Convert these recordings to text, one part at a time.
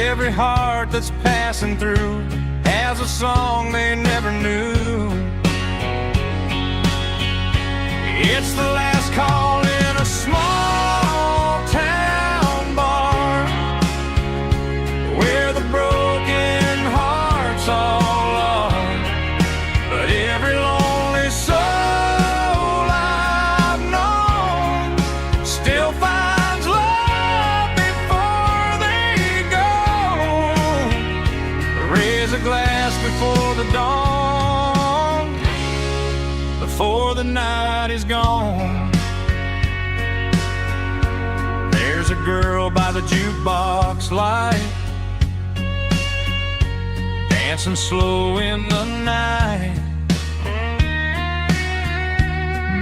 every heart that's passing through has a song they never knew. It's the last call in a small town bar where the broken hearts all are. But every lonely soul I've known still finds love before they go. Raise a glass before the dawn, before the night is gone. There's a girl by the jukebox light, dancing slow in the night.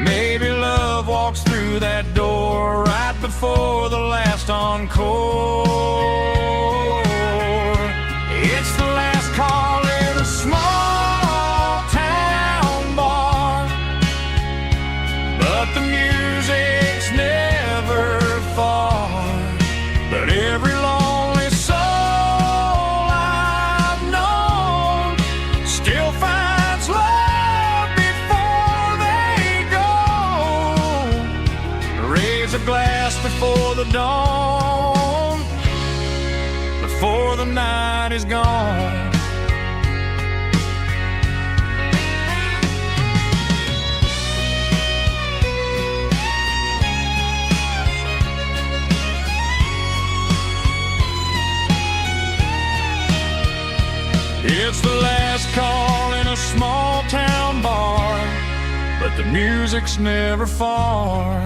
Maybe love walks through that door right before the last encore. It's the last call in a small town bar, but the music's never far. But every lonely soul I've known still finds love before they go. Raise a glass before the dawn, before the night is gone. It's the last call in a small town bar, but the music's never far.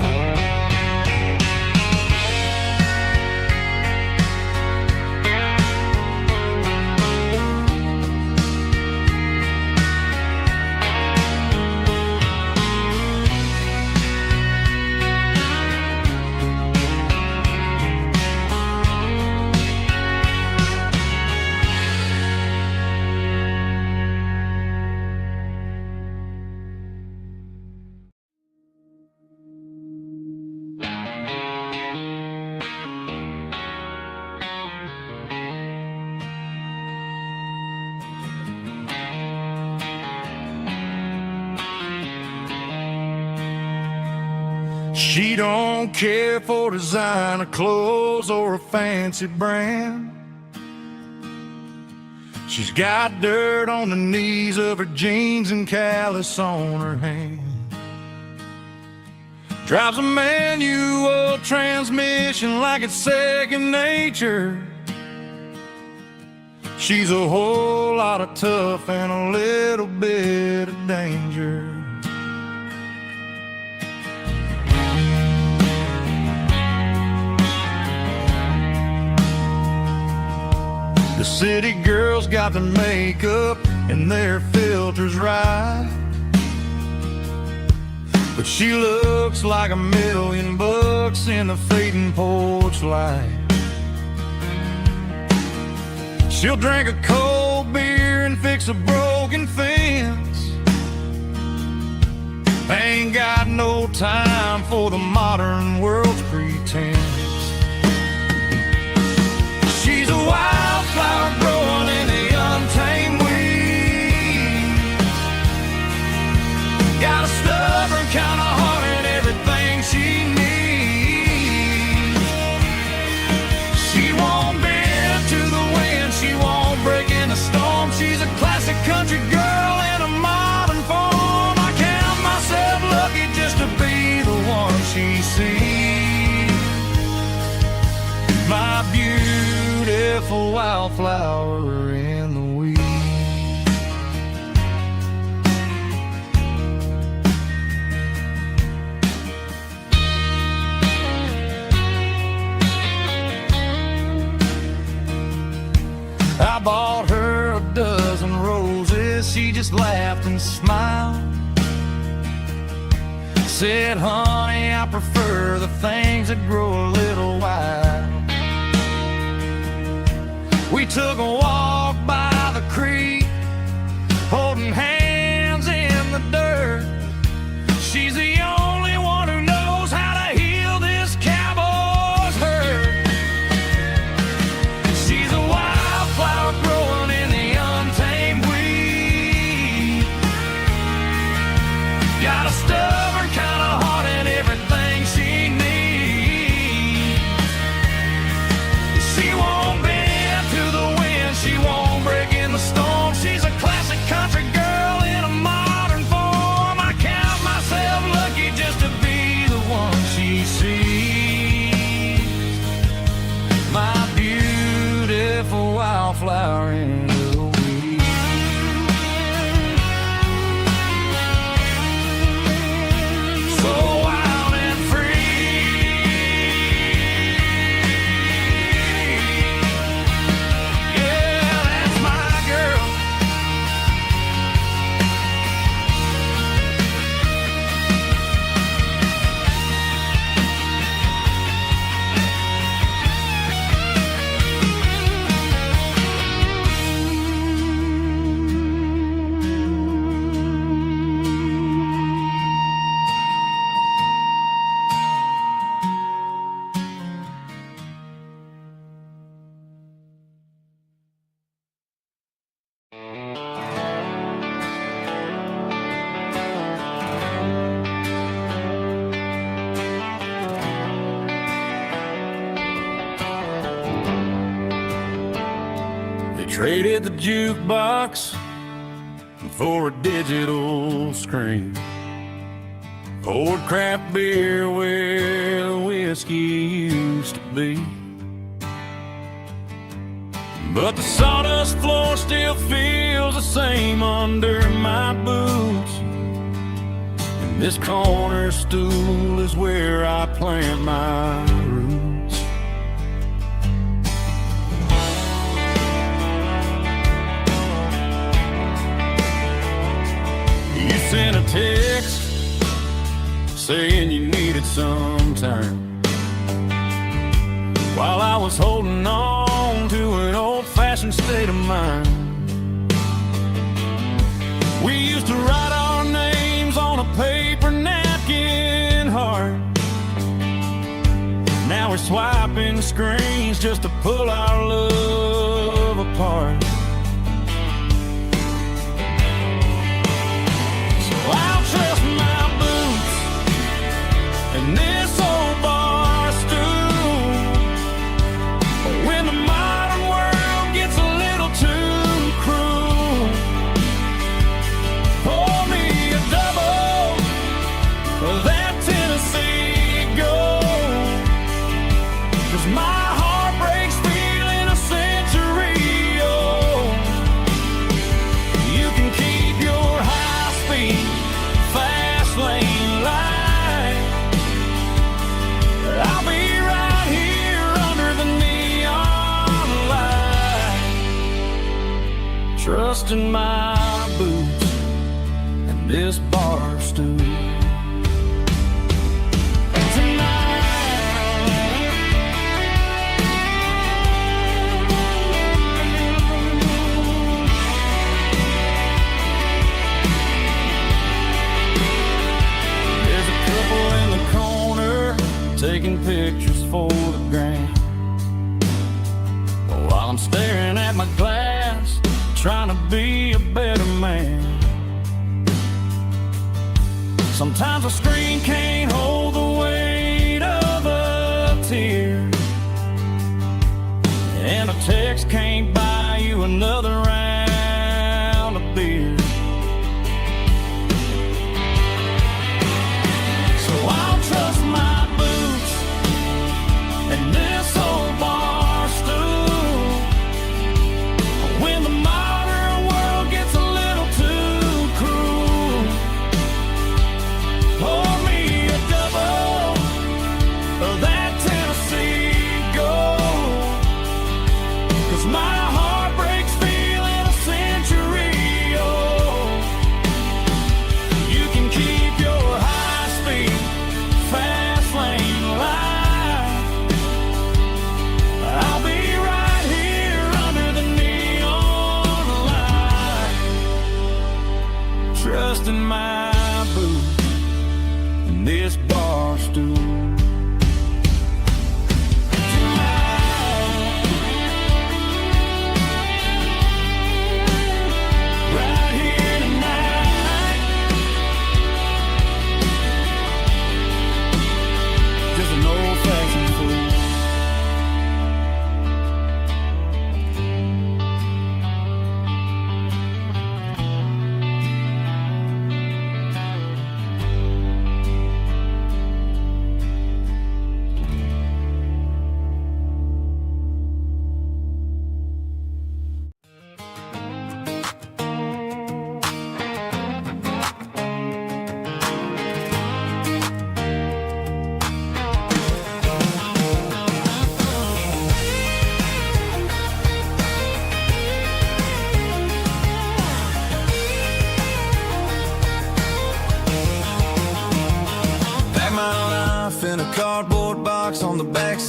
She don't care for designer clothes or a fancy brand. She's got dirt on the knees of her jeans and callus on her hand. Drives a manual transmission like it's second nature. She's a whole lot of tough and a little bit of danger. The city girls got their makeup and their filters right, but she looks like $1,000,000 in the fading porch light. She'll drink a cold beer and fix a broken fence. Ain't got no time for the modern world's pretense. She's a wildflower growing in the untamed weeds. Got a stubborn kind of heart and everything she needs. She won't bend to the wind, she won't break in the storm. She's a classic country girl in a modern form. I count myself lucky just to be the one she sees. My beautiful wildflower in the weeds. I bought her a dozen roses, she just laughed and smiled. Said, honey, I prefer the things that grow a little wild. We took a walk by the creek, holding hands in the dirt. She's the only one who knows how to heal this cowboy's hurt. She's a wild flower in the weed. So wild and free, yeah, that's my girl. Traded the jukebox for a digital screen. Poured craft beer where the whiskey used to be. But the sawdust floor still feels the same under my boots. And this corner stool is where I plant my roots. Sent a text saying you needed some time, while I was holding on to an old-fashioned state of mind. We used to write our names on a paper napkin heart. Now we're swiping screens just to pull our love apart. I'll trust my boots and this old bar stool. When the modern world gets a little too cruel, pour me a double of that Tennessee Gold, 'cause my heart breaks feeling a century old. You can keep your high-speed fast lane light. I'll be right here under the neon light, trusting my boots and this bar stool. Taking pictures for the gram, while I'm staring at my glass, trying to be a better man. Sometimes a screen can't hold the weight of a tear, and a text can't buy you another round of beer. So I'll trust my and this old bar stool. When the modern world gets a little too cruel, pour me a double of that Tennessee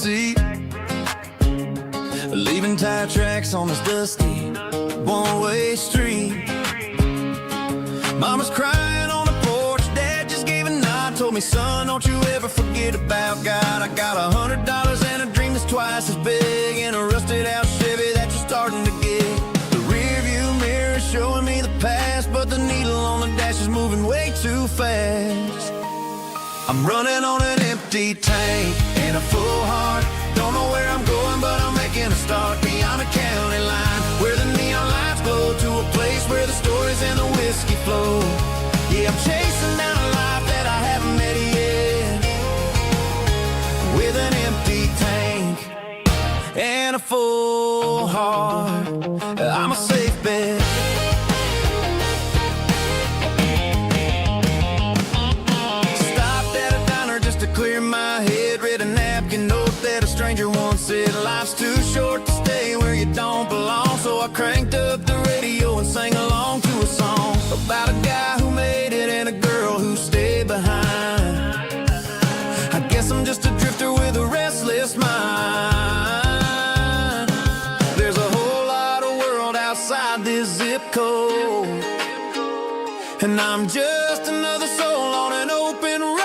seat, leaving tire tracks on this dusty one-way street. Mama's crying on the porch, Dad just gave a nod, told me, son, don't you ever forget about God. I got $100 and a dream that's twice as big, and a rusted out Chevy that you're starting to get. The rear view mirror is showing me the past, but the needle on the dash is moving way too fast. I'm running on an empty tank and a full heart. Don't know where I'm going, but I'm making a start beyond the county line, where the neon lights glow, to a place where the stories and the whiskey flow. Yeah, I'm chasing down a life that I haven't met yet, with an empty tank and a full heart. I'm a safe bet. Clear my head, read a napkin note that a stranger once said, life's too short to stay where you don't belong. So I cranked up the radio and sang along to a song about a guy who made it and a girl who stayed behind. I guess I'm just a drifter with a restless mind. There's a whole lot of world outside this zip code, and I'm just another soul on an open road.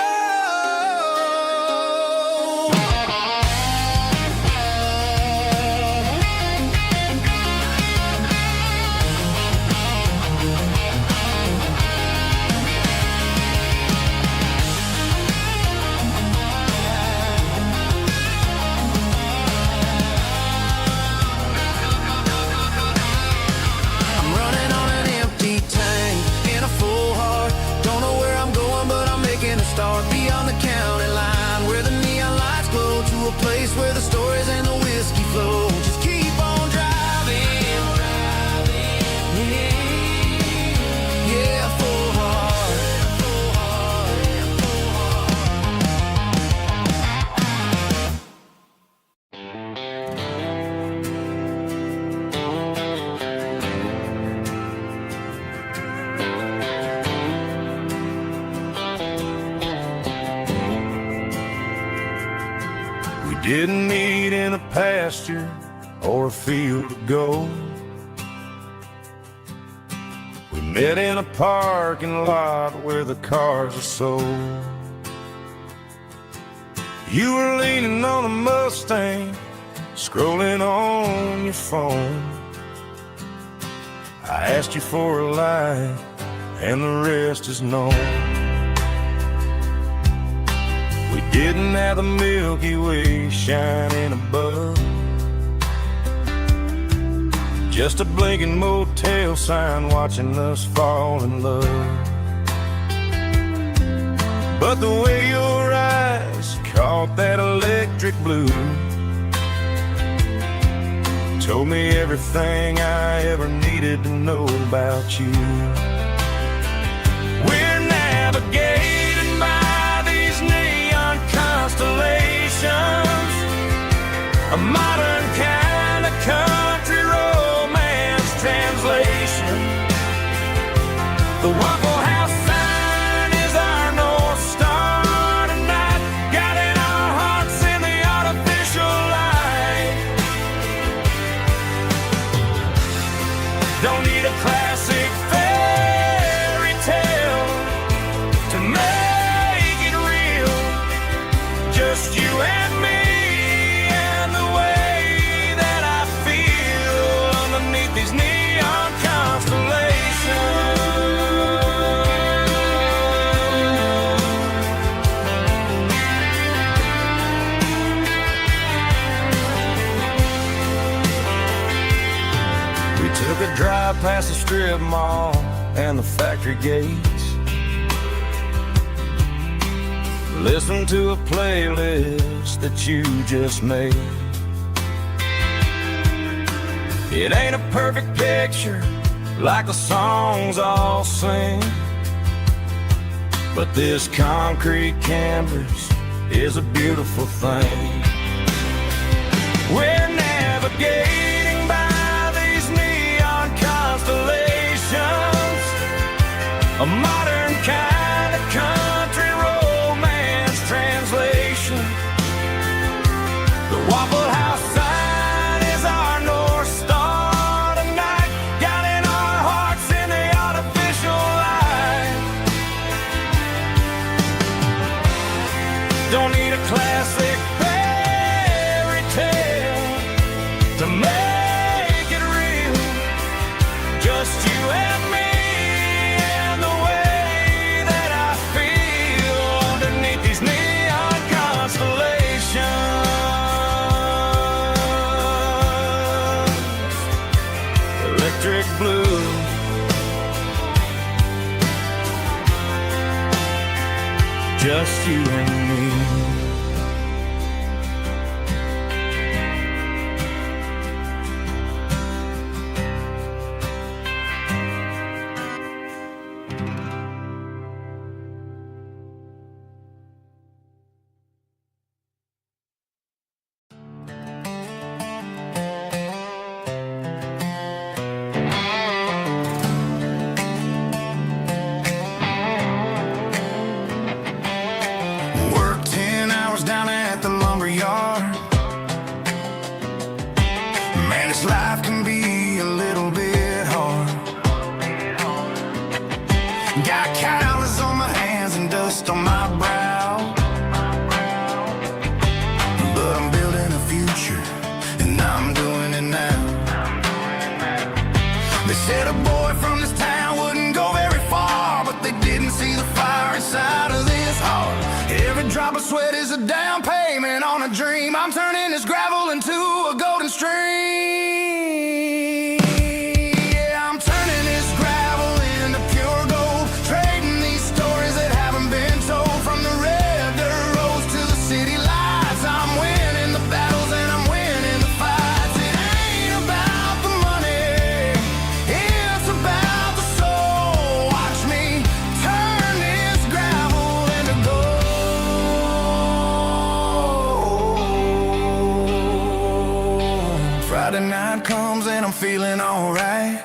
Start beyond the county line, where the neon lights glow, to a place where the stories and the whiskey flow. Just keep on driving, yeah, full heart, full heart, full Didn't meet in a pasture or a field of gold. We met in a parking lot where the cars are sold. You were leaning on a Mustang, scrolling on your phone. I asked you for a light, and the rest is known. We didn't have the Milky Way shining above, just a blinking motel sign watching us fall in love. But the way your eyes caught that electric blue told me everything I ever needed to know about you. We're navigating by these neon constellations, a modern kind of country romance translation. The Waffle House sign is our North Star tonight, guiding our hearts in the artificial light. Don't need a classic fairy tale to make it real, just you and me and the way that I feel underneath these neon constellations. We took a drive past the strip mall and the factory gates, listened to a playlist that you just made. It ain't a perfect picture like the songs all sing, but this concrete canvas is a beautiful thing. We're navigating by these neon constellations, a modern kind of country romance translation. The just you and me. Life can be a little bit hard. Got calluses on my hands and dust on my brow, but I'm building a future and I'm doing it now. They said a boy from this town wouldn't go very far, but they didn't see the fire inside of this heart. Every drop of sweat is a down payment on a dream. I'm turning this gravel into a golden stream. Friday night comes and I'm feeling alright.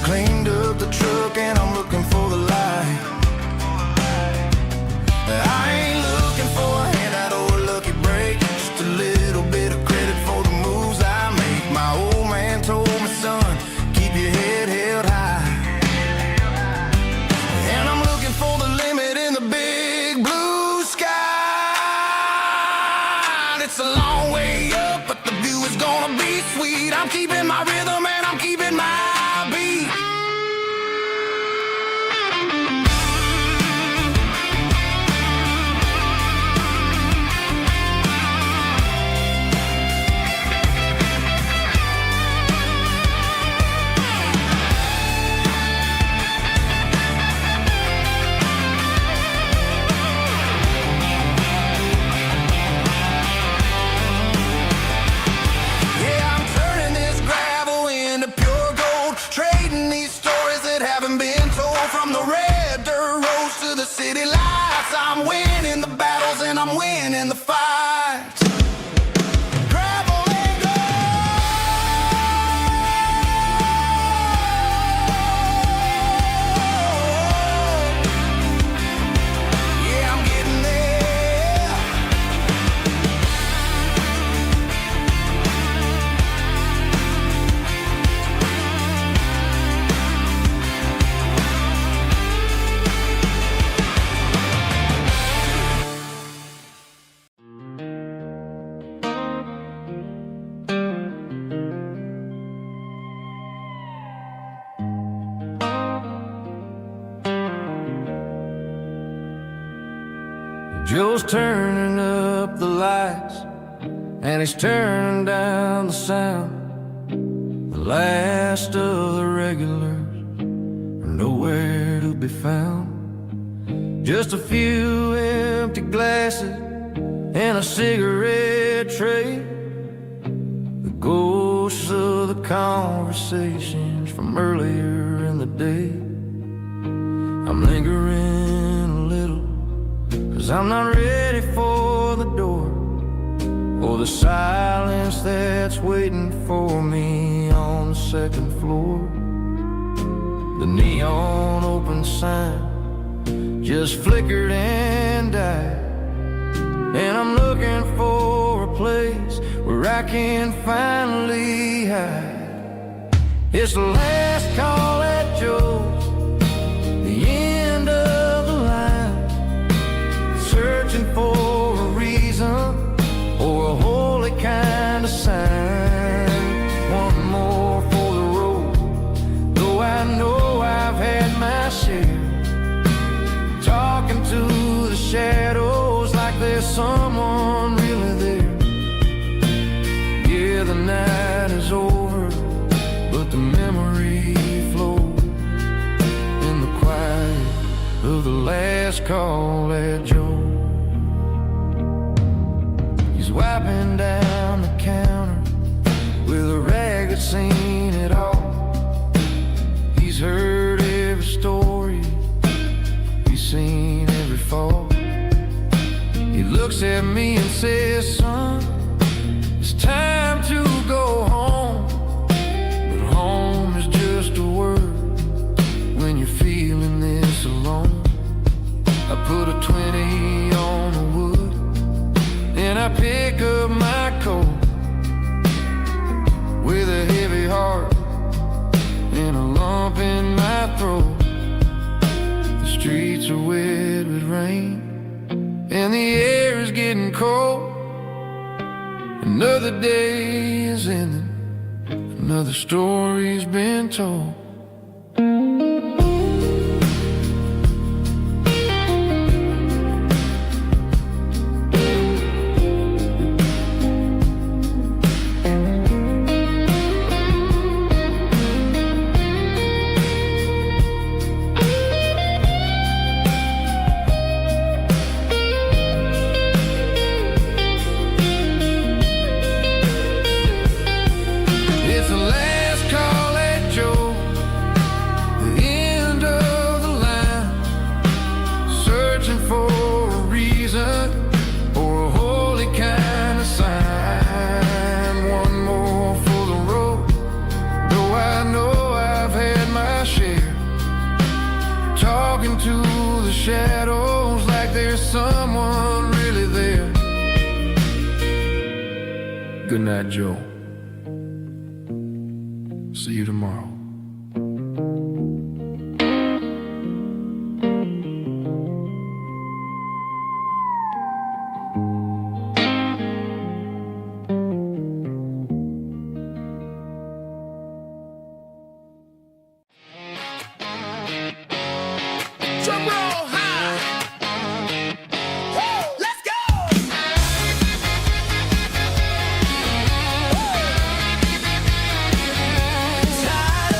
Cleaned up the truck and I'm looking for the light. I ain't looking for a handout or a lucky break, just a little bit of credit for the moves I make. My old man told me, son, keep your head held high. And I'm looking for the limit in the big blue sky. It's a long way up, but the view is gonna be sweet. I'm keeping my rhythm and I'm keeping my beat. From the red dirt roads to the city lights, I'm winning the battles and I'm winning the fights. Gravel and gold. Yeah, I'm getting there. Joe's turning up the lights and he's turning down the sound. The last of the regulars are nowhere to be found. Just a few empty glasses and a cigarette tray, the ghosts of the conversations from earlier in the day. I'm lingering a little, 'cause I'm not ready for the door, or the silence that's waiting for me on the second floor. The neon open sign just flickered and died, and I'm looking for a place where I can finally hide. It's the last call at Joe's, the end of the line, searching for a reason or a holy kind of sign. One more for the road, though I know I've had my share, talking to the shadows like there's someone really there. Yeah, the night is over, but the memory flows in the quiet of the last call at Joe. He's wiping down the counter with a rag that's seen it all. He's heard every story, he's seen every fall. He looks at me and says, son, it's time to go home. But home is just a word when you're feeling this alone. I put a 20 on the wood, and I pick up my coat with a heavy heart and a lump in my throat. The streets are wet with rain, and the air is getting cold. Another day is ending, another story's been told. Shadows like there's someone really there. Good night, Joe. See you tomorrow. Tired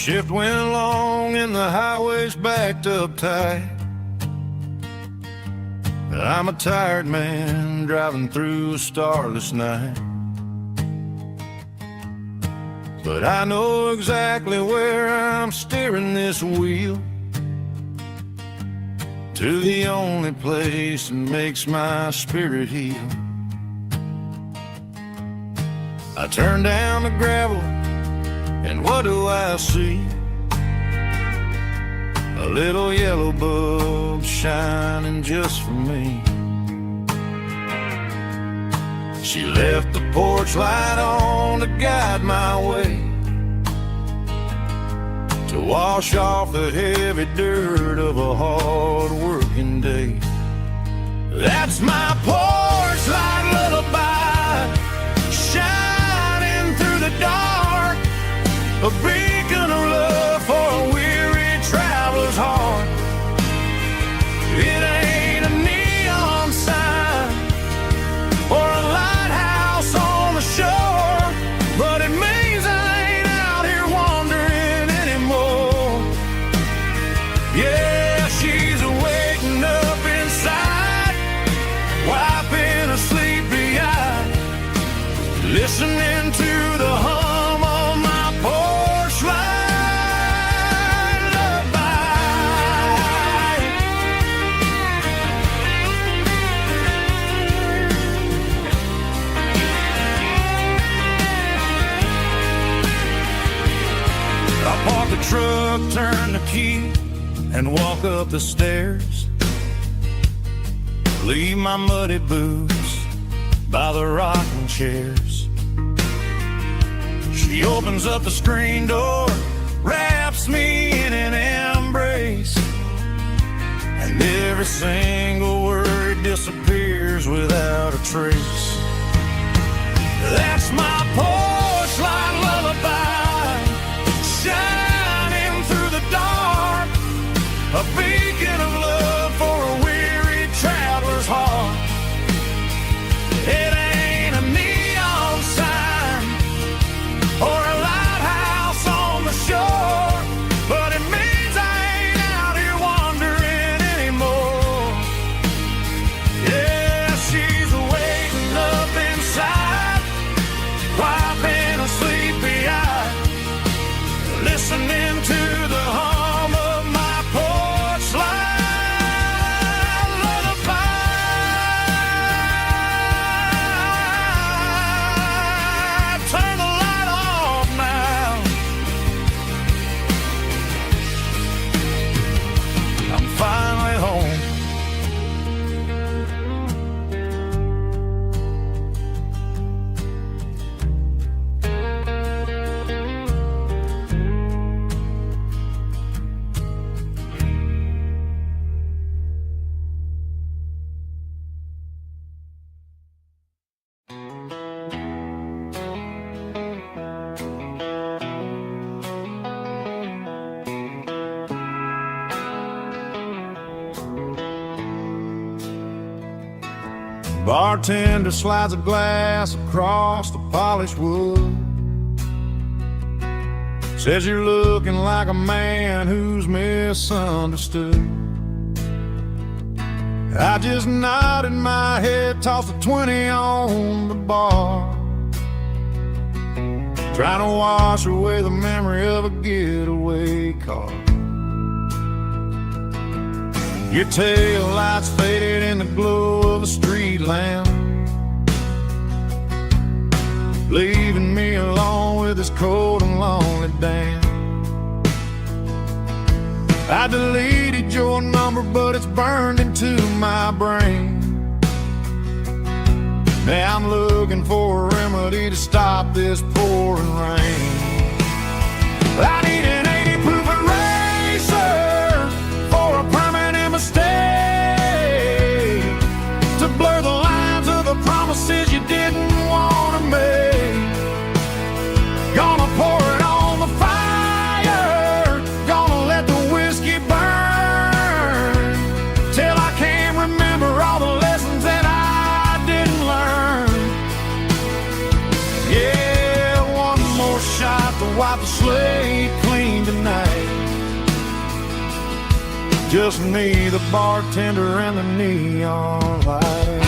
Shift went long and the highway's backed up tight. I'm a tired man driving through a starless night, but I know exactly where I'm steering this wheel, to the only place that makes my spirit heal. I turn down the gravel and what do I see? A little yellow bulb shining just for me. She left the porch light on to guide my way, to wash off the heavy dirt of a hard working day. That's my porch light lullaby, shining through the dark, a beacon of love for a weary traveler's heart. It ain't a neon sign or a lighthouse on the shore, but it means I ain't out here wandering anymore. Yeah, she's waking up inside, wiping a sleepy eye, listening to the hum of my porch light lullaby. I park the truck, turn the key, and walk up the stairs. Leave my muddy boots by the rocking chairs. She opens up the screen door, wraps me in an embrace, and every single word disappears without a trace. That's my porch light lullaby, shining through the dark, a beacon of love for a weary traveler's heart. It ain't a neon sign or a lighthouse on the shore, but it means I ain't out here wandering anymore. Yeah, she's waiting up inside, wiping a sleepy eye, listening to the hum of my porch light lullaby. Turn the light off now. I'm finally home. Bartender slides a glass across the polished wood, says you're looking like a man who's misunderstood. I just nodded my head, tossed a 20 on the bar, trying to wash away the memory of a getaway car. Your tail lights faded in the glow of a street lamp, leaving me alone with this cold and lonely damn. I deleted your number, but it's burned into my brain. Now I'm looking for a remedy to stop this pouring rain. I need an 80-proof eraser for a permanent mistake, to blur the lines of the promises you didn't want to make. Gonna pour it on the fire, gonna let the whiskey burn, till I can't remember all the lessons that I didn't learn. Yeah, one more shot to wipe the slate clean Just me, the bartender, and the neon light.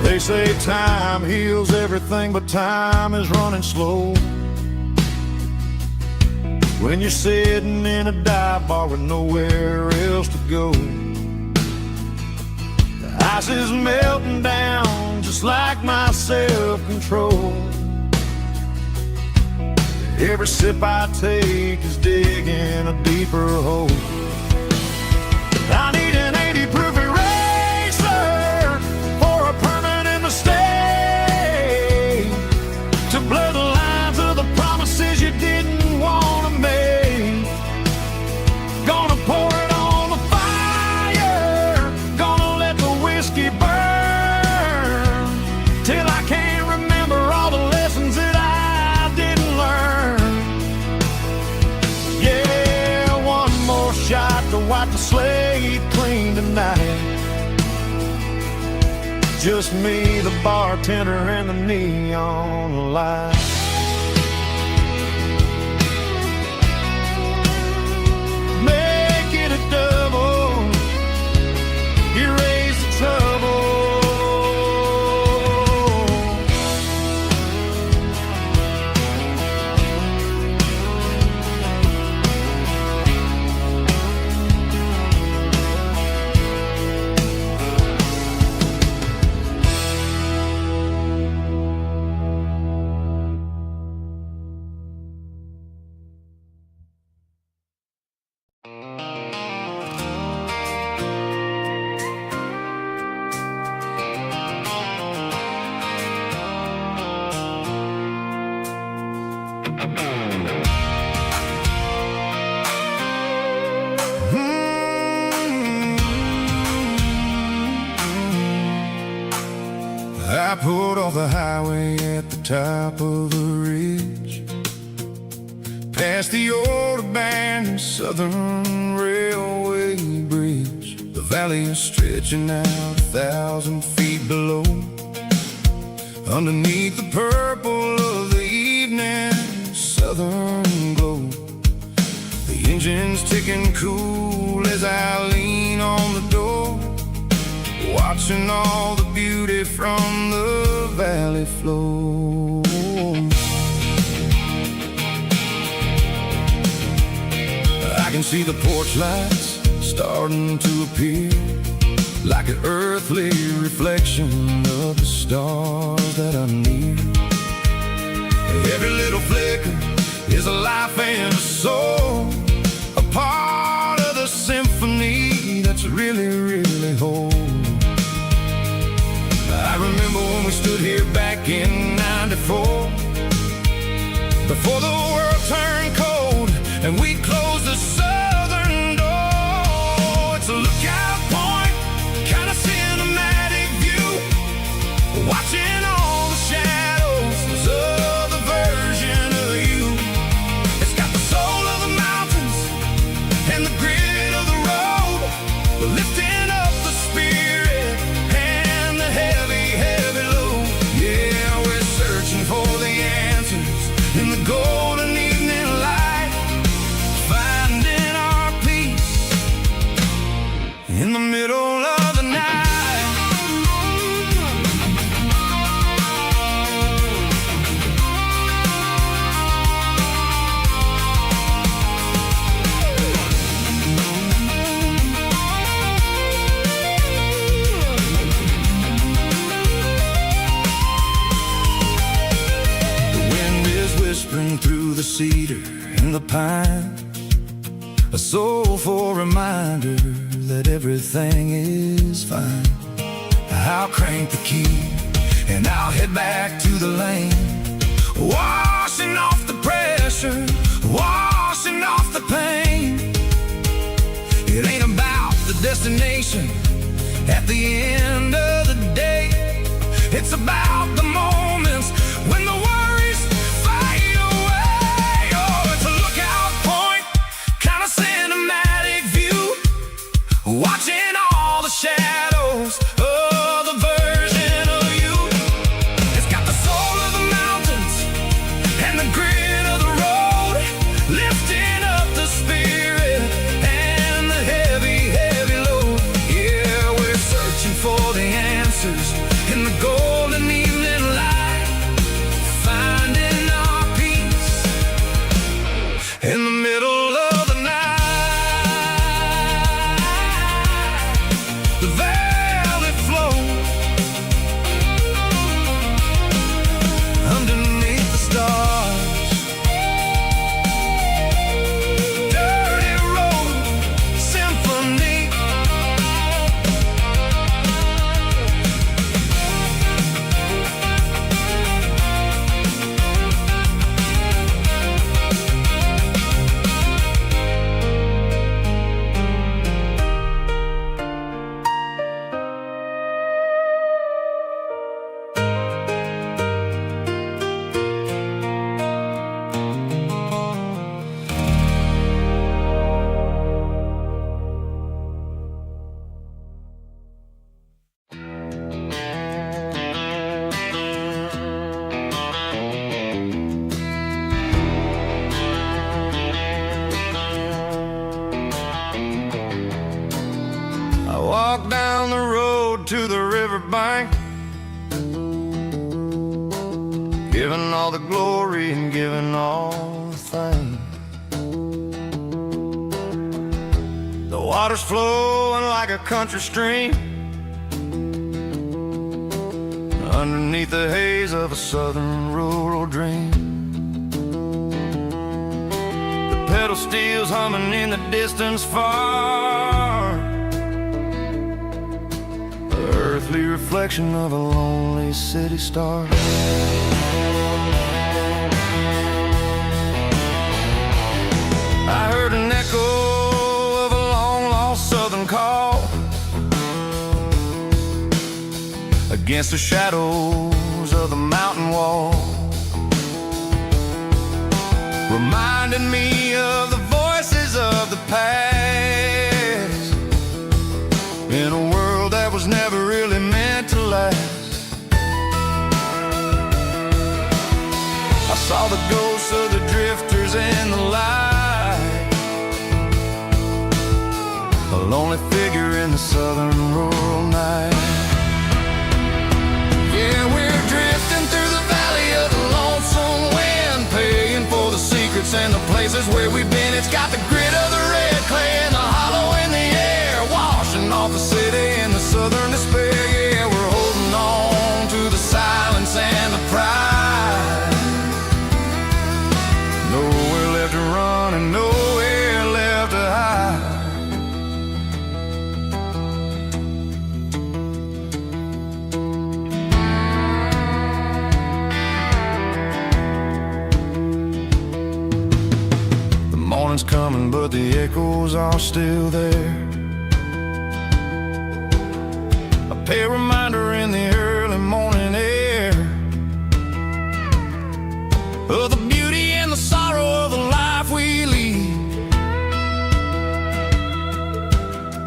They say time heals everything, but time is running slow. When you're sitting in a dive bar with nowhere else to go, the ice is melting down just like my self-control. Every sip I take is digging a deeper hole. I need an 80 proof eraser for a permanent mistake, to blur the lines of the promises you didn't want to make. Gonna pour it on the fire, gonna let the whiskey burn, till I can't remember all the lessons that I didn't learn. Yeah, one more shot to wipe the slate clean tonight. Just me, the bartender, and the neon light. Make it a double, erase the trouble. I pulled off the highway at the top of a ridge, past the old abandoned Southern Railway bridge. The valley is stretching out 1,000 feet below. Underneath the purple of the evening southern glow, the engine's ticking cool as I lean on the door, watching all the beauty from the valley flow. I can see the porch lights starting to appear, like an earthly reflection of the stars that are near. Every little flicker is a life and a soul, a part of the symphony that's really, really whole. I remember when we stood here back in '94, before the world turned cold and we closed the southern door. It's a lookout point, kind of cinematic view, watching all the shadows of the version of you. It's got the soul of the mountains and the grit of the road, lifting up the spirit and the heavy, heavy load. Yeah, we're searching for the answers in the golden evening light, finding our peace in the middle of the night. Whispering through the cedar and the pine, a soulful reminder that everything is fine. I'll crank the key and I'll head back to the lane, washing off the pressure, washing off the pain. It ain't about the destination at the end of the day, it's about the moments when the worries fade away. Oh, it's a lookout point, kind of cinematic view, watching all the shadows of the the velvet floor. Underneath the stars, dirty road symphony. I walk down the road to the riverbank, giving all the glory and giving all the thanks. The water's flowing like a country stream, underneath the haze of a southern rural dream. The pedal steel's humming in the distance far, earthly reflection of a lonely city star. I heard an echo of a long-lost southern call against the shadows of the mountain wall, reminding me of the voices of the past in a world that was never really meant to last. I saw the ghosts of the drifters in the light, a lonely figure in the southern rural night. Yeah, we're drifting through the valley of the lonesome wind, paying for the secrets and the places where we've been. It's got the grit of the red clay and the hollow in the air, washing off the city and the southern despair. Yeah, we're holding on to the silence and the pride. Nowhere left to run and nowhere left to hide. The morning's coming, but the echoes are still there. A reminder in the early morning air of the beauty and the sorrow of the life we lead,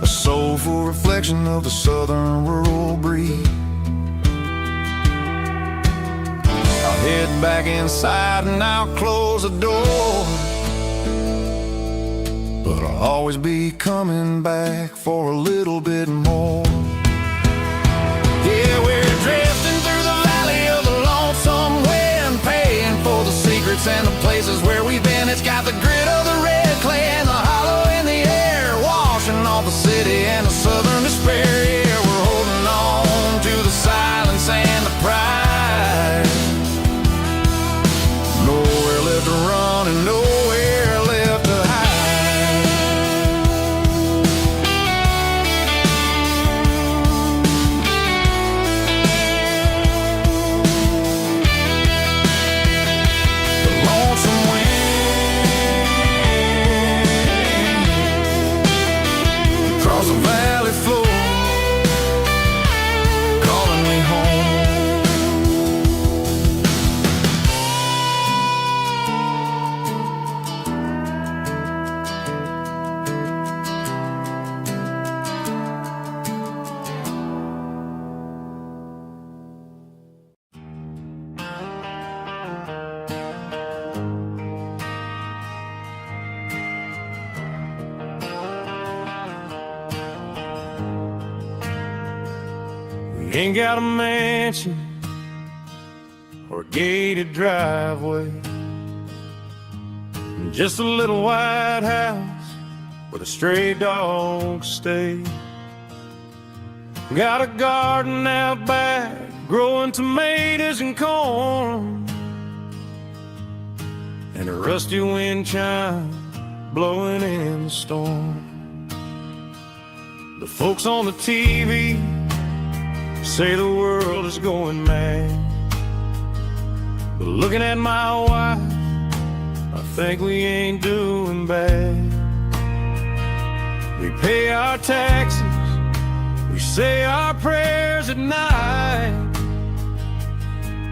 a soulful reflection of the southern rural breed. I'll head back inside and I'll close the door, but I'll always be coming back for a little bit more. Yeah, we're drifting through the valley of the lonesome wind, paying for the secrets and the places where we've been. It's got the grit of the red clay and the hollow in the air, washing off the city and the southern despair. Yeah, we're holding on to the silence and the pride. Nowhere left to run and nowhere left to hide. Ain't got a mansion or a gated driveway, just a little white house where the stray dogs stay. Got a garden out back, growing tomatoes and corn, and a rusty wind chime blowing in the storm. The folks on the TV say the world is going mad, but looking at my wife, I think we ain't doing bad. We pay our taxes, we say our prayers at night,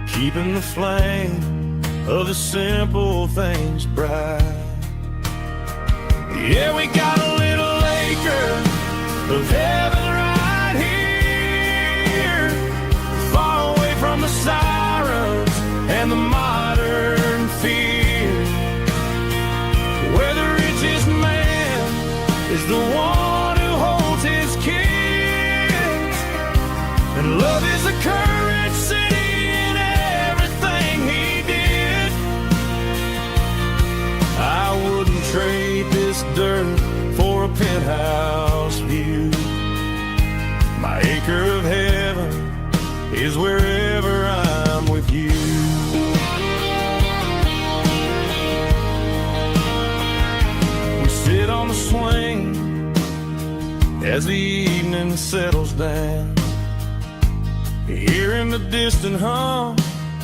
keeping the flame of the simple things bright. Yeah, we got a little acre of heaven right here, far away from the sirens and the modern fear, where the richest man is the one who holds his kids, and love is the currency in everything he did. I wouldn't trade this dirt for a penthouse view. My acre of heaven is wherever I'm with you. We sit on the swing as the evening settles down, hearing the distant hum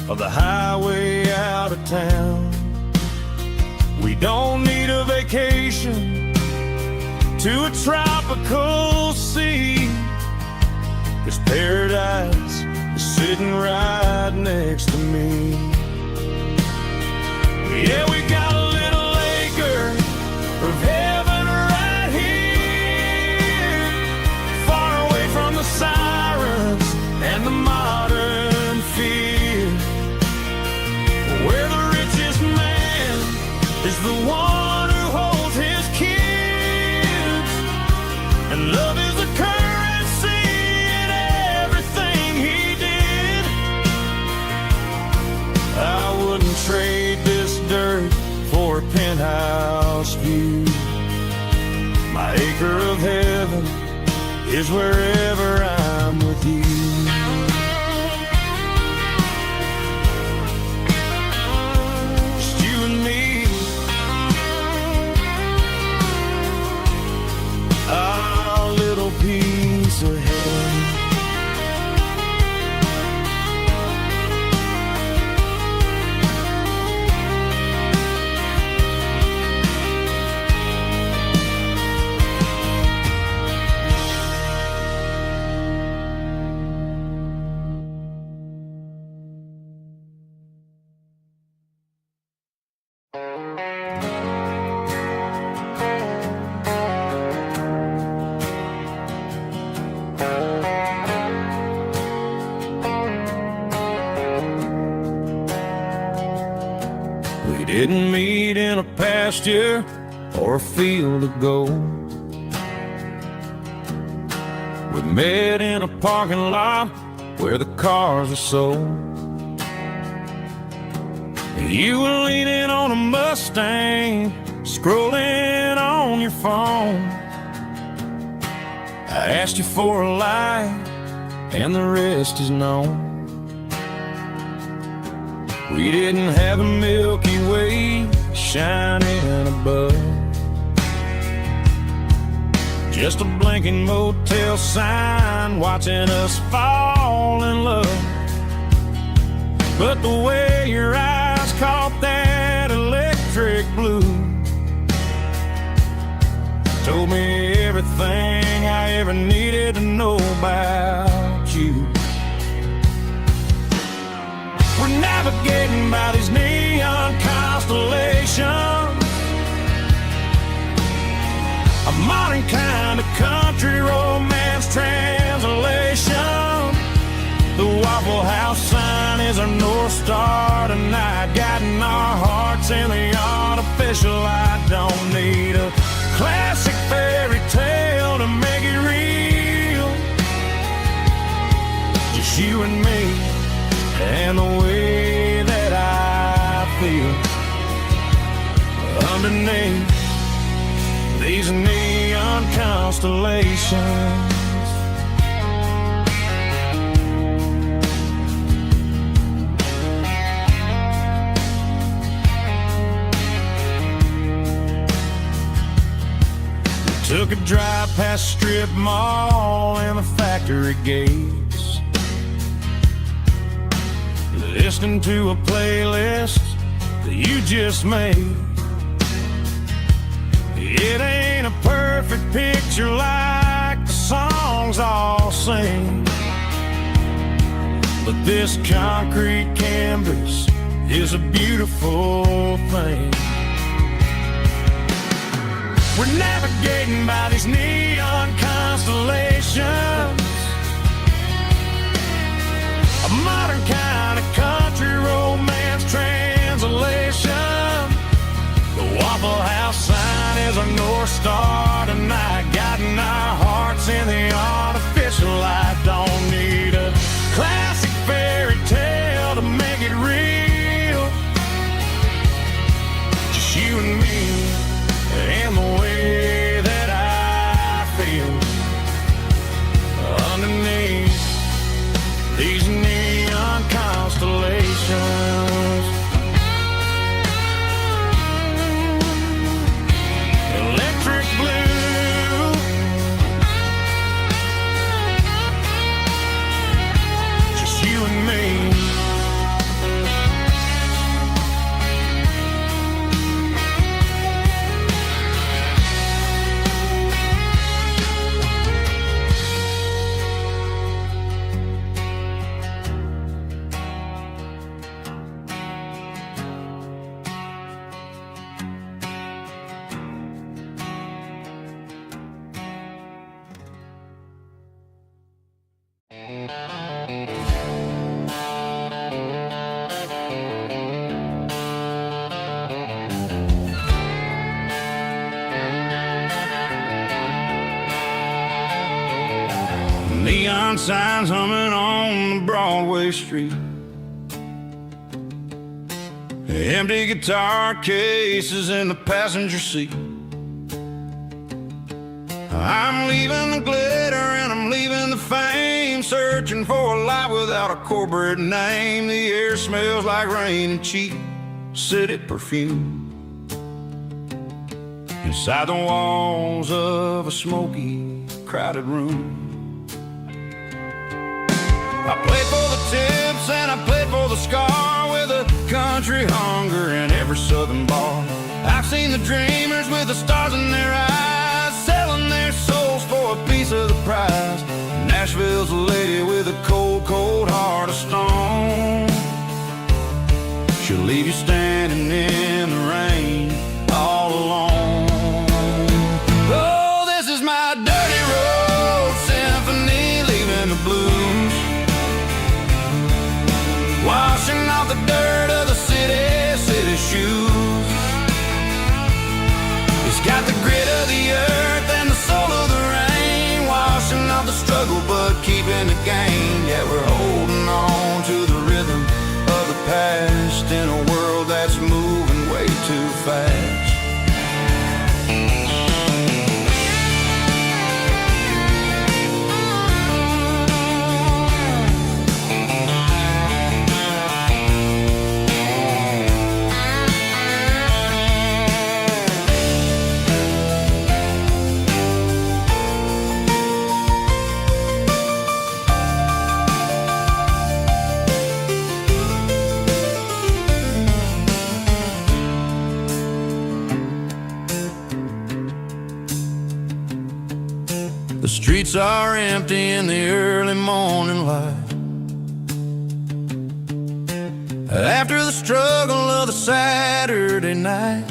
of the highway out of town. We don't need a vacation to a tropical sea, 'cause paradise is sitting right next to me. Yeah, we got a little acre of heaven right here, far away from the sirens and the modern fear, where the richest man is the one who holds his kids, and love is the currency in everything he did. I wouldn't trade this dirt for a penthouse view. My acre of heaven is wherever I'm with you. Just you and me, our little piece of heaven. We didn't meet in a pasture or a field of gold. We met in a parking lot where the cars are sold. You were leaning on a Mustang, scrolling on your phone. I asked you for a light, and the rest is known. We didn't have a Milky Way shining above, just a blinking motel sign watching us fall in love. But the way your eyes caught that electric blue told me everything I ever needed to know about you. We're navigating by these neon constellations, a modern kind of country romance translation. The Waffle House sign is our North Star tonight, guiding our hearts in the artificial. I don't need a classic fairy tale to make it real, just you and me and the way that I feel underneath these neon constellations. Took a drive past strip mall and the factory gates, listening to a playlist that you just made. It ain't a perfect picture like the songs all sing, but this concrete canvas is a beautiful thing. We're navigating by these neon constellations, a modern kind of country romance translation. The Waffle House sign is our North Star tonight, guiding our hearts in the artificial light. Don't need a classic fairy tale to make it real, just you and me and the way that I feel underneath these neon constellations. Electric blue, just you and me. Neon signs humming on the Broadway street, empty guitar cases in the passenger seat. I'm leaving the glitter and I'm leaving the fame, searching for a life without a corporate name. The air smells like rain and cheap city perfume inside the walls of a smoky, crowded room. I played for the tips and I played for the scar, with a country hunger in every southern bar. I've seen the dreamers with the stars in their eyes, selling their souls for a piece of the prize. Nashville's a lady with a cold, cold heart of stone. She'll leave you standing in the rain all alone. Oh, this is my dirty road symphony, leaving the blues, washing off the dirt of the city shoes. It's got the grit of the earth and the soul of the rain, washing off the struggle but keeping the gain. Yeah, we're holding on to the rhythm of the past in a world that's moving way too fast. The streets are empty in the early morning light, after the struggle of the Saturday night.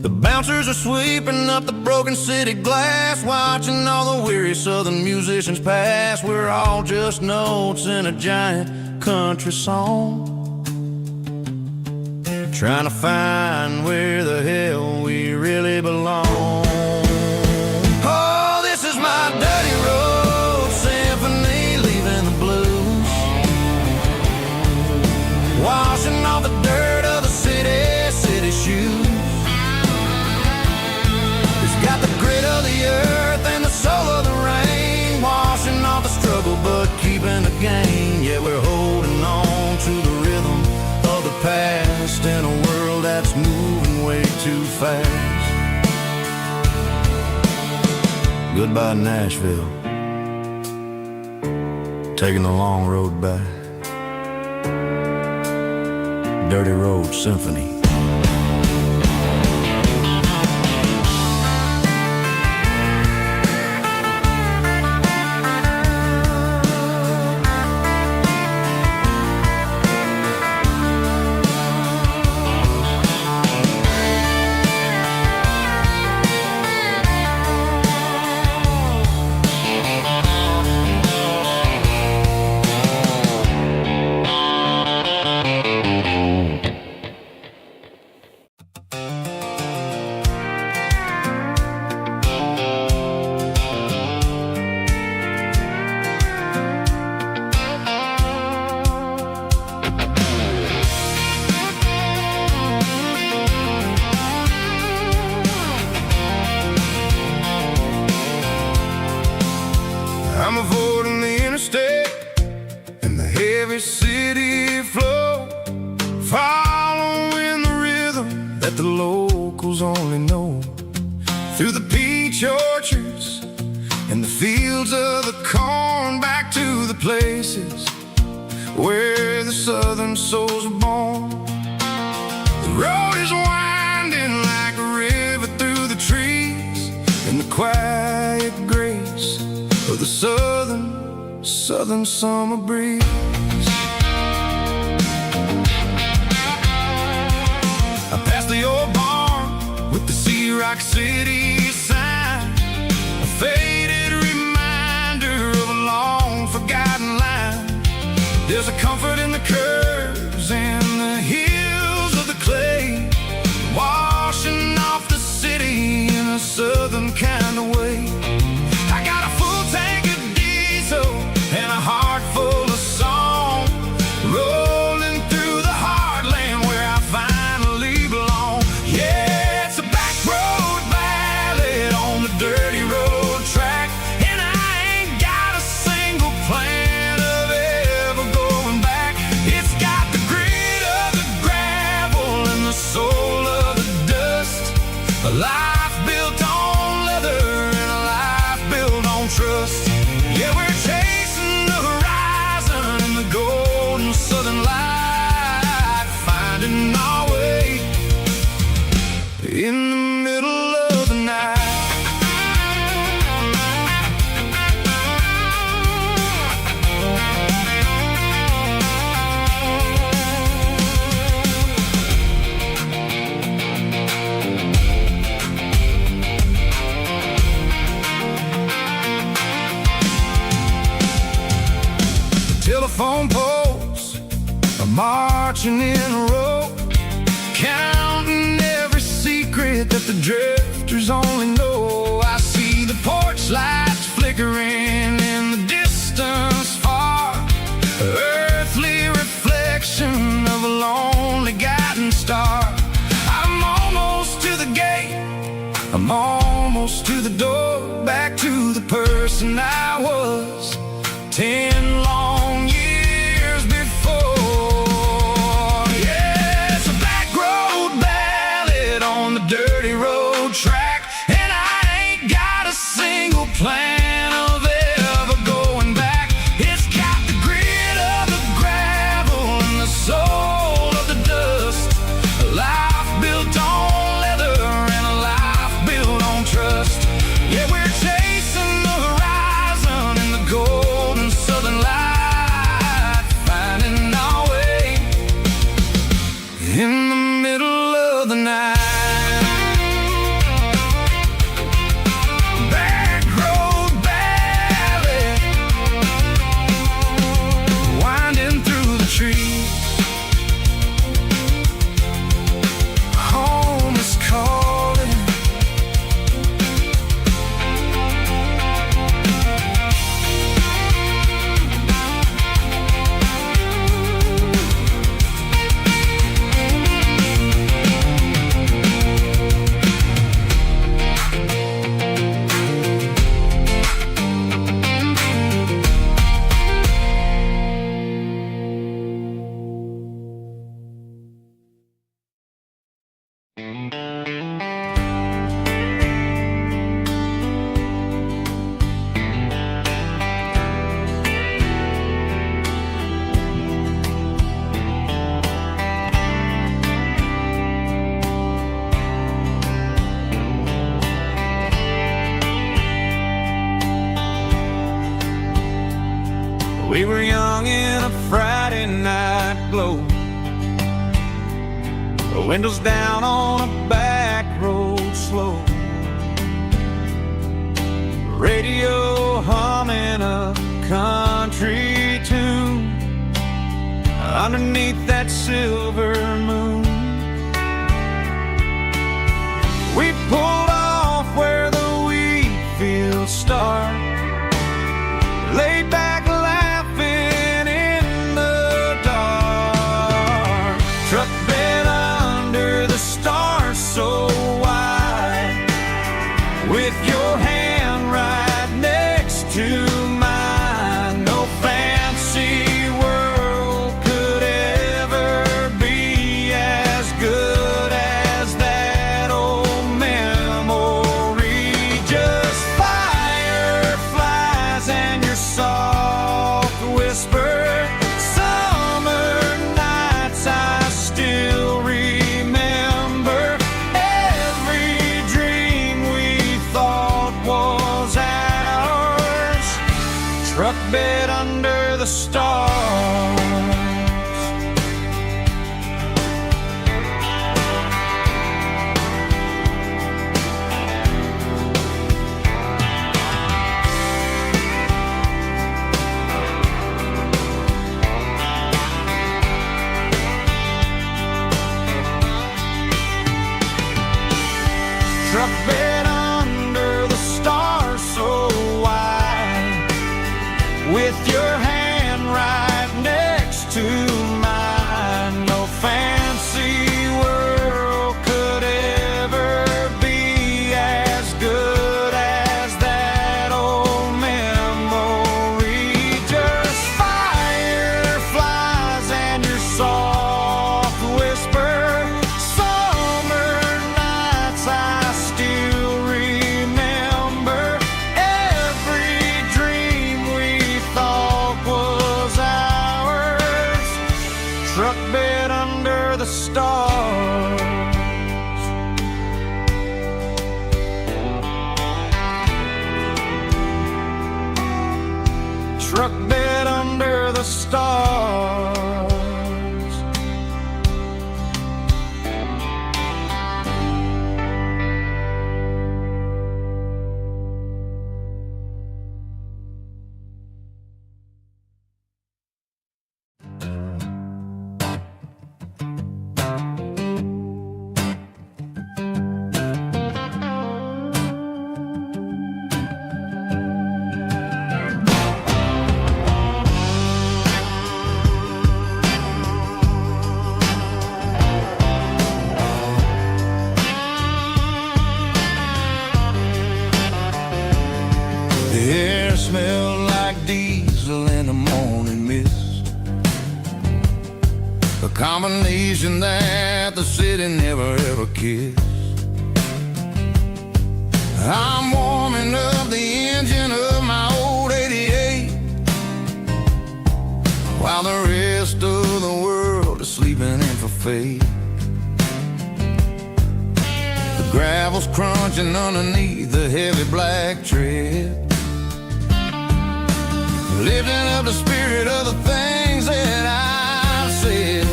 The bouncers are sweeping up the broken city glass, watching all the weary southern musicians pass. We're all just notes in a giant country song, trying to find where the hell we really belong. My dirty road symphony, leaving the blues, washing off the dirt of the city shoes. It's got the grit of the earth and the soul of the rain, washing off the struggle but keeping the gain. Yeah, we're holding on to the rhythm of the past in a world that's moving way too fast. Goodbye Nashville, taking the long road back. Dirty Road Symphony. I'm avoiding the interstate and the heavy city flow, following the rhythm that the locals only know. Through the peach orchards and the fields of the corn, back to the places where the southern souls were born. The road is winding like a river through the trees, in the quiet grace of the southern summer breeze. I passed the old barn with the Sea Rock City sign, a faded reminder of a long forgotten line. There's a comfort in the curves and the hills of the clay, washing off the city in a southern kind of way. I got a full tank of diesel and a heart full of song, rolling through the heartland where I finally belong. Yeah, it's a back road ballad on the dirty road track, and I ain't got a single plan of ever going back. It's got the grit of the gravel and the soul of the dust, a life built on leather and a life built on trust. Yeah, we're chasing the horizon in the golden southern light, finding our way in the middle of the night. Telephone poles are marching in a row, counting every secret that the drifters only know. I see the porch lights flickering in the distance far, earthly reflection of a lonely guiding star. I'm almost to the gate, I'm almost to the door, back to the person I was 10 long years before. Yeah, it's a back road ballad on the dirty road track, and I ain't got a single plan of ever going back. It's got the grit of the gravel and the soul of the dust, a life built on leather and a life built on trust. Yeah, we're chasing the horizon in the We were young in a Friday night glow, the windows down on a back road slow, radio humming a country tune underneath that silver moon. We pulled off where the wheat fields start, laid back laughing in the dark. Truck bed under the stars so wide, with your hand right next to mine. No fancy world could ever be as good as that old memory. Just fireflies and your soft whisper. Summer nights I still remember. Every dream we thought was ours. Truck bed under the stars. Truck bed under the stars so wide, with your hand right next to mine. No fancy world could ever be as good as that old memory. Just fireflies and your soft whisper. Summer nights I still remember. Every dream we thought was ours. Truck bed under the stars. Truck bed under the stars. The air smelled like diesel in the morning mist, a combination that the city never ever kissed. I'm warming up the engine of my old 88, while the rest of the world is sleeping in for fate. The gravel's crunching underneath the heavy black tread, lifting up the spirit of the things that I've said.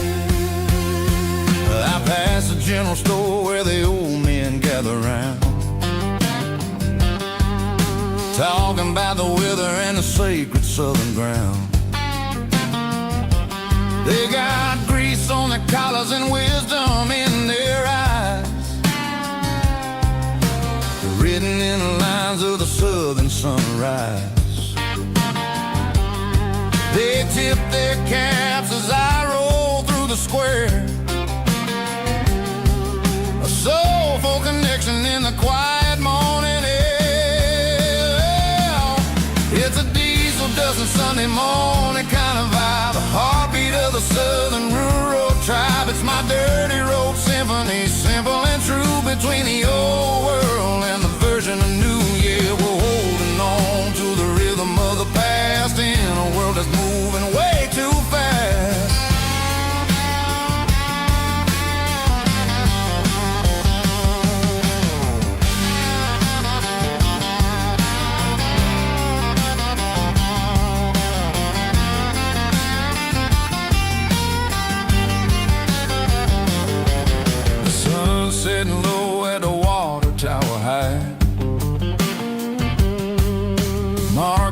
I passed the general store where the old men gather round, talking about the weather and the sacred southern ground. They got grease on their collars and wisdom in their eyes, written in the lines of the southern sunrise. They tip their caps as I roll through the square, a soulful connection in the quiet morning air. It's a diesel dusting Sunday morning kind of vibe, a heartbeat of the southern rural tribe. It's my dirty road symphony, simple and true, between the old world and the version of new. Yeah, we're holding on to the rhythm of the past in a world that's moving way too fast.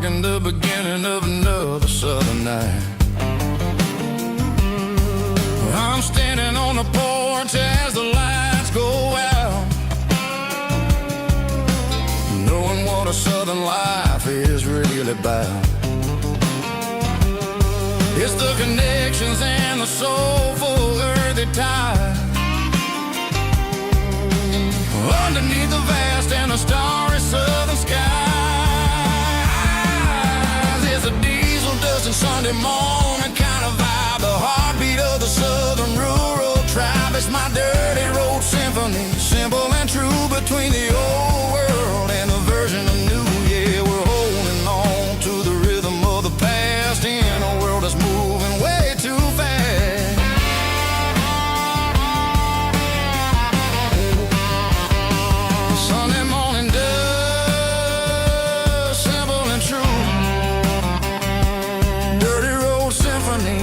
marking the beginning of another southern night. I'm standing on the porch as the lights go out, knowing what a southern life is really about. It's the connections and the soulful earthy tide underneath the vast and the starry southern skies. It's a diesel dusting Sunday morning kind of vibe, the heartbeat of the southern rural tribe. It's my dirty road symphony, simple and true, between the old world and the version of new. Yeah, we're holding on to the rhythm of the past in a world that's moving way too fast. Sunday morning dust, simple and true, dirty road symphony.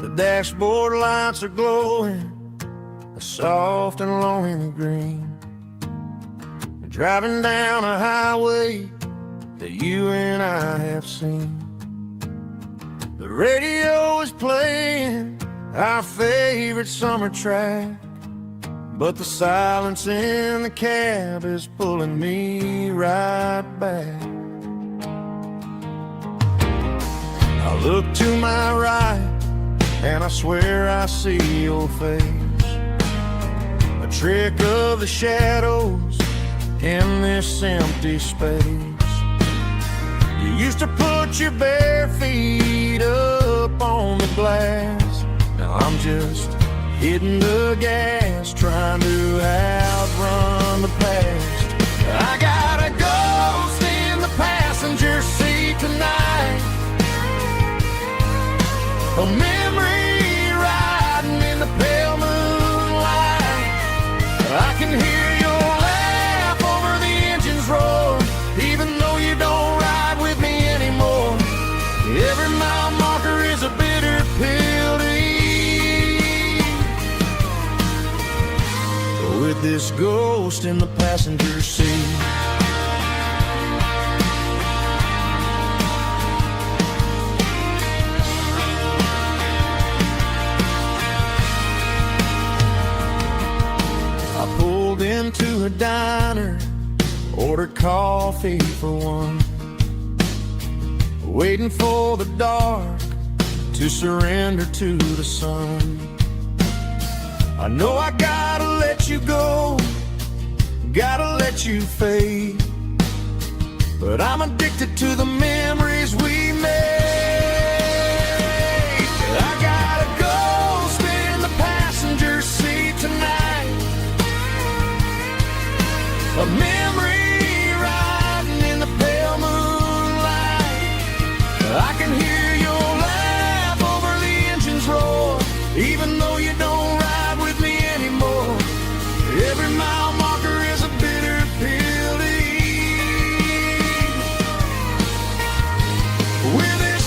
The dashboard lights are glowing, a soft and lonely green. We're driving down a highway that you and I have seen. The radio is playing our favorite summer track, but the silence in the cab is pulling me right back. I look to my right and I swear I see your face, a trick of the shadows in this empty space. You used to put your bare feet up on the glass. Now I'm just hitting the gas, trying to outrun the past. I got a ghost in the passenger seat tonight, a memory riding in the pale moonlight. I can hear your laugh over the engine's roar, even though you don't ride with me anymore. Every mile marker is a bitter pill to eat, with this ghost in the passenger seat. Into a diner, ordered coffee for one, waiting for the dark to surrender to the sun. I know I gotta let you go, gotta let you fade, but I'm addicted to the memories we made. I got a ghost in the passenger seat tonight, a memory riding in the pale moonlight. I can hear your laugh over the engine's roar, even though you don't ride with me anymore. Every mile marker is a bitter pill to eat, with this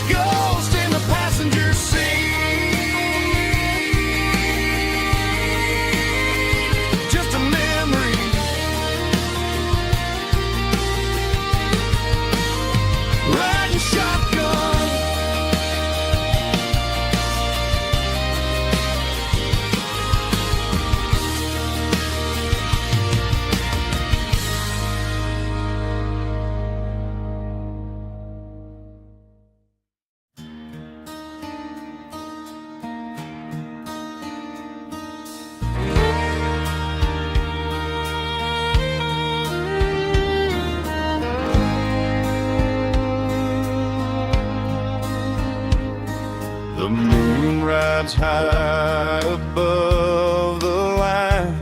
moon rides high above the line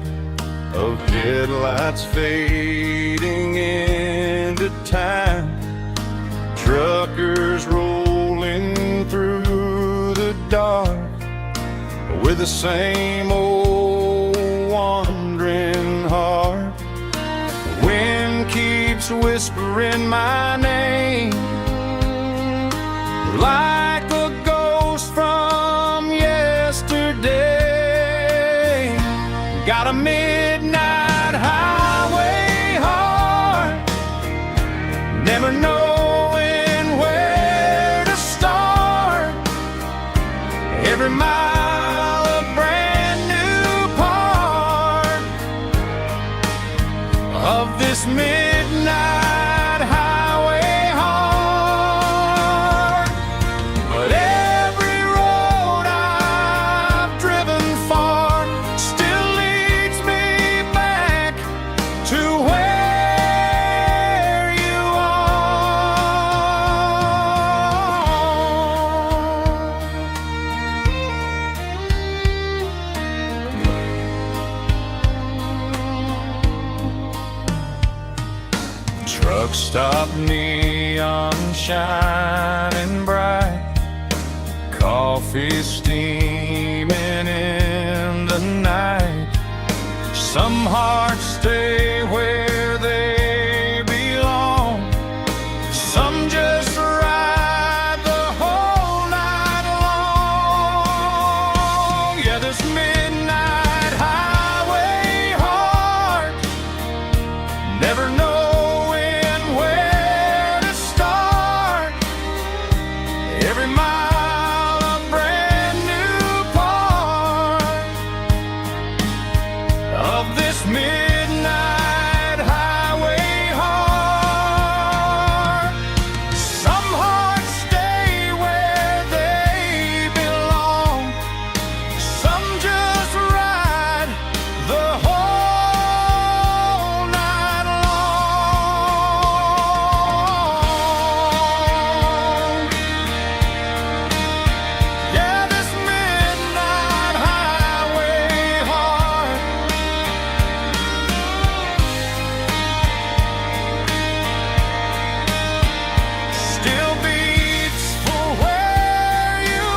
of headlights fading into time. Truckers rolling through the dark with the same old wandering heart. The wind keeps whispering my name like a ghost from yesterday. Got a midnight highway heart, never knowing where to start. Every mile a brand new part of this midnight highway heart. But every road I've driven far still leads me back to where you are. Truck stop, neon shining bright, coffee steaming in the night. Some hearts stay where they belong, some just ride the whole night long. Yeah, this midnight highway heart, never knowing where to start. Every mile a brand new part of this midnight highway heart. Some hearts stay where they belong, some just ride the whole night long. Yeah, this midnight highway heart still beats for where you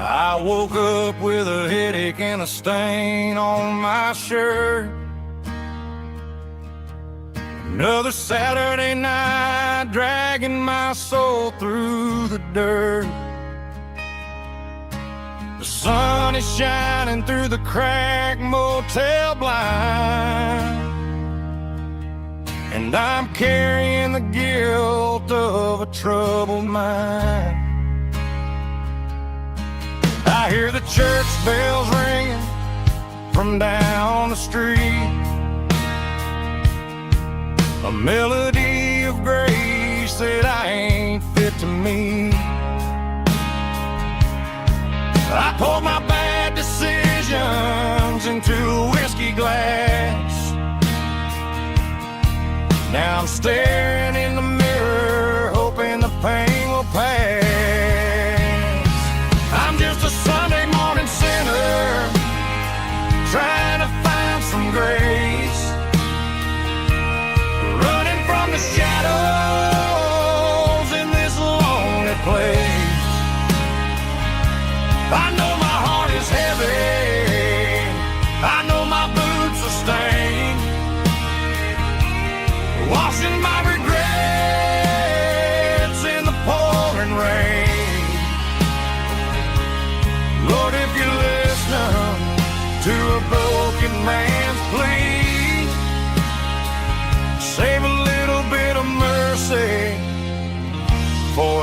I woke up with a headache and a stain on my shirt. Another Saturday night dragging my soul through the dirt. The sun is shining through the cracked motel blind, and I'm carrying the guilt of a troubled mind. I hear the church bells ringing from down the street, a melody of grace that I ain't fit to meet. I poured my bad decisions into a whiskey glass. Now I'm staring in the mirror, hoping the pain will pass. I'm just a Sunday morning sinner, trying to find some grace, running from the shadows in this lonely place. I know my heart is heavy, I know my boots are stained, washing my regrets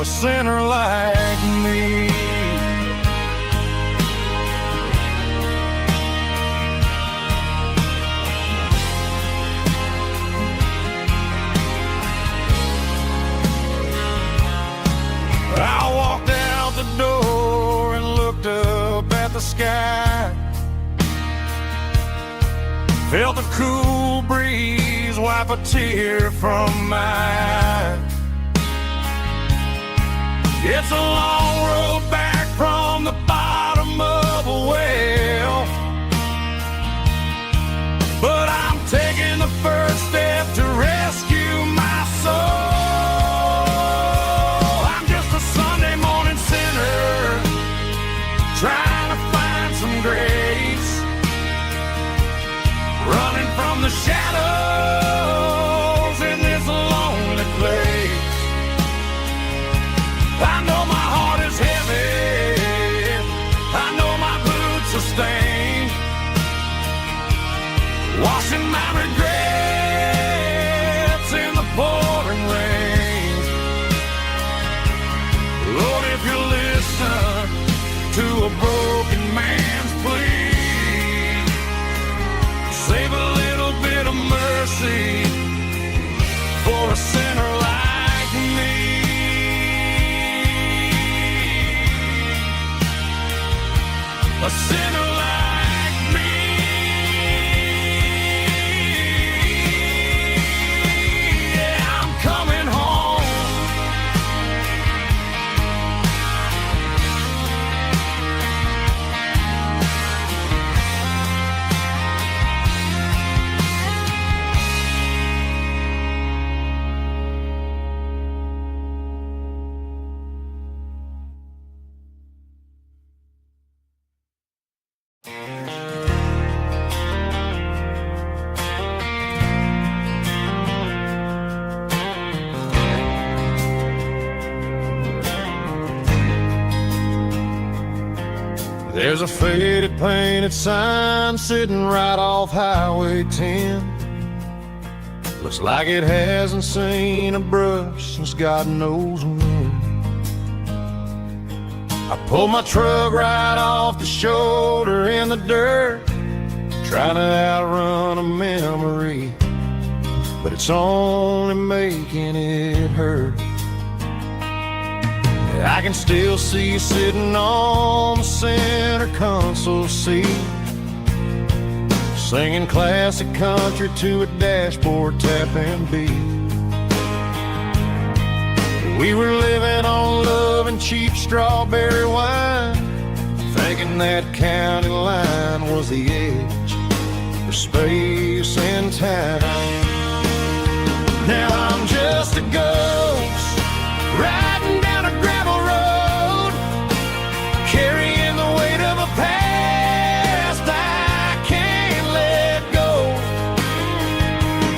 sinner like me. I walked out the door and looked up at the sky. Felt the cool breeze wipe a tear from my eye. It's a long road back from the bottom of a well, but I'm taking the first step to rescue my soul. I'm just a Sunday morning sinner trying to find some grace, running from the shadows in this lonely place. I know my heart is heavy, I know my boots are stained, washing my regrets in the pouring rain. Lord, if you listen to a broken man's plea, save a little bit of mercy for a sinner like me. A sinner like me. Yeah, I'm coming home. There's a faded painted sign sitting right off Highway 10. Looks like it hasn't seen a brush since God knows when. I pulled my truck right off the shoulder in the dirt, trying to outrun a memory, but it's only making it hurt. I can still see you sitting on the center console seat, singing classic country to a dashboard tapping beat. We were living on love and cheap strawberry wine, thinking that county line was the edge for space and time. Now I'm just a ghost riding down a gravel road, carrying the weight of a past I can't let go.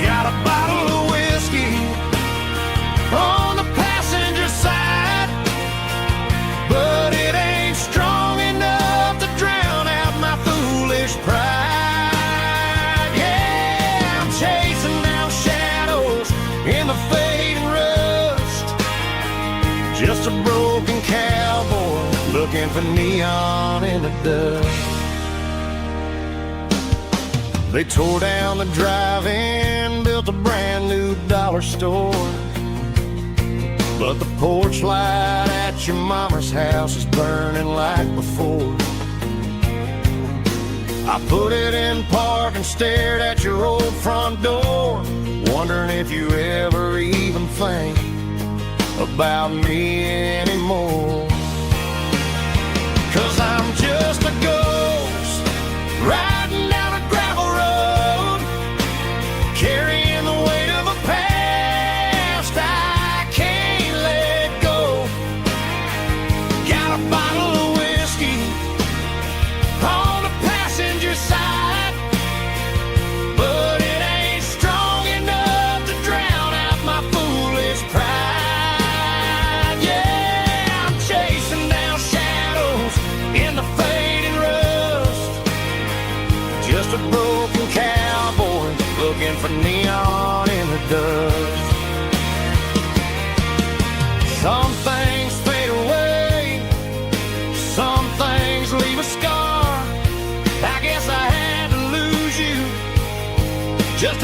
Got a bottle of whiskey on the passenger side, but it ain't strong enough to drown out my foolish pride. Yeah, I'm chasing down shadows in the fading rust, just a broken cowboy looking for neon in the dust. They tore down the drive-in, built a brand new dollar store, but the porch light at your mama's house is burning like before. I put it in park and stared at your old front door, wondering if you ever even think about me anymore. 'Cause I'm just a ghost riding down a gravel road, carrying the weight of a past I can't let go. Got a bottle of whiskey on the passenger side, but it ain't strong enough to drown out my foolish pride. Yeah, I'm chasing down shadows in the fading rust, just a broken cowboy looking for neon in the dust. Some things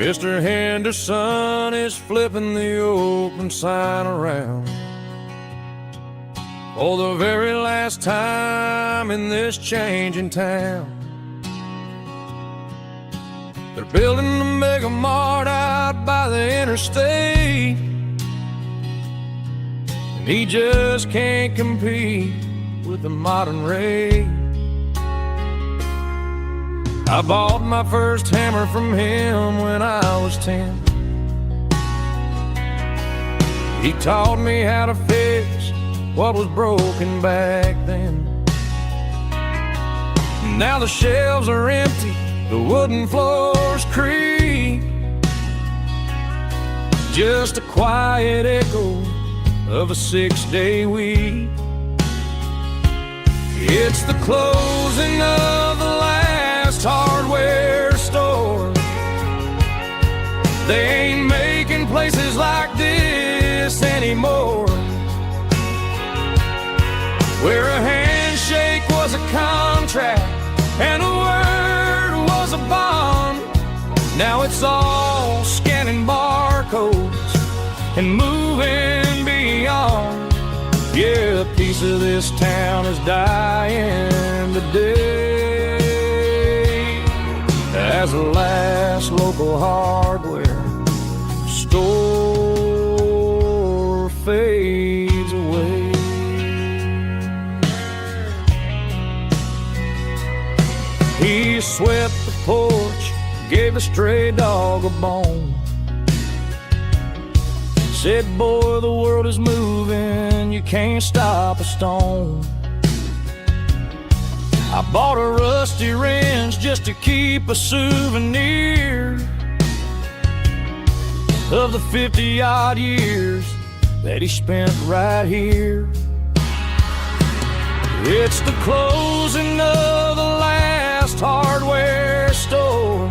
Mr. Henderson is flipping the open sign around for the very last time in this changing town. They're building a mega mart out by the interstate, and he just can't compete with the modern rate. I bought my first hammer from him when I was 10. He taught me how to fix what was broken back then. Now the shelves are empty, the wooden floors creak, just a quiet echo of a 6-day week. It's the closing of the last hardware store. They ain't making places like this anymore, where a handshake was a contract and a word was a bond. Now it's all scanning barcodes and moving beyond. Yeah, a piece of this town is dying today as the last local hardware store fades away. He swept the porch, gave the stray dog a bone, said, boy, the world is moving, you can't stop a stone. I bought a rusty wrench just to keep a souvenir of the 50-odd years that he spent right here. It's the closing of the last hardware store.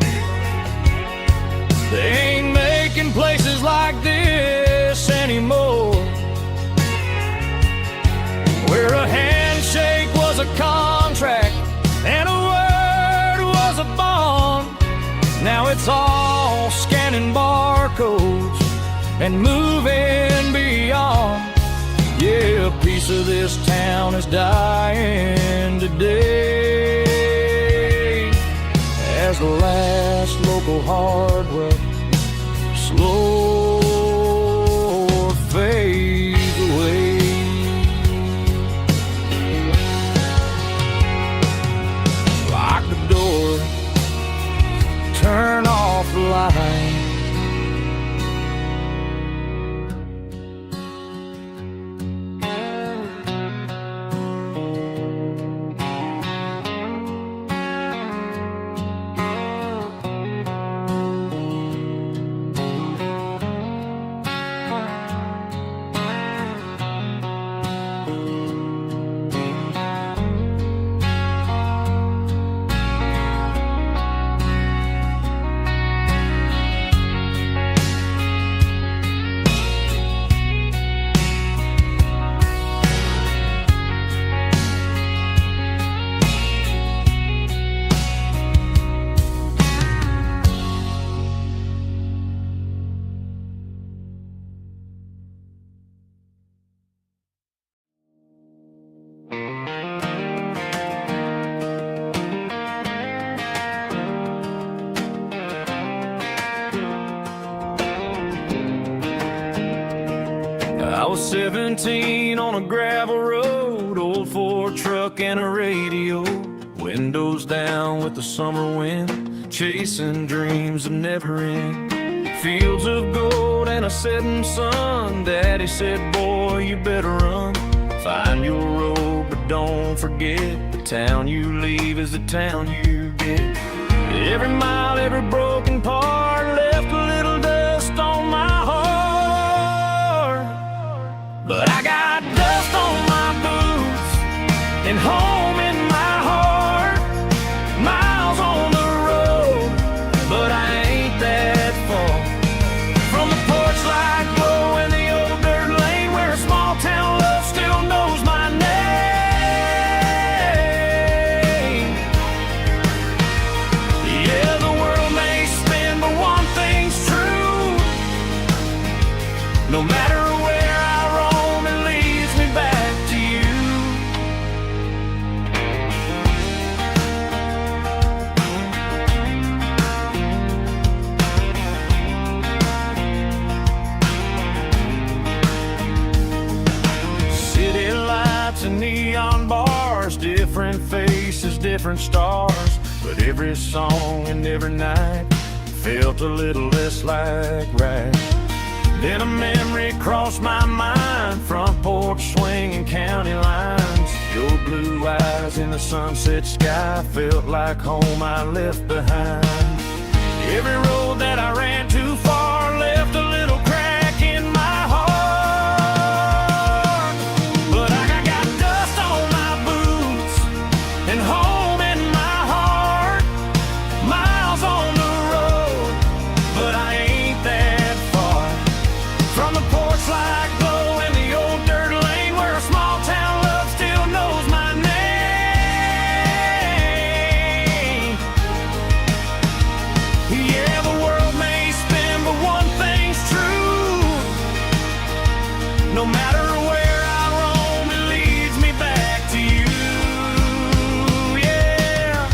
They ain't making places like this anymore, where a handshake was a contract and a word was a bond. Now it's all scanning barcodes and moving beyond. Yeah, a piece of this town is dying today as the last local hardware slow fades away. Lock the door, turn off the light. I was 17 on a gravel road, old Ford truck and a radio, windows down with the summer wind, chasing dreams that never end. Fields of gold and a setting sun. Daddy said, boy, you better run. Find your road, but don't forget, the town you leave is the town you get. Every mile, every broken part left a little dust on my heart, but I got dust on my boots and home in my heart. Miles on the road, but I ain't that far from the porch light glow in the old dirt lane, where a small town love still knows my name. Yeah, the world may spin different stars, but every song and every night felt a little less like right. Then a memory crossed my mind, front porch swinging county lines. Your blue eyes in the sunset sky felt like home I left behind. Every road that I ran too far left a little crack in my heart. But I got dust on my boots and home in my heart. Miles on the road, but I ain't that far from the porch light glow and the old dirt lane where a small town love still knows my name. Yeah, the world may spin, but one thing's true. No matter where I roam, it leads me back to you. Yeah,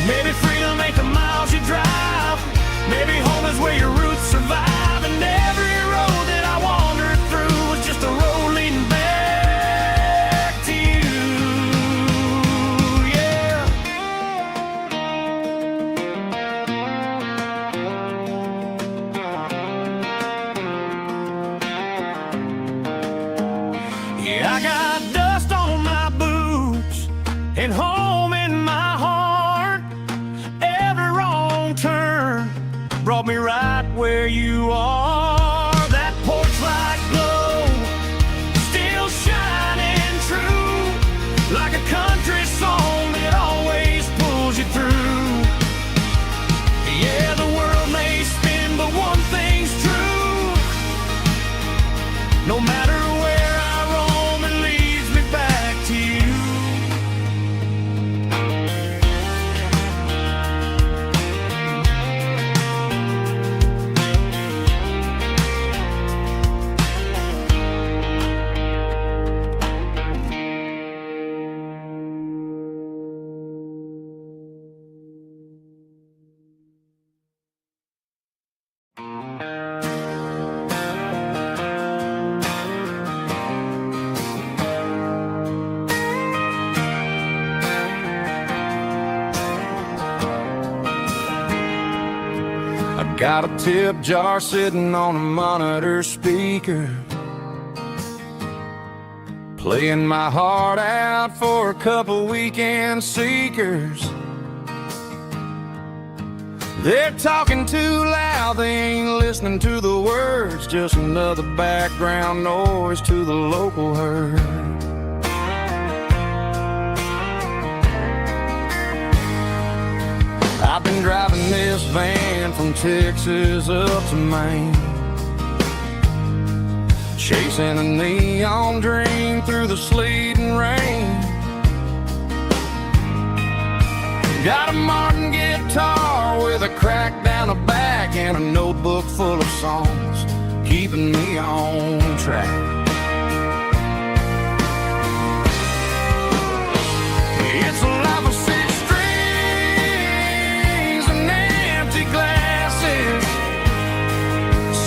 maybe freedom ain't the miles you drive. Maybe home is where your roots survive. And every road that I wandered through was just a road leading back to you. Yeah. Yeah, I got dust on my boots and home in my heart. Every wrong turn brought me right where you are. That porch light glow still shining true, like a country song that always pulls you through. Yeah, the world may spin, but one thing's true. No matter where I roam, it leads me back to you. I got a tip jar sitting on a monitor speaker, playing my heart out for a couple weekend seekers. They're talking too loud, they ain't listening to the words, just another background noise to the local herd. I've been driving this van from Texas up to Maine, chasing a neon dream through the sleet and rain. Got a Martin guitar with a crack down the back and a notebook full of songs, keeping me on track. It's a life of six strings and empty glasses,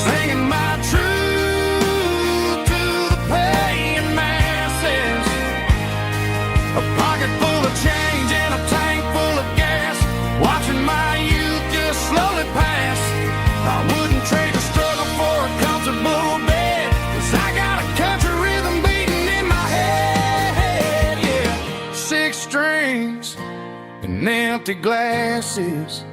singing my truth to the paying masses. A pocket full of change and a tank full of gas, watching my youth just slowly pass. I wouldn't trade the struggle for a comfortable bed, 'cause I got a country rhythm beating in my head. Yeah, six strings and empty glasses.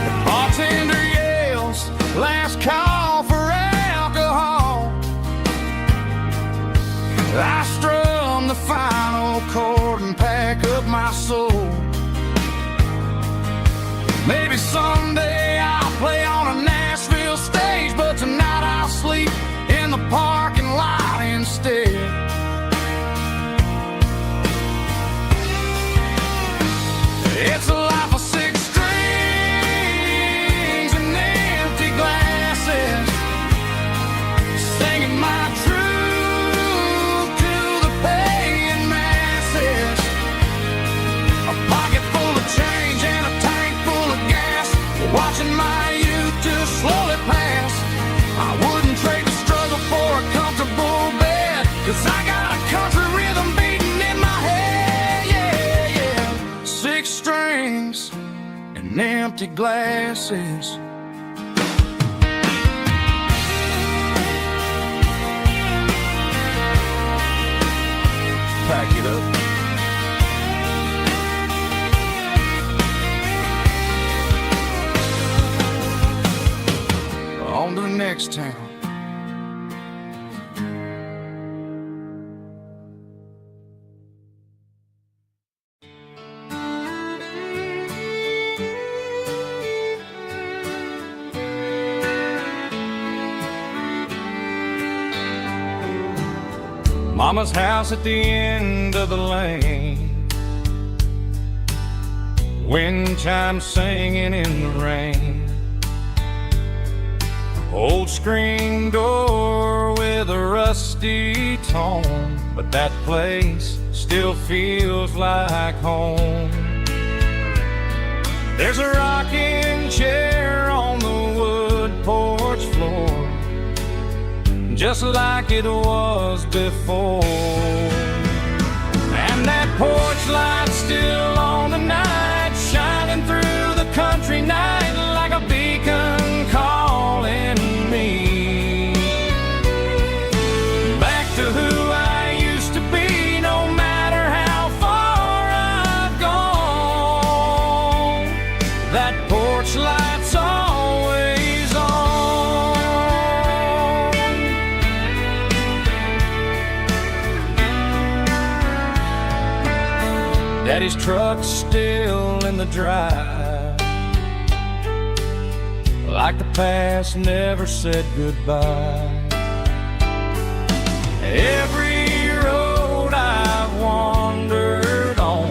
The bartender yells, last call for alcohol. I strum the final chord and pack up my soul. Maybe someday I'll play on a Nashville stage, but tonight I'll sleep in the parking lot instead. It's a life of six strings and empty glasses, singing my truth to the paying masses. country rhythm beating in my head, yeah, yeah. 6 strings and empty glasses. Pack it up. On to the next town. Mama's house at the end of the lane, wind chimes singing in the rain. Old screen door with a rusty tone, but that place still feels like home. There's a rocking chair on the wood porch floor, just like it was before. And that porch light's still on tonight, shining through the country night like a beacon calling me back to who I used to be. No matter how far I've gone, that porch light's always on. Daddy's truck's still in the drive, like the past never said goodbye. Every road I've wandered on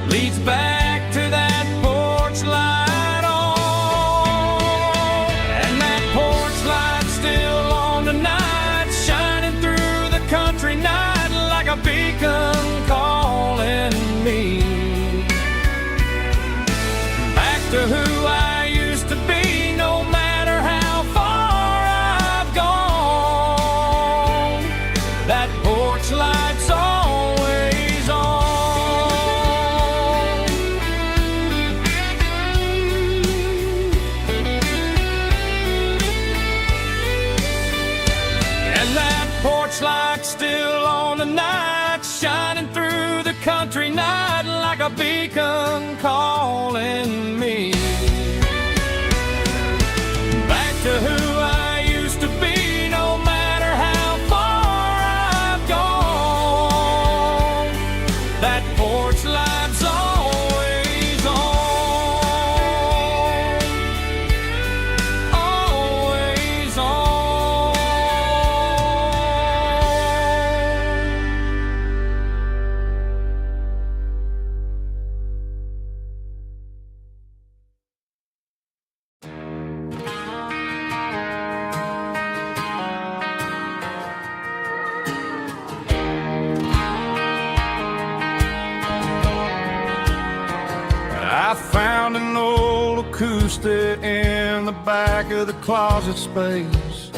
leads back to that porch light on. And that porch light's still on tonight, shining through the country night like a beacon calling me back to who I used to be. No matter how far I've gone, that porch light's always on. And that porch light's still on tonight, shining through the country night like a beacon calling me back to who I used to be. No matter how far I've gone, that porch light's always on, always on. I found an old acoustic in the back of the closet space,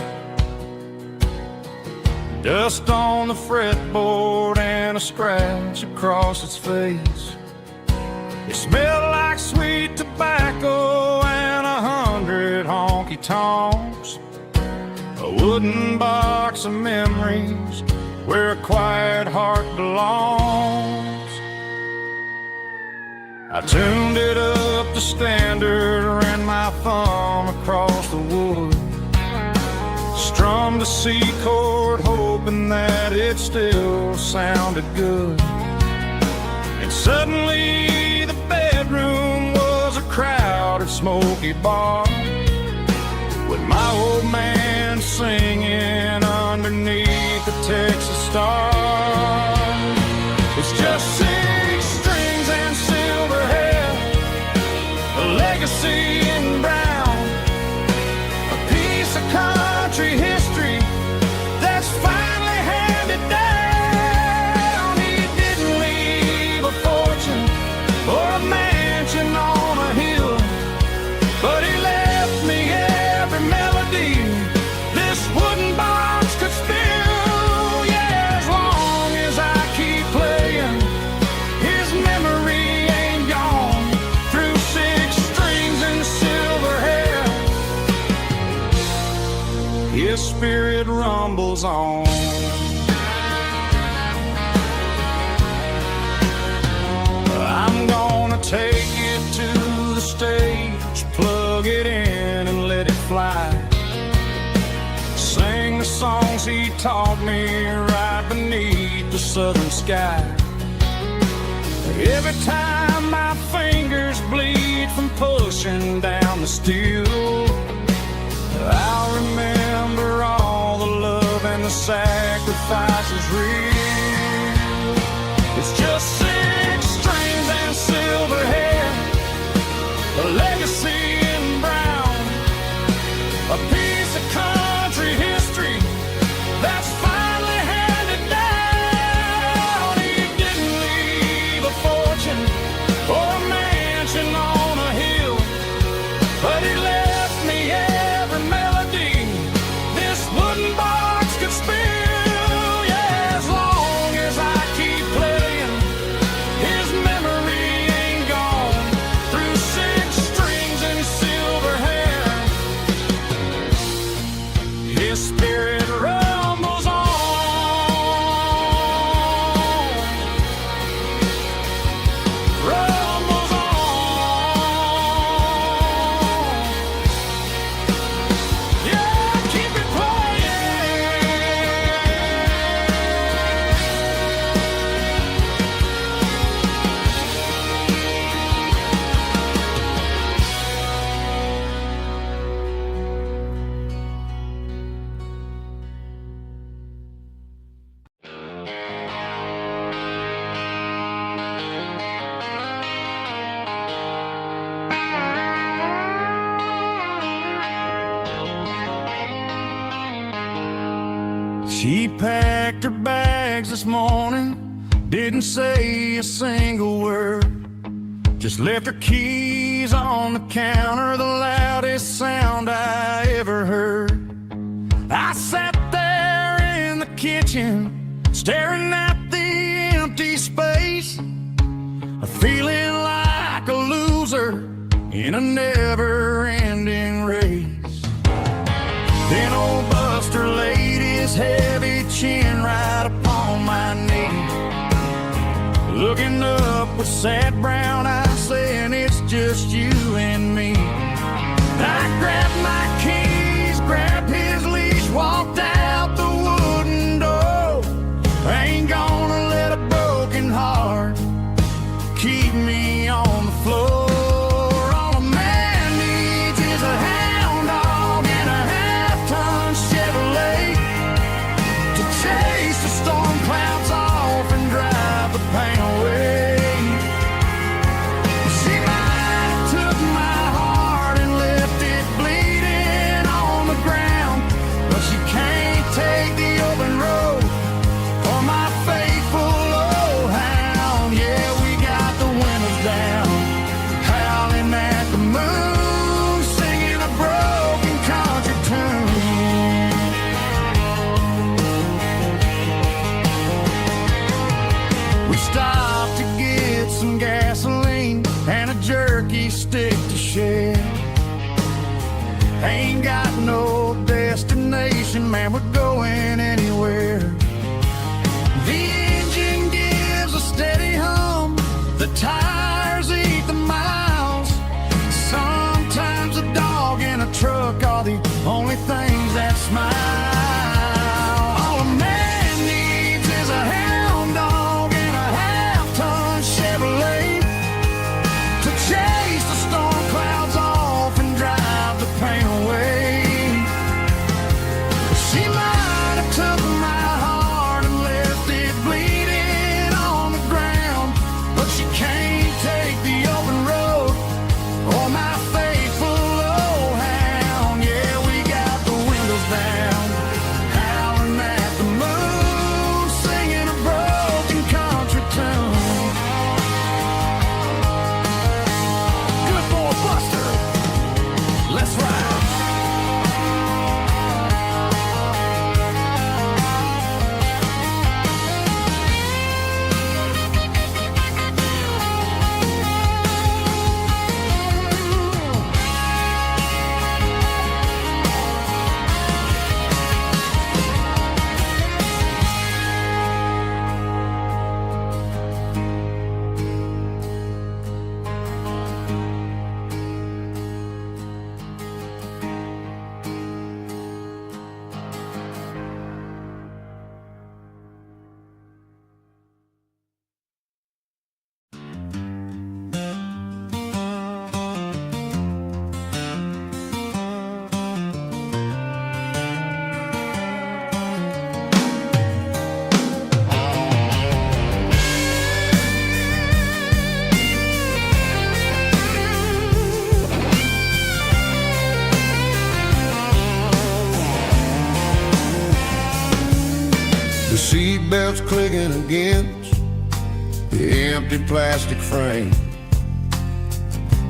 dust on the fretboard and a scratch across its face. It smelled like sweet tobacco and 100 honky-tonks, a wooden box of memories where a quiet heart belongs. I tuned it up to standard, ran my thumb across the wood, strummed a C chord hoping that it still sounded good. And suddenly the bedroom was a crowded smoky bar, with my old man singing underneath the Texas star. It's just 6 strings and silver hair, a legacy in brown, a piece of country history that's finally handed down. He didn't leave a fortune or a mansion on a hill, but he left me every melody this wooden box could spill. Yeah, as long as I spirit rumbles on. I'm gonna take it to the stage, plug it in and let it fly. Sing the songs he taught me right beneath the southern sky. Every time my fingers bleed from pushing down the steel, I'll remember all the love and the sacrifices real. It's just 6 strings and silver hair, a legacy in brown, a piece of country history that's finally handed down. He didn't leave a fortune or a mansion on a hill, but he left me every melody this wooden box could spill. Yeah, as long as I keep playing, his memory ain't gone. Through 6 strings and silver hair, his spirit rumbles on. Rumbles on. Yeah, keep it playing. She packed her bags this morning, didn't say a single word, just left her keys on the counter, the loudest sound I ever heard. I sat there in the kitchen, staring at the empty space, feeling like a loser in a never-ending race. Then old Buster laid his heavy chin right upon my knee, looking up with sad brown eyes, saying it's just you and me. I grabbed my keys, grabbed his leash, walked out the wooden door. I ain't gonna let a broken heart keep me on the floor. All a man needs is a hound dog and a half-ton Chevrolet to chase the storm clouds off and drive the pain away. She might have took my heart and left it bleeding on the ground, but she can't take the open road for my faithful old hound. Yeah, we got the windows down, howling at the moon, singing a broken country tune. We stopped to get some gasoline and a jerky stick to share. Ain't got no destination, man, we're going anywhere. The engine gives a steady hum, the tires eat the miles. Sometimes a dog and a truck are the only things that smile. All a man needs is a hound dog and a half-ton Chevrolet to chase the storm clouds off and drive the pain away. She might words clicking against the empty plastic frame.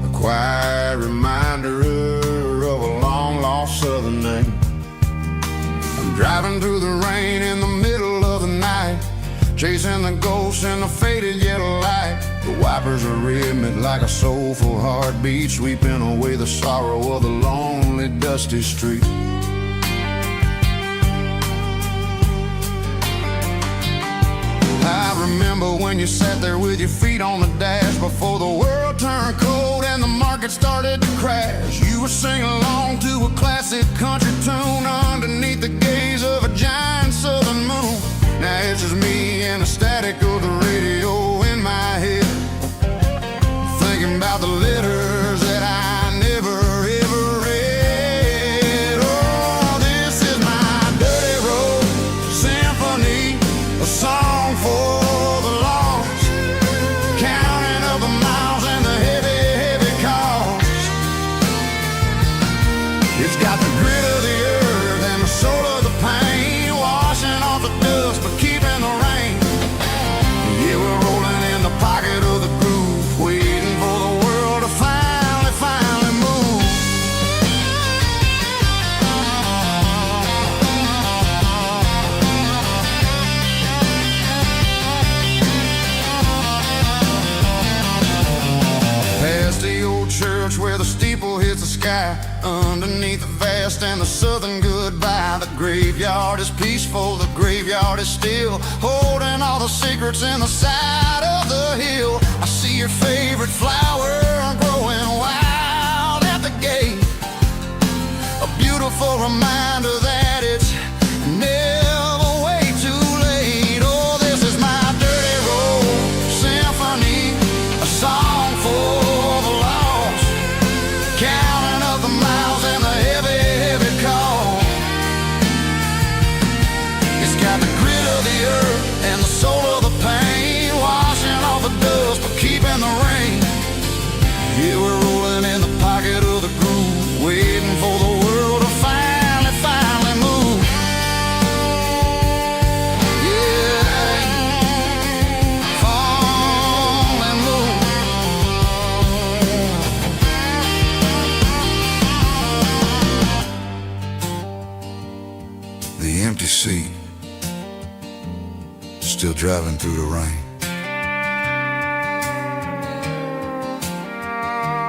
A quiet reminder of a long-lost southern name. I'm driving through the rain in the middle of the night, chasing the ghosts in the faded yellow light. The wipers are rhythmic like a soulful heartbeat, sweeping away the sorrow of the lonely, dusty street. I remember when you sat there with your feet on the dash before the world turned cold and the market started to crash. You were singing along to a classic country tune underneath the gaze of a giant southern moon. Now it's just me and the static of the radio in my head, thinking about the letters that I never ever read. Oh, this is my dirty road symphony, a song for the lost, counting up the miles and the heavy, heavy cost. It's got the grit of the earth and the soul of the pain, washing off the dust but keeping the rain. Yeah, we're rolling in the pocket of the groove, waiting for the world to finally move. Past the old church where the steeple hits the sky, underneath the vast and the southern goodbye. The graveyard is peaceful, the graveyard is still, holding all the secrets in the side of the hill. I see your favorite flower growing wild at the gate, a beautiful reminder that it's never way too late. Oh, this is my dirty road symphony, a song for the lost, counting up the miles and the heavy, heavy call. It's got the grit of the earth and the soul of the pain, washing off the dust but keeping the rain. Yeah, we're rolling in the pocket of the groove, waiting for the world to finally move. Yeah, fall and move. The empty seat, still driving through the rain.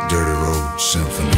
Dirty Road Symphony.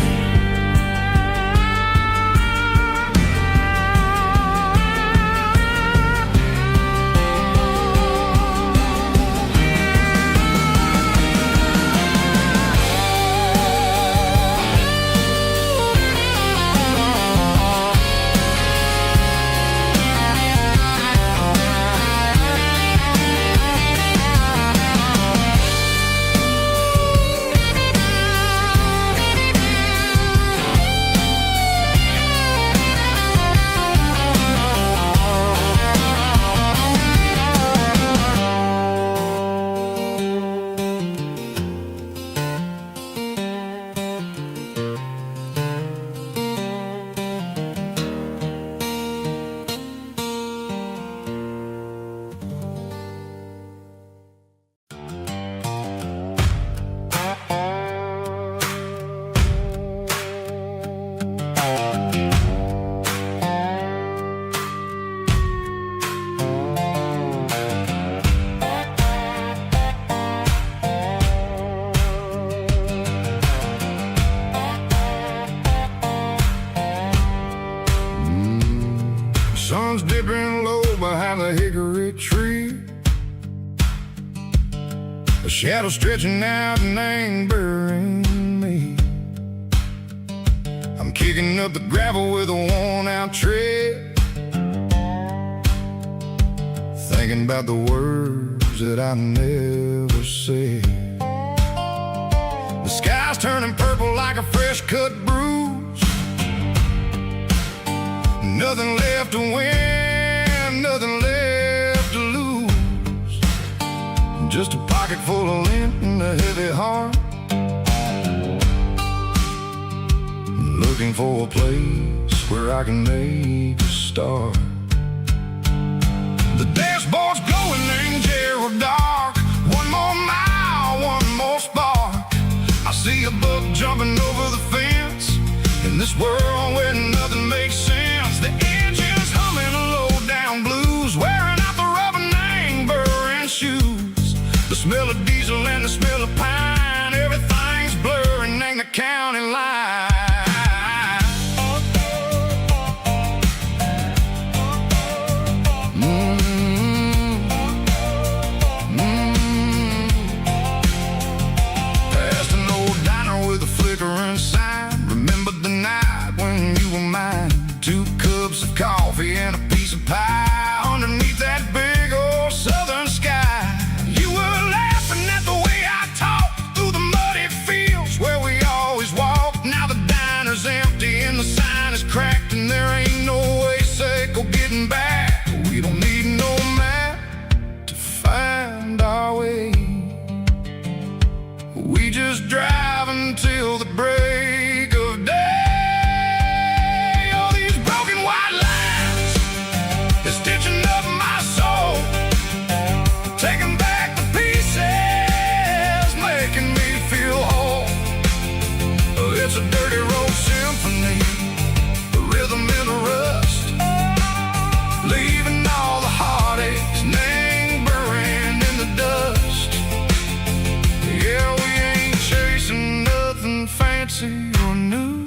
Sun's dipping low behind the hickory tree, a shadow stretching out and angering me. I'm kicking up the gravel with a worn-out tread, thinking about the words that I never said. The sky's turning purple like a fresh-cut bruise, nothing left to win, nothing left to lose, just a pocket full of lint and a heavy heart, looking for a place where I can make a start. The dashboard's glowing The smell of diesel and the smell of pine, everything's blurring in the county line. Past an old diner with a flickering sign. Remember the night when you were mine. 2 cups of coffee and a piece of pie underneath that big old southern sky. You were laughing at the way I talked through the muddy fields where we always walked. Now the diner's empty and the sign is cracked, and there ain't no way safe of getting back. We don't need no map to find our way. We just drive until the break of day. All these broken white lines is stitching up my soul, taking back the pieces, making me feel whole. It's a dirty road symphony, the rhythm in the rust, leaving all the heartaches lingering in the dust. Yeah, we ain't chasing nothing fancy or new,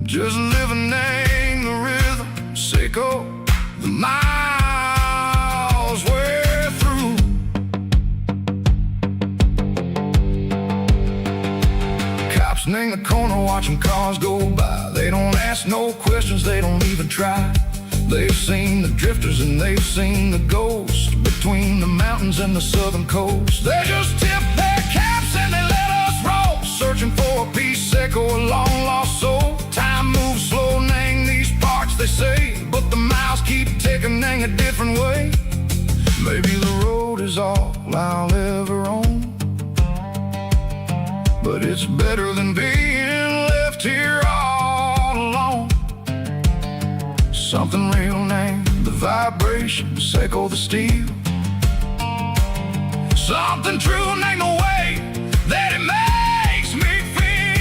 just living in the rhythm, sicko, the miles we're through. Cops in the corner watching cars go by. They don't ask no questions, they don't even try. They've seen the drifters and they've seen the ghosts between the mountains and the southern coast. They just tip their caps and they let us roll, searching for a piece seco, a long lost soul. Time moves slow in these parts, they say, but the miles keep ticking in a different way. Maybe the road is all I'll ever own, but it's better than being left here all alone. Something real named the vibration, echo the steel. Something true named the way that it makes me feel.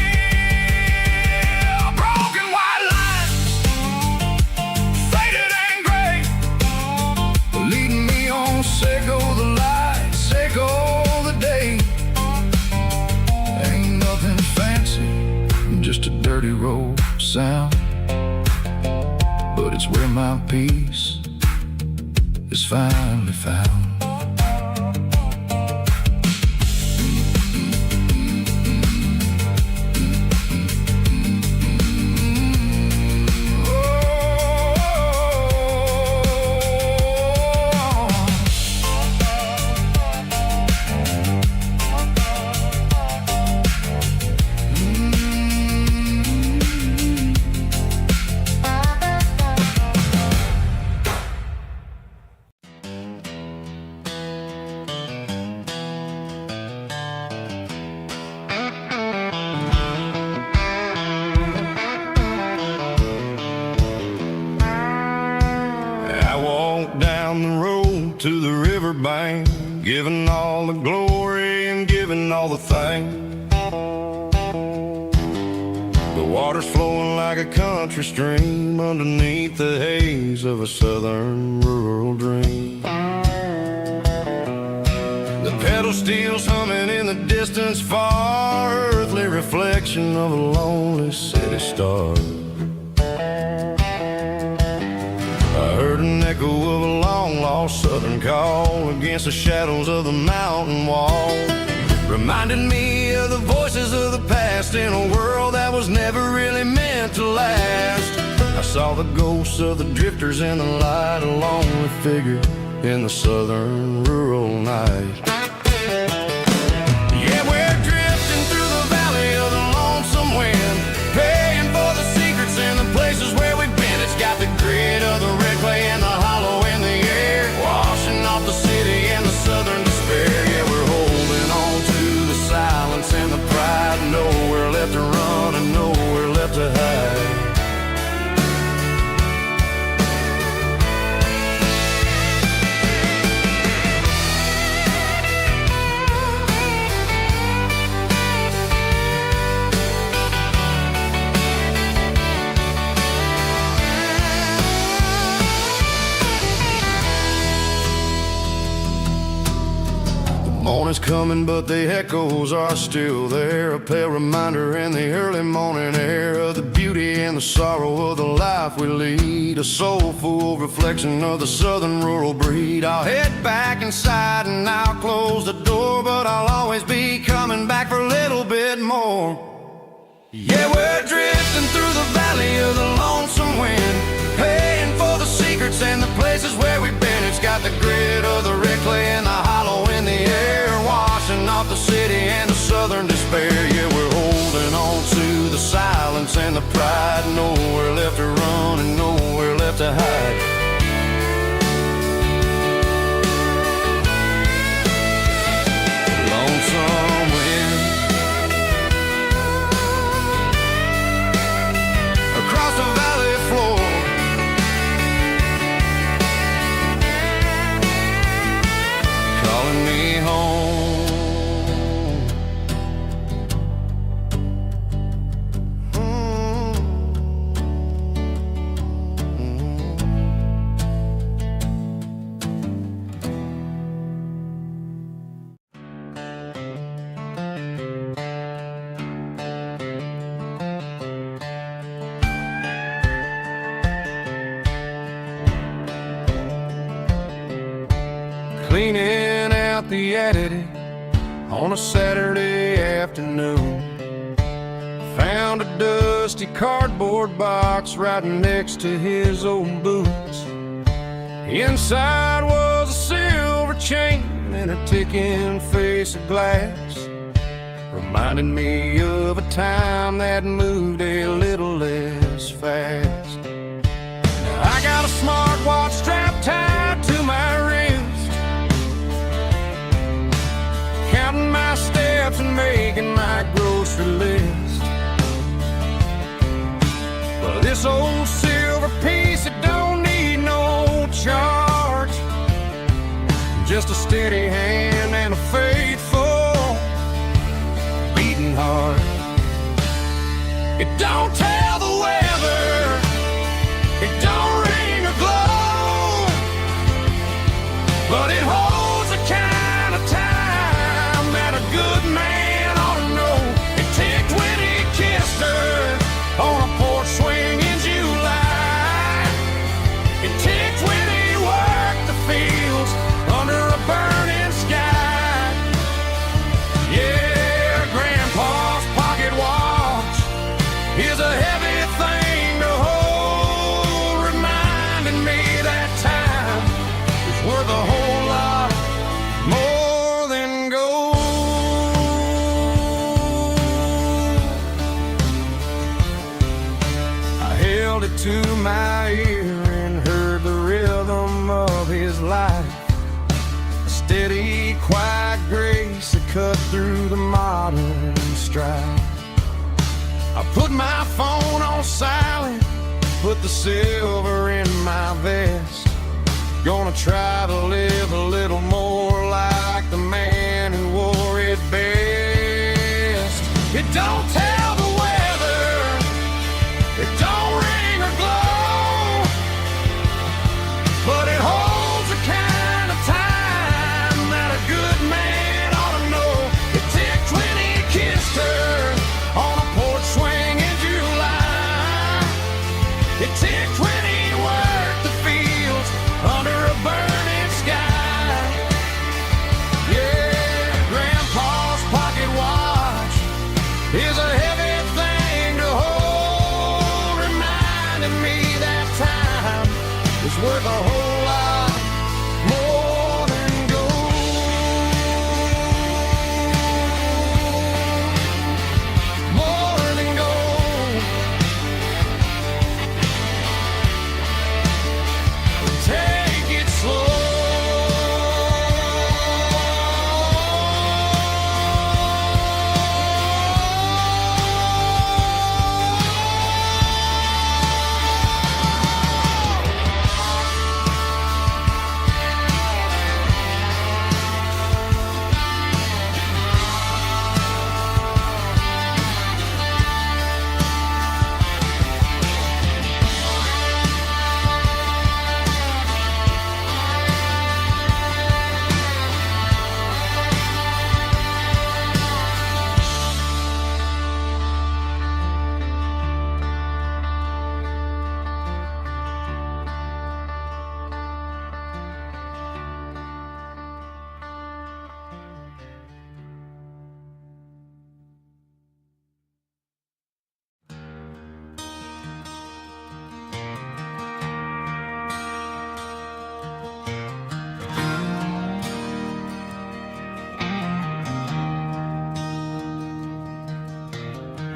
Broken white lines, faded and gray, leading me on, sicko the light, sicko the day. Ain't nothing fancy, just a dirty road sound, but it's where my peace is finally found. To the riverbank, giving all the glory and giving all the thanks. The water's flowing like a country stream underneath the haze of a southern rural dream. The pedal steel's humming in the distance far, earthly reflection of a lonely city star. I heard an echo of a long-lost southern call against the shadows of the mountain wall, reminded me of the voices of the past in a world that was never really meant to last. I saw the ghosts of the drifters in the light, a lonely figure in the southern rural night. Yeah, we're drifting through the valley of the lonesome wind, paying for the secrets and the places where we've been. It's got the grit of the red clay and the hollow in the air, washing off the city and the southern despair. Yeah, we're holding on to the silence and the pride, nowhere left to run and nowhere left to hide. Morning's coming, but the echoes are still there. A pale reminder in the early morning air of the beauty and the sorrow of the life we lead. A soulful reflection of the southern rural breed. I'll head back inside and I'll close the door, but I'll always be coming back for a little bit more. Yeah, we're drifting through the valley of the lonesome wind, paying for the secrets and the places where we've been. It's got the grit of the red clay and the hollow in the air, washing off the city and the southern despair. Yeah, we're holding on to the silence and the pride. Nowhere left to run and nowhere left to hide. Lonesome wind across the valley floor, calling me home. Cleaning out the attic on a Saturday afternoon, found a dusty cardboard box right next to his old boots. Inside was a silver chain and a ticking face of glass, reminding me of a time that moved a little less fast. Now I got a smartwatch strapped tied to my wrist, counting my steps and making my grocery list. But this old silver piece, it don't need no charge, just a steady hand and a faithful beating heart. It don't tell the weather, it don't ring or glow, but it holds the kind of time that a good man ought to know. It ticked when he kissed her on a porch swing in July. It ticked when he worked the fields under a burning sky. Yeah, Grandpa's pocket watch is a heavy thing to hold, reminding me that time is worth a whole lot more than gold. I held it to my ear and heard the rhythm of his life, a steady, quiet grace that cut through the modern strife. I put my phone on silent, put the silver in my vest. Gonna try to live a little more like the man who wore it best. It don't tell the weather, it don't ring or glow, but it holds the kind of time that a good man ought to know. It ticked when he kissed her on a porch swing in July. It ticked when he worked the fields under a burning sky.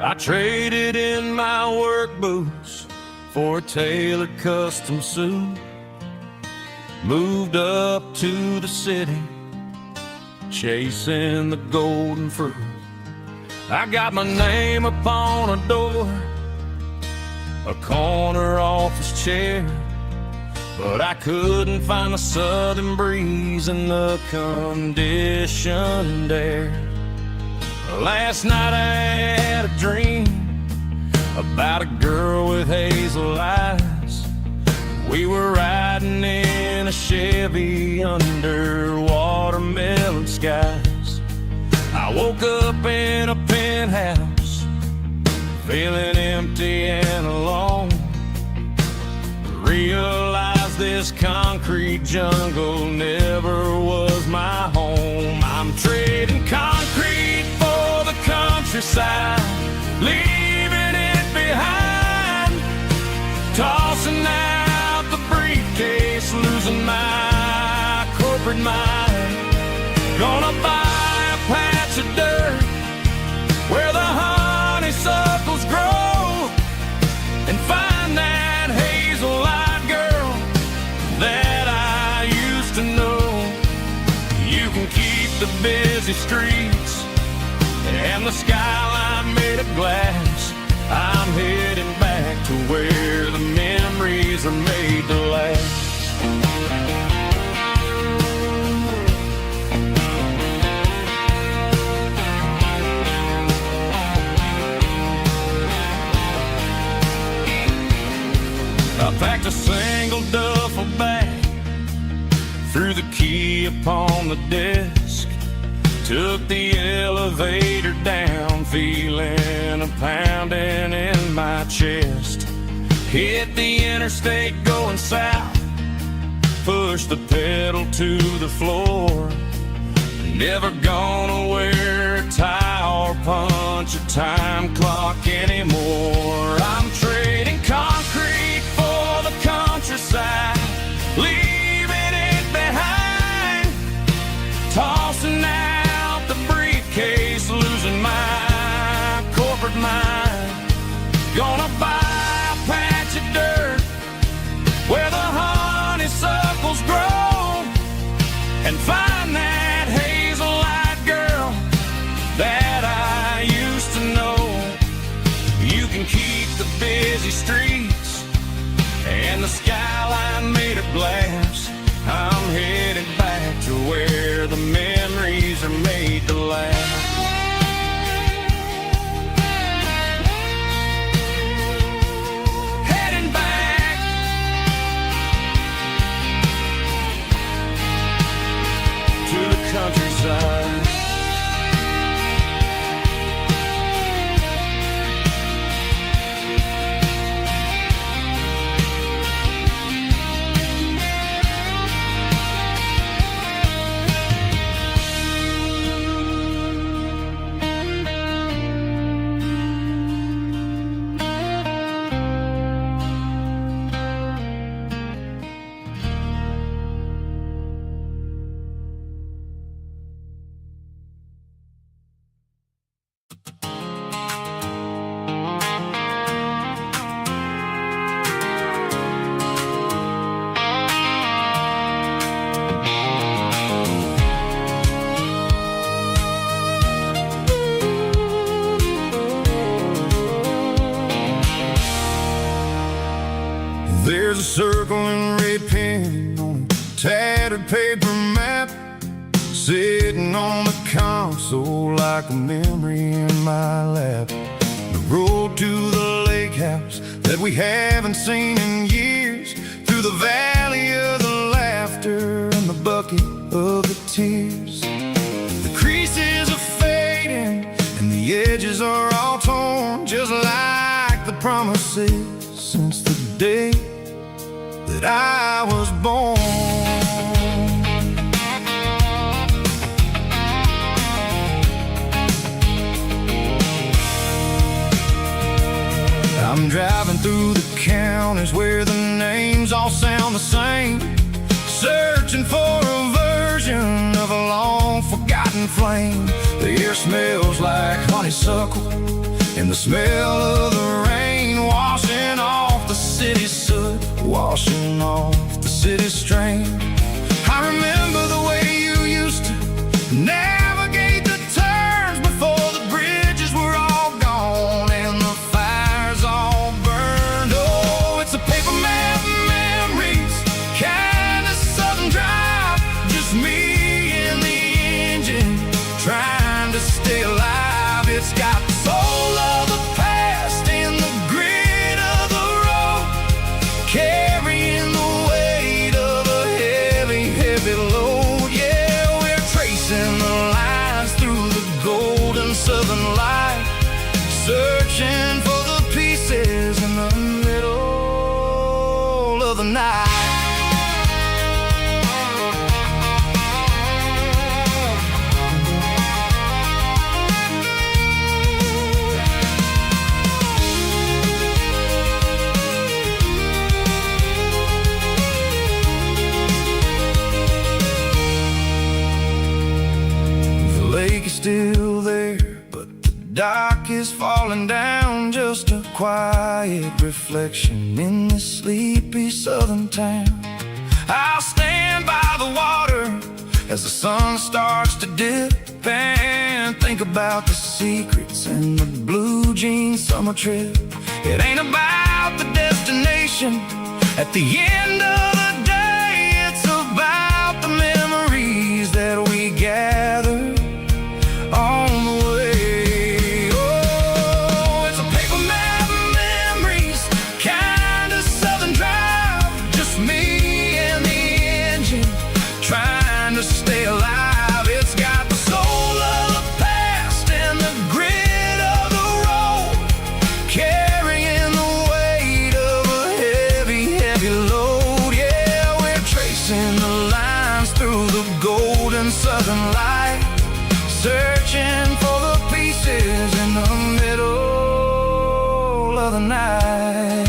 I traded in my work boots for a tailored custom suit. Moved up to the city, chasing the golden fruit. I got my name upon a door, a corner office chair, but I couldn't find the southern breeze in the conditioned air. Last night I had a dream about a girl with hazel eyes. We were riding in a Chevy under watermelon skies. I woke up in a penthouse, feeling empty and alone. Realized this concrete jungle never was my home. I'm trading concrete for the countryside, leaving it behind, tossing out the briefcase, losing my corporate mind. Gonna buy a patch of dirt where the honeysuckles grow and find that hazel-eyed girl that I used to know. You can keep the busy streets and the skyline made of glass. I'm heading back to where the memories are made to last. I packed a single duffel bag, threw the key upon the desk, took the elevator down, feeling a pounding in my chest. Hit the interstate going south, pushed the pedal to the floor. Never gonna wear a tie or punch a time clock anymore. I'm trading concrete for the countryside, leaving it behind, tossing out the briefcase, losing my corporate mind. Gonna buy a patch of dirt where the honeysuckles grow and find that hazel-eyed girl that I used to know. You can keep the busy streets and the skyline made of glass. I'm headed back to where the memories are made to last. Heading back to the countryside. There's a circle and red pen on a tattered paper map, sitting on the console like a memory in my lap. The road to the lake house that we haven't seen in years, through the valley of the laughter and the bucket of the tears. The creases are fading and the edges are all torn, just like the promises since the day that I was born. I'm driving through the counties where the names all sound the same, searching for a version of a long forgotten flame. The air smells like honeysuckle and the smell of the rain washing off the city soot, washing off the city strain. I remember the way you used to navigate the turns before the bridges were all gone and the fires all burned. Oh, it's a paper map memories, kind of southern drive, just me and the engine trying to stay alive. It's got the soul of the past and the grit of the road, carrying the weight of a heavy, heavy load. Yeah, we're tracing the lines through the golden southern light, searching for the pieces in the middle of the night. Still there, but the dock is falling down, just a quiet reflection in this sleepy southern town. I'll stand by the water as the sun starts to dip and think about the secrets and the blue jean summer trip. It ain't about the destination at the end of the day, it's about the memories that we gather on the way. Oh, it's a paper map memories, kind of southern drive, just me and the engine trying to stay alive. It's got the soul of the past and the grit of the road, carrying the weight of a heavy, heavy load. Yeah, we're tracing the lines through the golden southern light, searching for the pieces in the middle of the night.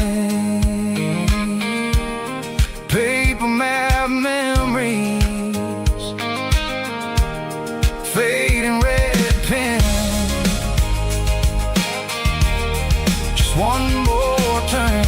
Paper map memories, fading red pen, just one more turn.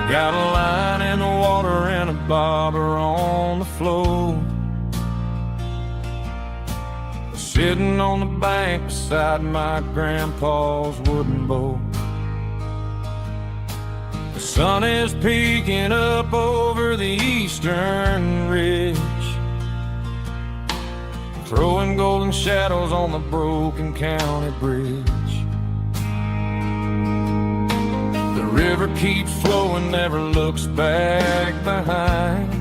Got a line in the water and a bobber on the floor, sitting on the bank beside my grandpa's wooden boat. The sun is peeking up over the eastern ridge, throwing golden shadows on the broken county bridge. The river keeps flowing, never looks back behind,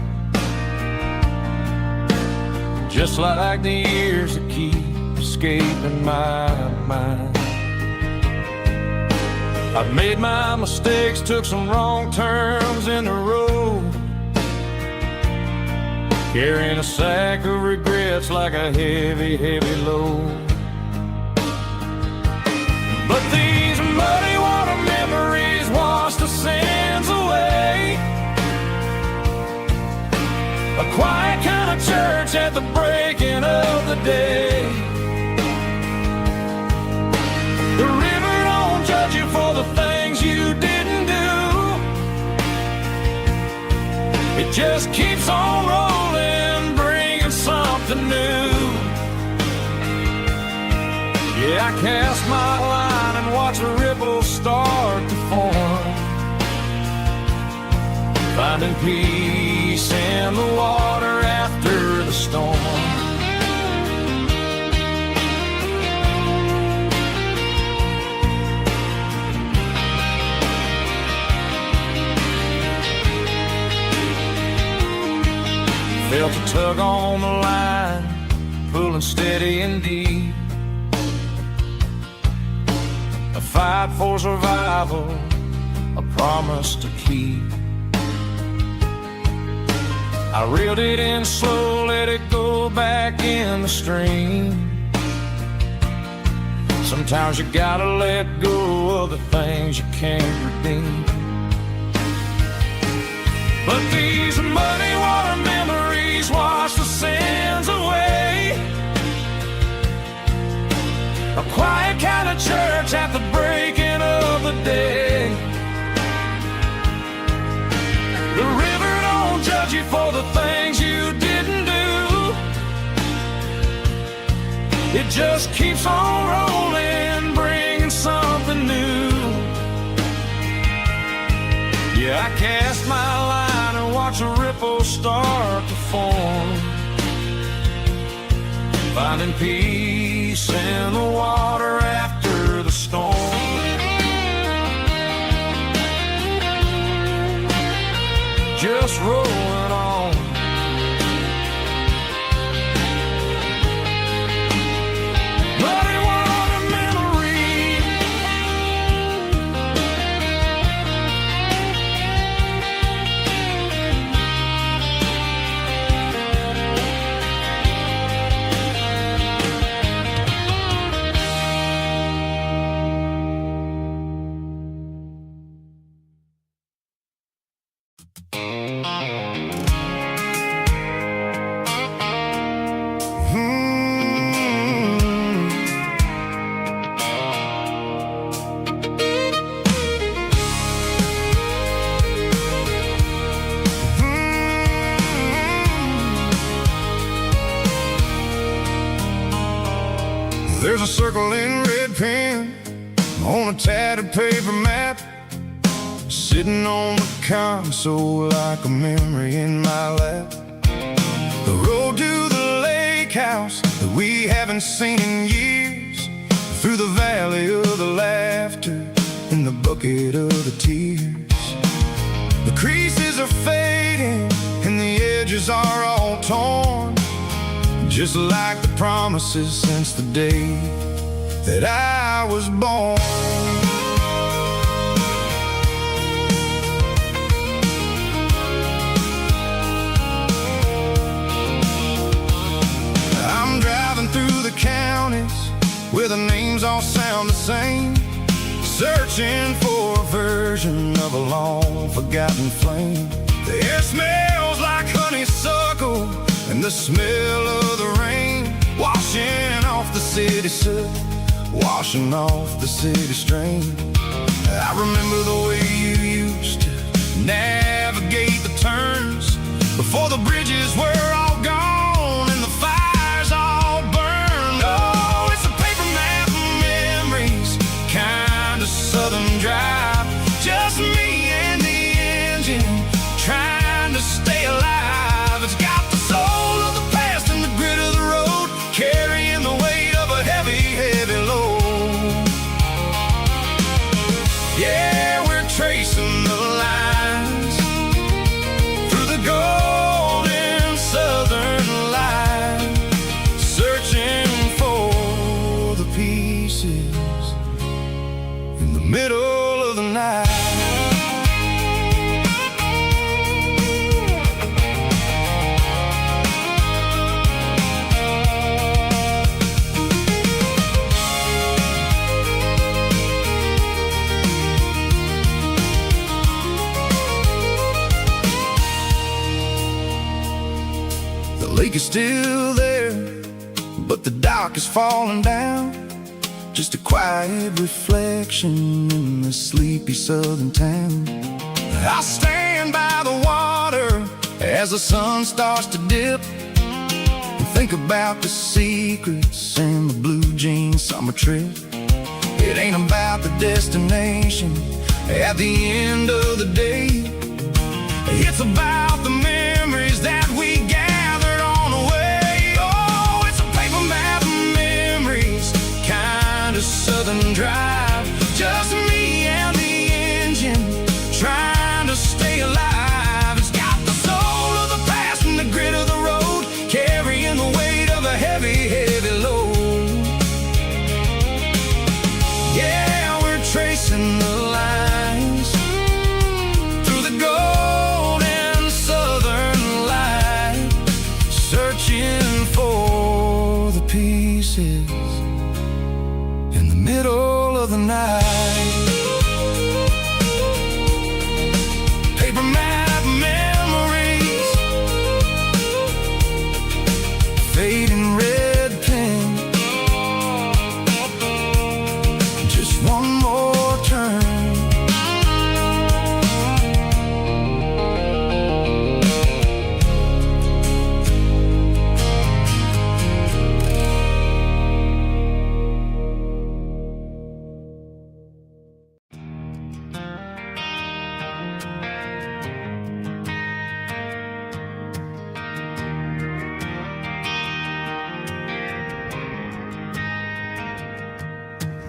just like the years that keep escaping my mind. I've made my mistakes, took some wrong turns in the road, carrying a sack of regrets like a heavy, heavy load. But these muddy water memories wash the sins away. A quiet kind of church at the breaking of the day. The river don't judge you for the things you didn't do. It just keeps on rolling, bringing something new. Yeah, I cast my line and watch the ripples start to form, finding peace in the water after the storm. Felt a tug on the line, pulling steady and deep. A fight for survival, a promise to keep. I reeled it in slow, let it go back in the stream. Sometimes you gotta let go of the things you can't redeem. But these muddy water memories wash the sins away. A quiet kind of church at the breaking of the day. The river don't judge you for the things you didn't do. It just keeps on rolling, bringing something new. Yeah, I cast my line and watch a ripple start to form, finding peace in the water after the storm. Just rolling on. Muddy water memory. There's a circle in red pen on a tattered paper map, sitting on the console like a memory in my lap. The road to the lake house that we haven't seen in years, through the valley of the laughter and the bucket of the tears. The creases are fading and the edges are all torn, just like the promises since the day that I was born. I'm driving through the counties where the names all sound the same, searching for a version of a long forgotten flame. The air smells like honeysuckle and the smell of the rain, washing off the city soot, washing off the city strain. I remember the way you used to navigate the turns before the bridges were all gone and the fires all burned. Oh, it's a paper map of memories, kind of southern drive, just me and the engine trying to stay alive. It's got the soul of the past and the grit of the road, carrying the weight of a heavy, heavy load. Yeah, we're tracing the lines through the golden southern light, searching for the pieces in the middle of the night. The lake is still there, but the dock is falling down, just a quiet reflection in the sleepy southern town. I stand by the water as the sun starts to dip, and think about the secrets and the blue jean summer trip. It ain't about the destination at the end of the day, it's about the memories that we gathered on the way. Oh, it's a paper map of memories, kind of southern drive, just me and the engine trying to stay alive. It's got the soul of the past and the grit of the road,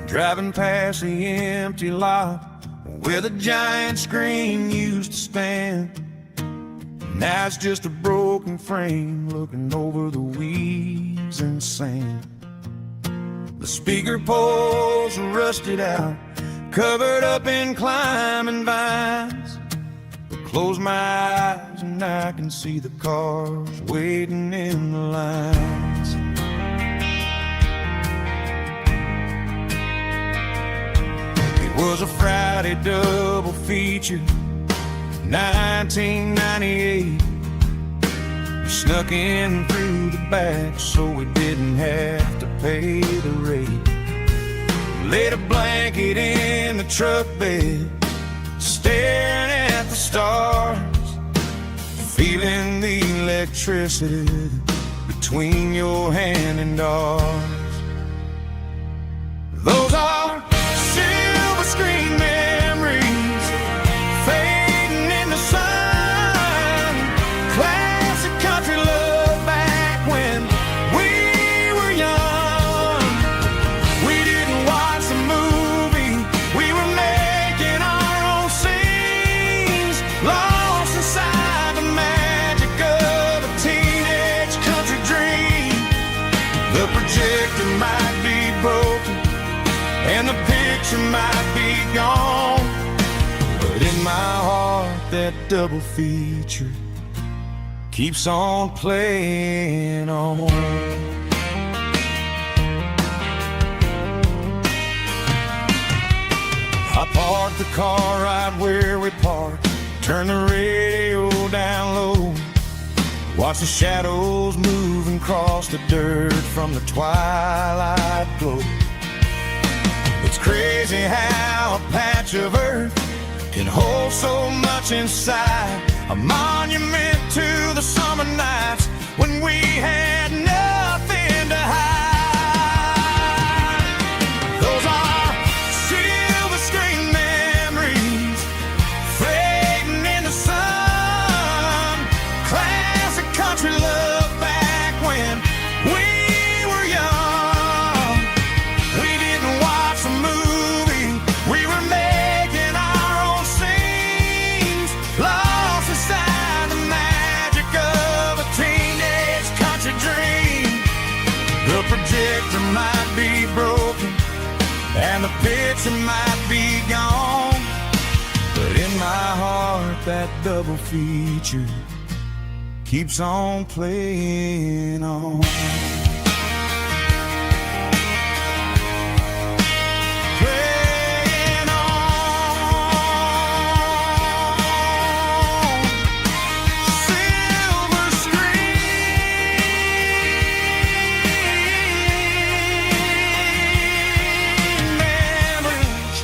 driving past the empty lot where the giant screen used to stand. Now it's just a broken frame looking over the weeds and sand. The speaker poles are rusted out, covered up in climbing vines. Close my eyes and I can see the cars waiting in the lines. It was a Friday double feature, 1998. We snuck in through the back so we didn't have to pay the rate. We laid a blanket in the truck bed, staring at the stars, feeling the electricity between your hand and ours. Those are silver screen memories fading in the sun. Classic country love back when we were young. We didn't watch the movie, we were making our own scenes, lost inside the magic of a teenage country dream. The projector might be broken and the picture might be gone, but in my heart that double feature keeps on playing on. I parked the car right where we parked, turned the radio down low, watch the shadows moving across the dirt from the twilight glow. It's crazy how a patch of earth can hold so much inside, a monument to the summer nights when we had nothing to hide. Those are silver screen memories fading in the sun. Classic country love back when we were young. We didn't watch the movie, we were making our own scenes, lost inside the magic of a teenage country dream. The projector might be broken and the picture might be gone, but in my heart that double feature keeps on playing on. Playing on. Silver screen memories.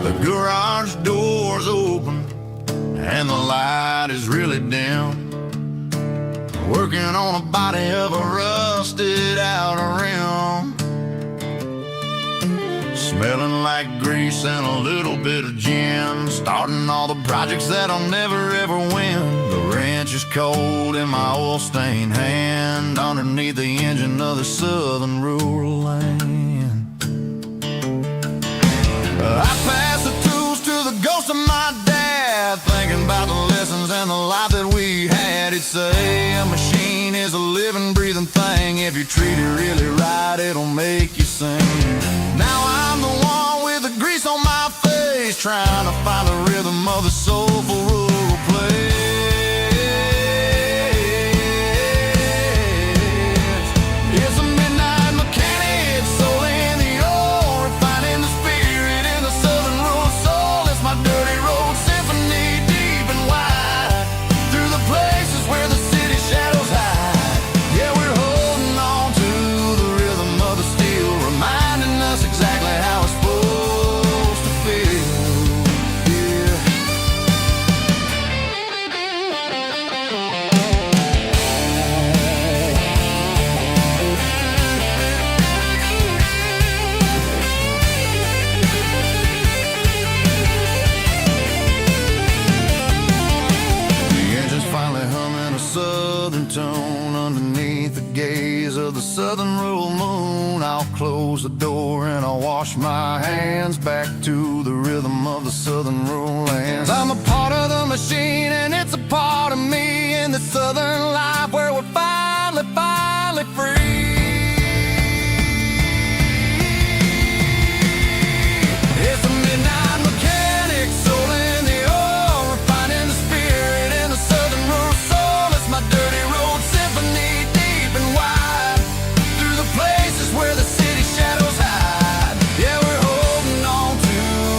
The garage door's open and the light is really dim. Working on a body of a rusted out rim, smelling like grease and a little bit of gin. Starting all the projects that I'll never ever win. The wrench is cold in my oil-stained hand, underneath the engine of the southern rural land. I pass the tools to the ghost of my dad, thinking about the lessons and the life that we had. He'd say a machine is a living, breathing thing. If you treat it really right, it'll make you sing. Now I'm the one with the grease on my face, trying to find the rhythm of the soulful rural place. It's a midnight mechanic, soul in the ore, refining the spirit in the southern rural soul. It's my dirty road symphony, deep and wide, through the places where the city shadows hide. Yeah, we're holding on to the rhythm of the steel, reminding us exactly how it's supposed to feel. Yeah. close the door and I wash my hands back to the rhythm of the southern lowlands. I'm a part of the machine and it's a part of me in the southern life where we're finally free. It's a midnight mechanic, soul in the oil, refining the spirit in the southern rural soul. It's my dirty road symphony, deep and wide, through the places where the city shadows hide. Yeah, we're holding on to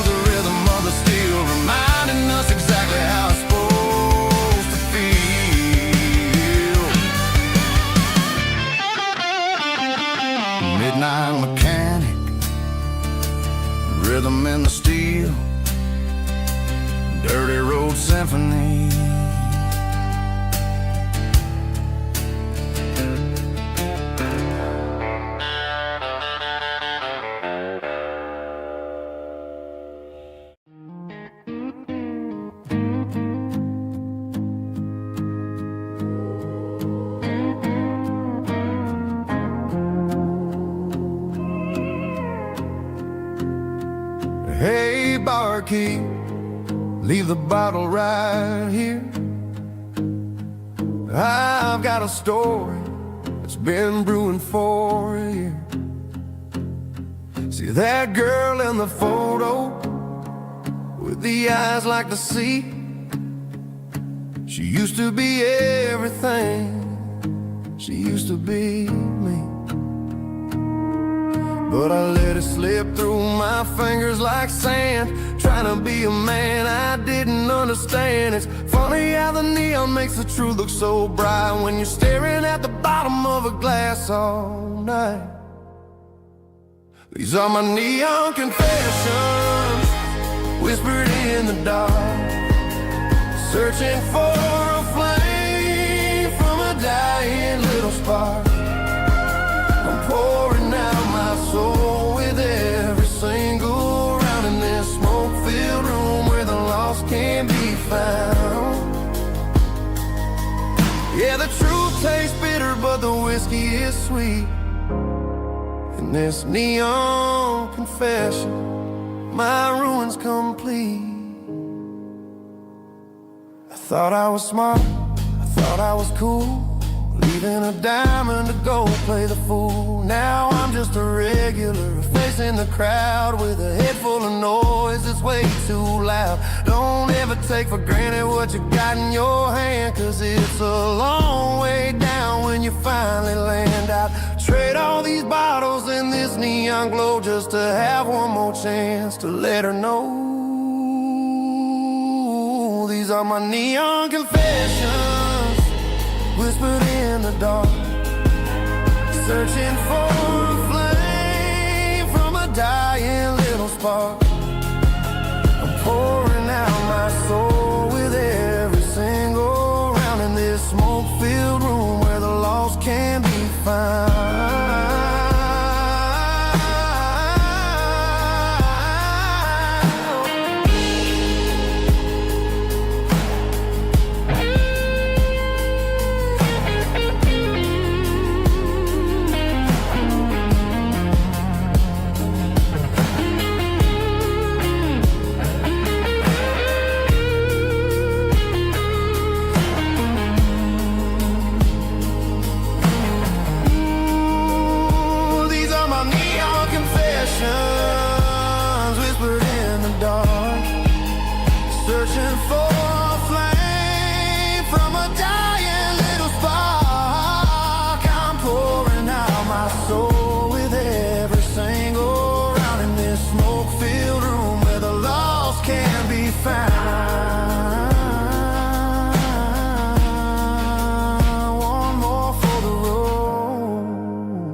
the rhythm of the steel, reminding us exactly how it's supposed to feel. Midnight mechanic, rhythm in the steel, dirty road symphony. Hey, barkeep, leave the bottle right here. I've got a story that's been brewing for a year. See that girl in the photo with the eyes like the sea? She used to be everything, she used to be me. But I let it slip through my fingers like sand, trying to be a man I didn't understand. It's funny how the neon makes the truth look so bright when you're staring at the bottom of a glass all night. These are my neon confessions, whispered in the dark, searching for a flame from a dying little spark. I'm pouring out my soul with every single round in this smoke-filled room where the lost can be found. Yeah, the truth tastes bitter, but the whiskey is sweet. In this neon confession, my ruin's complete. I thought I was smart, I thought I was cool, leaving a diamond to go play the fool. Now I'm just a regular, facing the crowd with a head full of noise that's way too loud. Don't ever take for granted what you got in your hand, cause it's a long way down when you finally land out. Trade all these bottles and this neon glow just to have one more chance to let her know. These are my neon confessions, whispered in the dark, searching for a flame from a dying little spark. I'm pouring out my soul with every single round in this smoke-filled room where the lost can be found. Whispered in the dark, searching for a flame from a dying little spark. I'm pouring out my soul with every single round in this smoke-filled room where the lost can be found. One more for the road,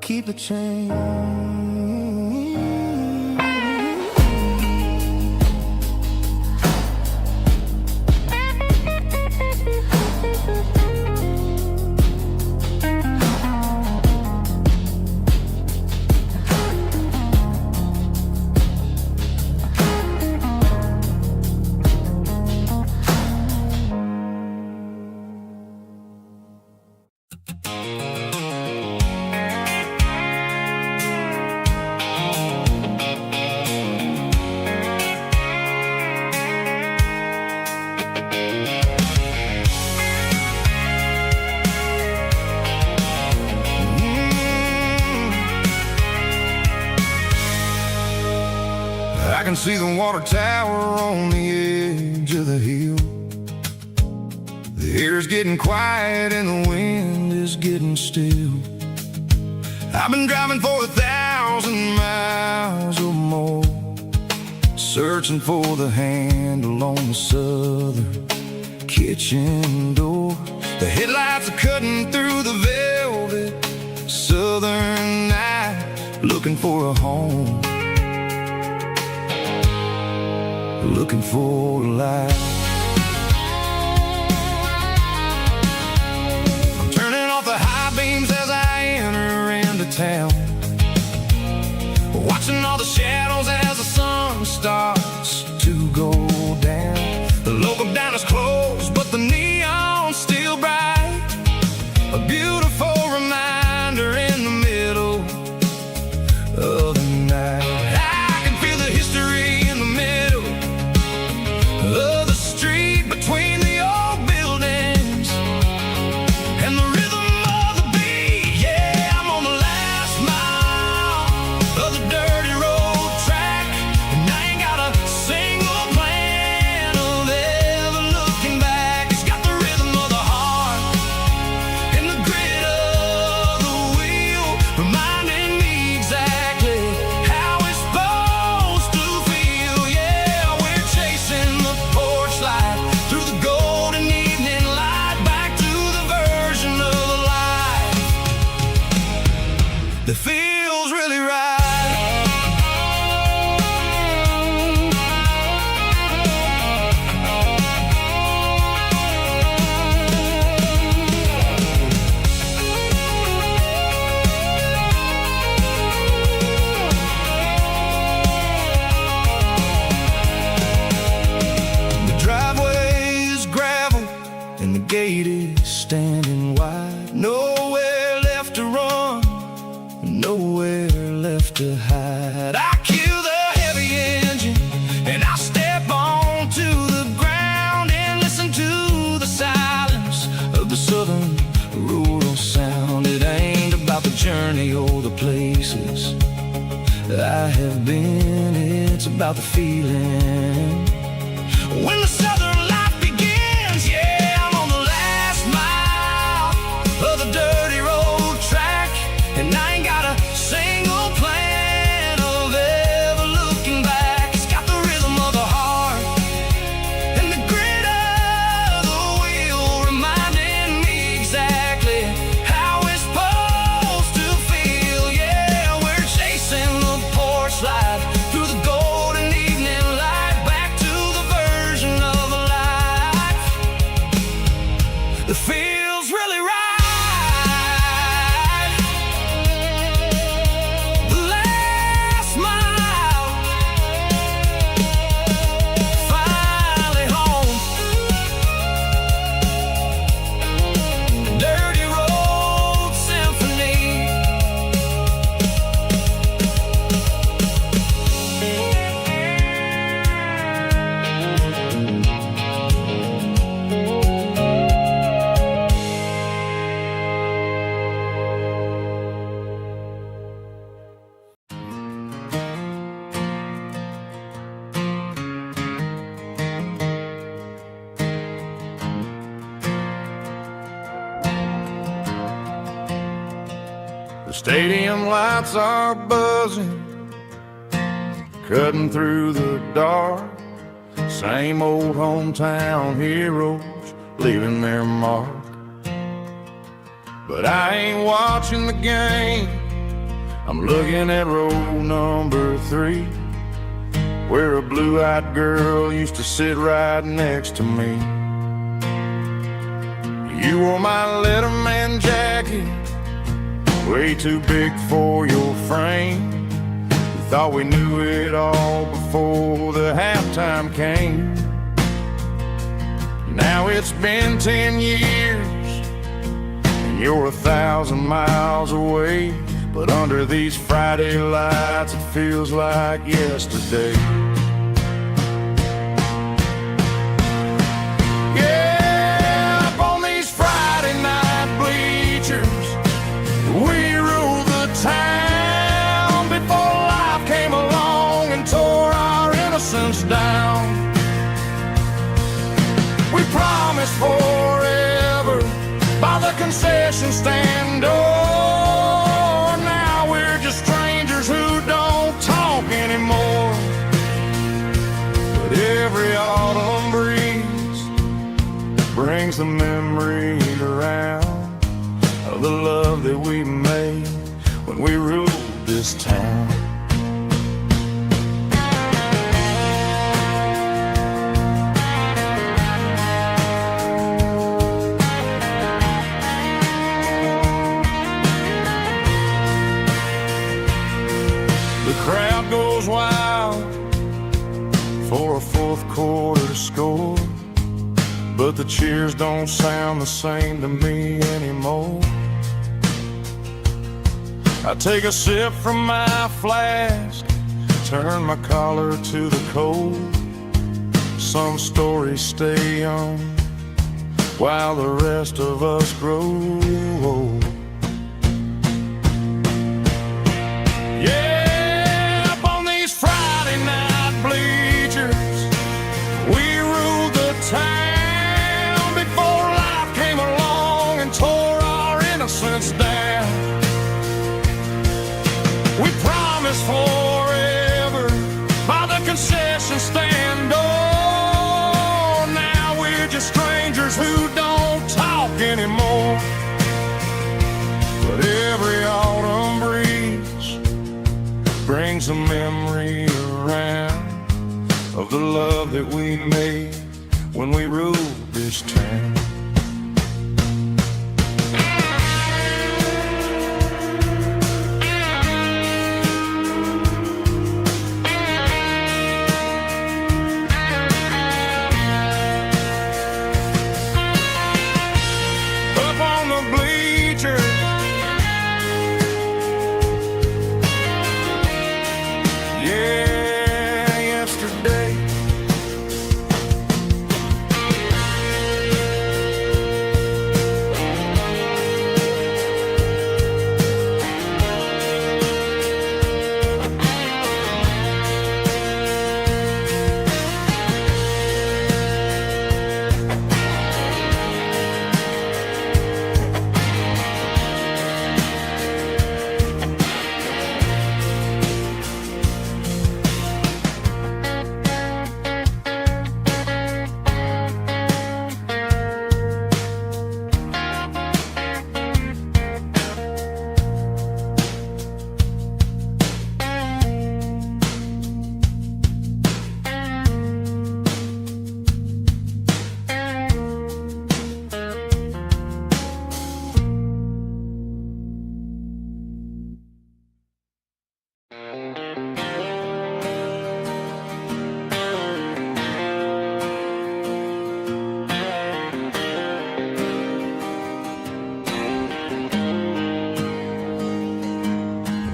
keep the change. can see the water tower on the edge of the hill. The air's getting quiet and the wind is getting still. I've been driving for 1,000 miles or more, searching for the handle on the southern kitchen door. The headlights are cutting through the velvet southern night, looking for a home, looking for a life. I'm turning off the high beams as I enter into town, watching all the shadows as the sun starts to go down. The local diner's closed, but the neon's still bright, a beautiful reminder in the middle of the night. I can feel the history in the middle of the street between the old buildings and the rhythm of the beat. Yeah, I'm on the last mile of the dirty road track, and I ain't got a single plan of ever looking back. It's got the rhythm of the heart and the grit of the wheel, reminding me exactly how it's supposed to feel. Yeah, we're chasing the porch light through the golden evening light, back to the version of life that feels really right. The driveway is gravel and the gate is standing wide. Nowhere left to run, nowhere left to hide. I kill the heavy engine and I step onto the ground and listen to the silence of the southern rural sound. It ain't about the journey or the places I have been, it's about the feeling when the southern life begins. Yeah, I'm on the last mile of the dirty road track, and I ain't got a single plan of ever looking back. It's got the rhythm of the heart and the grit of the wheel, reminding me exactly how it's supposed to feel. Yeah, we're chasing the porch light through the golden evening light, back to the version of life that feels really right. The last mile, finally home. Dirty Road Symphony. The stadium lights are buzzing, cutting through the dark. Same old hometown heroes leaving their mark. But I ain't watching the game, I'm looking at row number 3, where a blue-eyed girl used to sit right next to me. You wore my Letterman jacket, way too big for your frame. We thought we knew it all before the halftime came. Now it's been 10 years and you're 1,000 miles away, but under these Friday lights it feels like yesterday. Yeah, up on these Friday night bleachers, we ruled the town before life came along and tore our concession stand door. Now we're just strangers who don't talk anymore. But every autumn breeze brings the memories around of the love that we made when we ruled this town. The crowd goes wild for a fourth quarter score, but the cheers don't sound the same to me anymore. I take a sip from my flask, turn my collar to the cold. Some stories stay young while the rest of us grow old. Yeah, up on these Friday night bleachers, we ruled the town before life came along and tore our innocence down. We promised forever by the concession stand door. Now we're just strangers who don't talk anymore. But every autumn breeze brings a memory around of the love that we made when we ruled this town.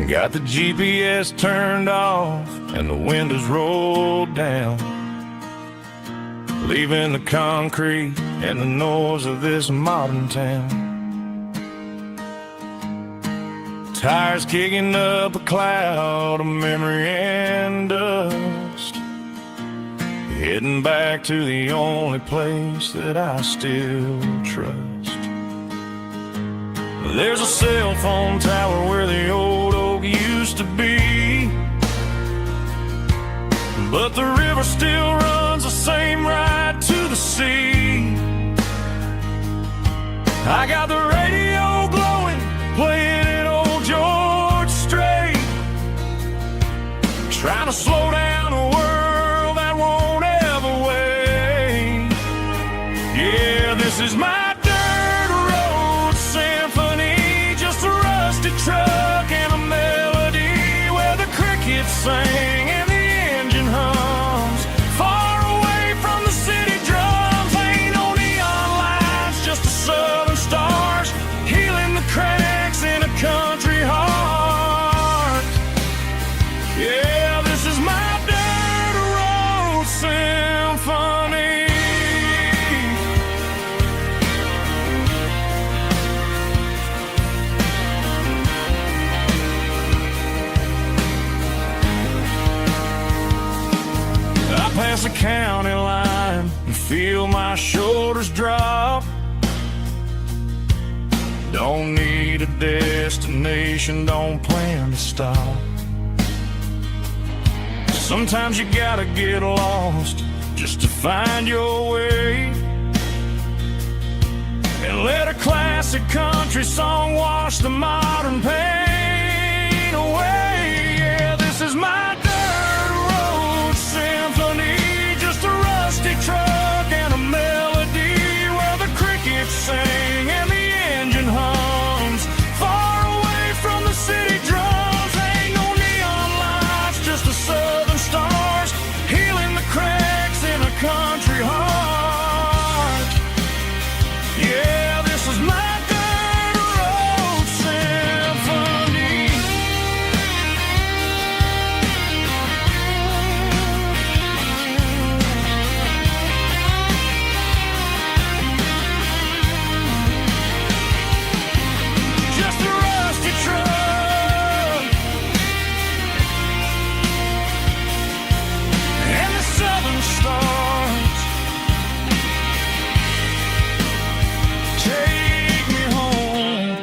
Got the GPS turned off and the windows rolled down, leaving the concrete and the noise of this modern town. Tires kicking up a cloud of memory and dust, heading back to the only place that I still trust. There's a cell phone tower where the old oak used to be, but the river still runs the same right to the sea. I got the radio glowing, playing an old George Strait, trying to slow down a world that won't ever wait. Yeah, this is my truck and a melody where the crickets sing and the engine hums, far away from the city drums. Ain't no neon lights, just the southern stars healing the cracks in a country heart. Yeah, this is my dirt road symphony. Past the county line and feel my shoulders drop. Don't need a destination, don't plan to stop. Sometimes you gotta get lost just to find your way, and let a classic country song wash the modern pain away. Yeah, this is my dirt road symphony, just a rusty truck and a melody where the crickets sing and the engine hums far away from the city drums. Ain't no neon lights, just the southern stars healing the cracks in a country heart. Yeah, this is my dirt road symphony. Just a rusty truck and the southern stars take me home.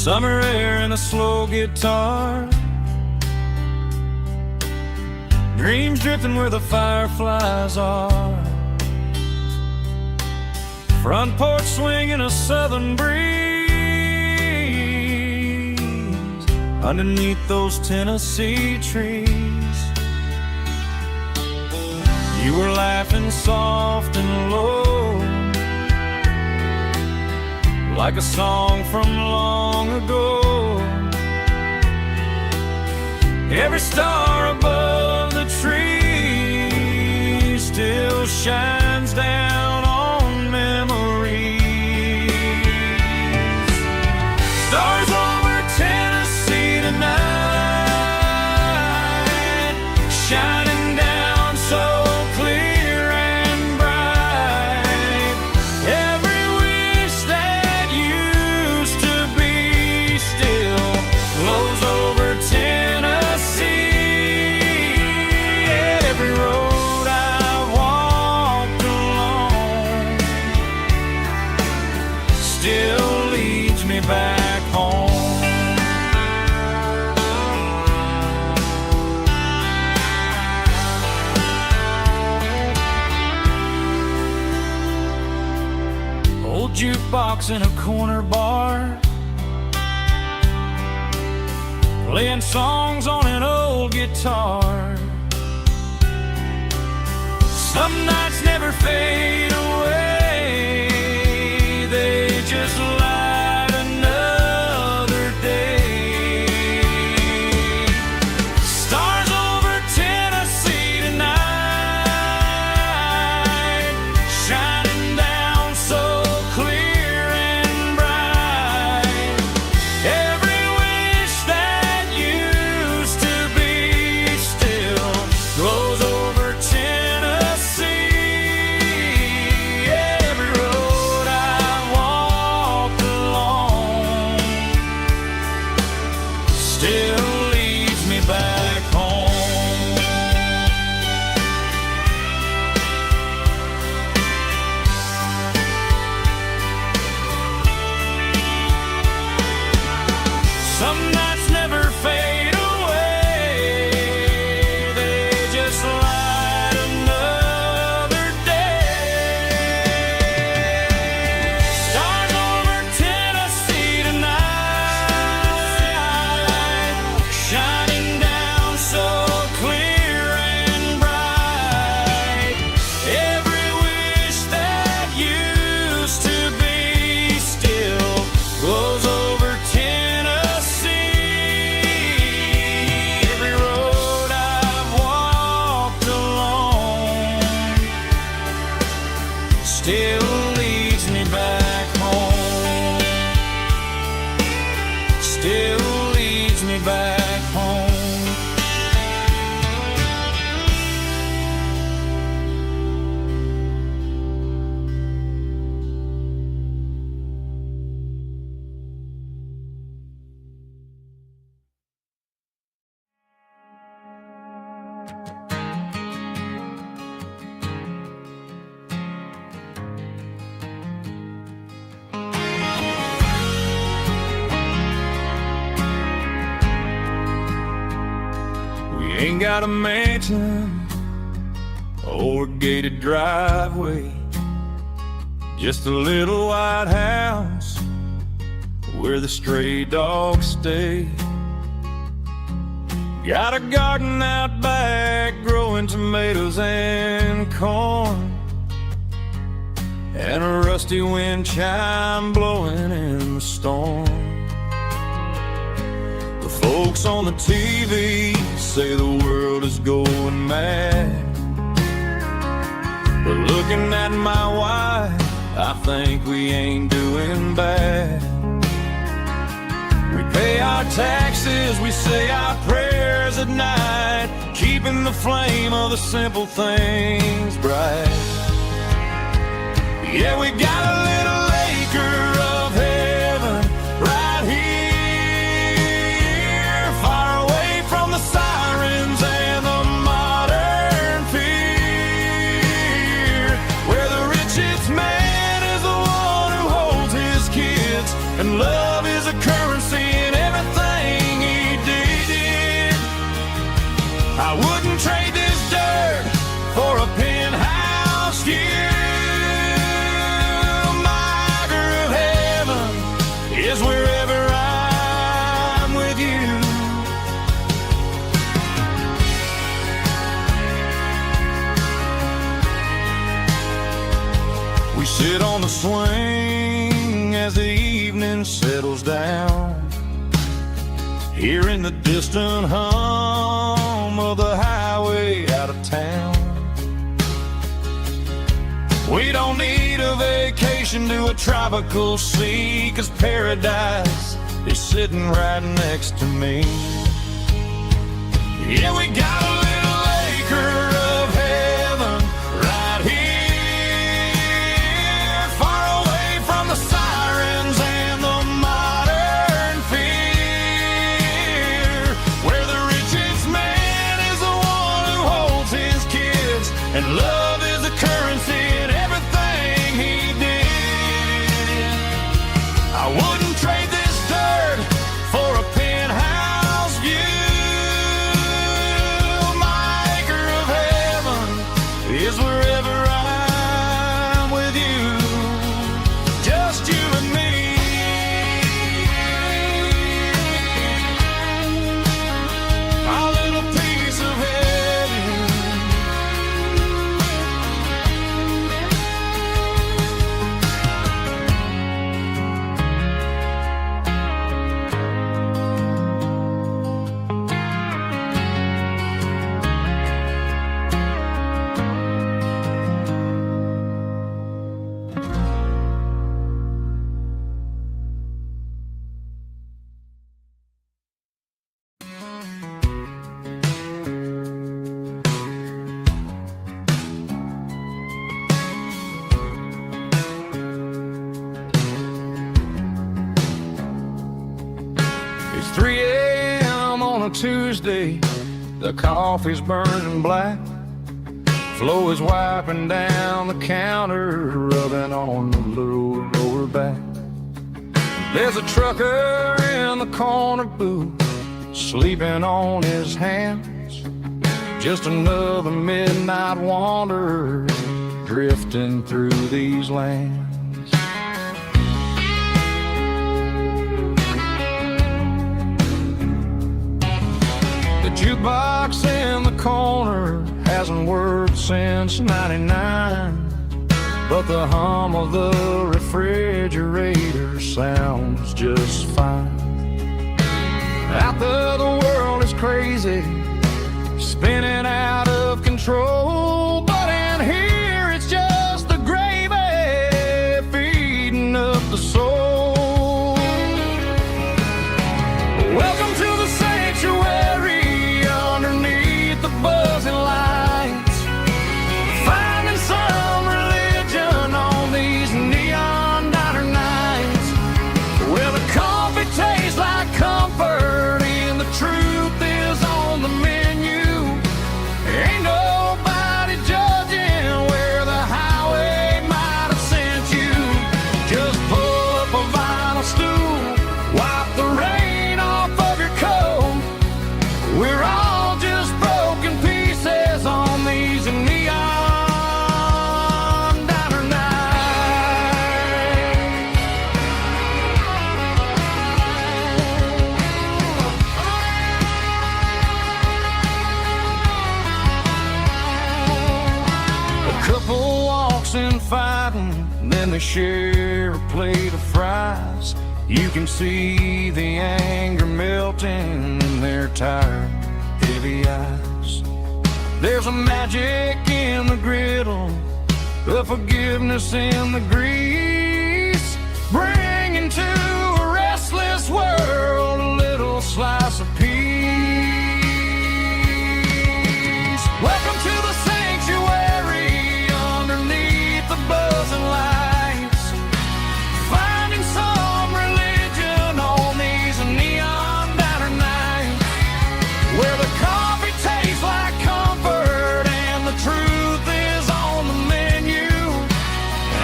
Summer air and a slow guitar, dreams drifting where the fireflies are, front porch swinging a southern breeze underneath those Tennessee trees. You were laughing soft and low, like a song from long ago. Every star above the tree still shines down on memories. Stars over Tennessee tonight, shining down so clear and bright. Every wish that used to be still flows over Tennessee. Every road I've walked along still leads me back home. Old jukebox in a corner bar, playing songs on an old guitar. Some nights never fade away, they just light another day. Stars over Tennessee tonight, shining down so clear and bright. Every wish that used to be still glows over Tennessee. back home. Ain't got a mansion or a gated driveway, just a little white house where the stray dogs stay. Got a garden out back growing tomatoes and corn, and a rusty wind chime blowing in the storm. The folks on the TV say the world is going mad, but looking at my wife, I think we ain't doing bad. We pay our taxes, we say our prayers at night, keeping the flame of the simple things bright. Yeah, we got a little acre of heaven right here, far away from the sirens and the modern fear, where the richest man is the one who holds his kids, and love is a currency in everything he did. I wouldn't trade this dirt for a penthouse here. Is wherever I'm with you. We sit on the swing as the evening settles down, hearing the distant hum of the highway out of town. We don't need a vacation to a tropical sea, 'cause paradise is sitting right next to me. Yeah, we got a little acre of heaven right here, far away from the sirens and the modern fear, where the richest man is the one who holds his kids, and love is a currency in everything he did. I wouldn't trade this dirt for a penthouse view. My acre of heaven is wherever I'm with you, just you and me. Our little piece of heaven. It's 3 a.m. on a Tuesday, the coffee's burning black, Flo is wiping down the counter, rubbing on the little lower back. There's a trucker in the corner booth, sleeping on his hands, just another midnight wanderer drifting through these lands. The jukebox in the corner hasn't worked since '99, but the hum of the refrigerator sounds just fine. Out there the world is crazy, spinning out of control, but in here it's just the gravy feeding up the soul. Welcome to the sand. fighting, then they share a plate of fries. You can see the anger melting in their tired, heavy eyes. There's a magic in the griddle, a forgiveness in the grease, bringing to a restless world a little slice of peace. Welcome to the sanctuary underneath the buzzing lights, finding some religion on these neon diner nights, where the coffee tastes like comfort and the truth is on the menu.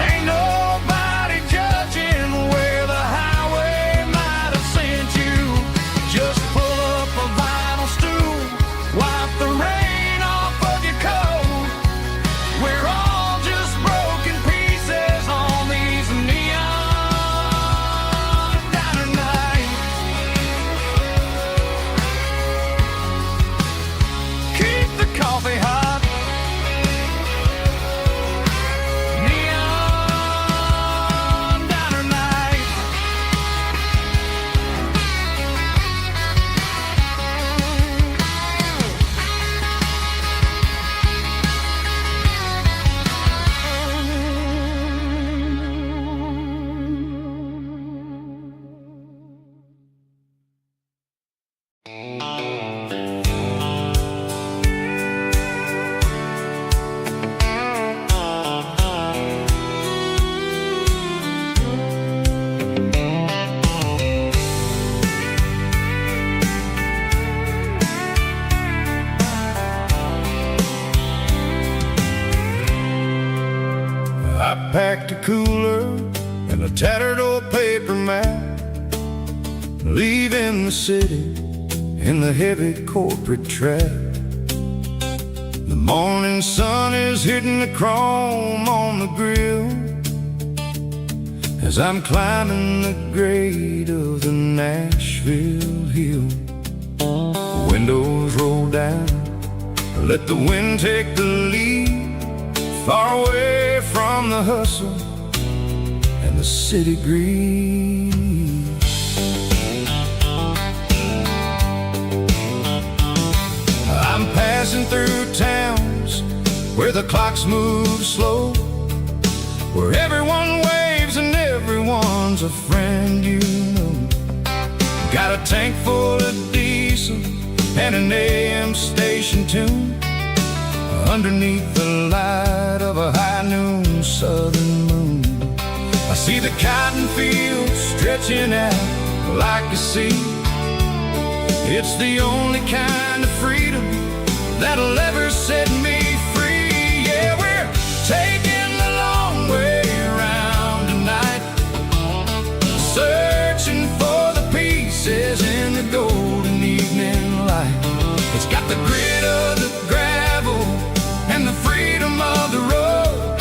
Ain't nobody judging where the highway might have sent you. Just pull up a vinyl stool, wipe the rain off of your coat. We're all just broken pieces on these neon diner nights. Keep the coffee hot. Neon diner nights. I packed a cooler and a tattered old paper map, leaving the city in the heavy corporate trap. The morning sun is hitting the chrome on the grill as I'm climbing the grade of the Nashville hill. The windows roll down, let the wind take the lead, far away from the hustle and the city greed. I'm passing through towns where the clocks move slow, where everyone waves and everyone's a friend you know. Got a tank full of diesel and an AM station tune, underneath the light of a high noon southern moon. I see the cotton fields stretching out like a sea. It's the only kind of freedom that'll ever set me free. Yeah, we're taking the long way around tonight, searching for the pieces in the golden evening light. It's got the grit of the gravel and the freedom of the road,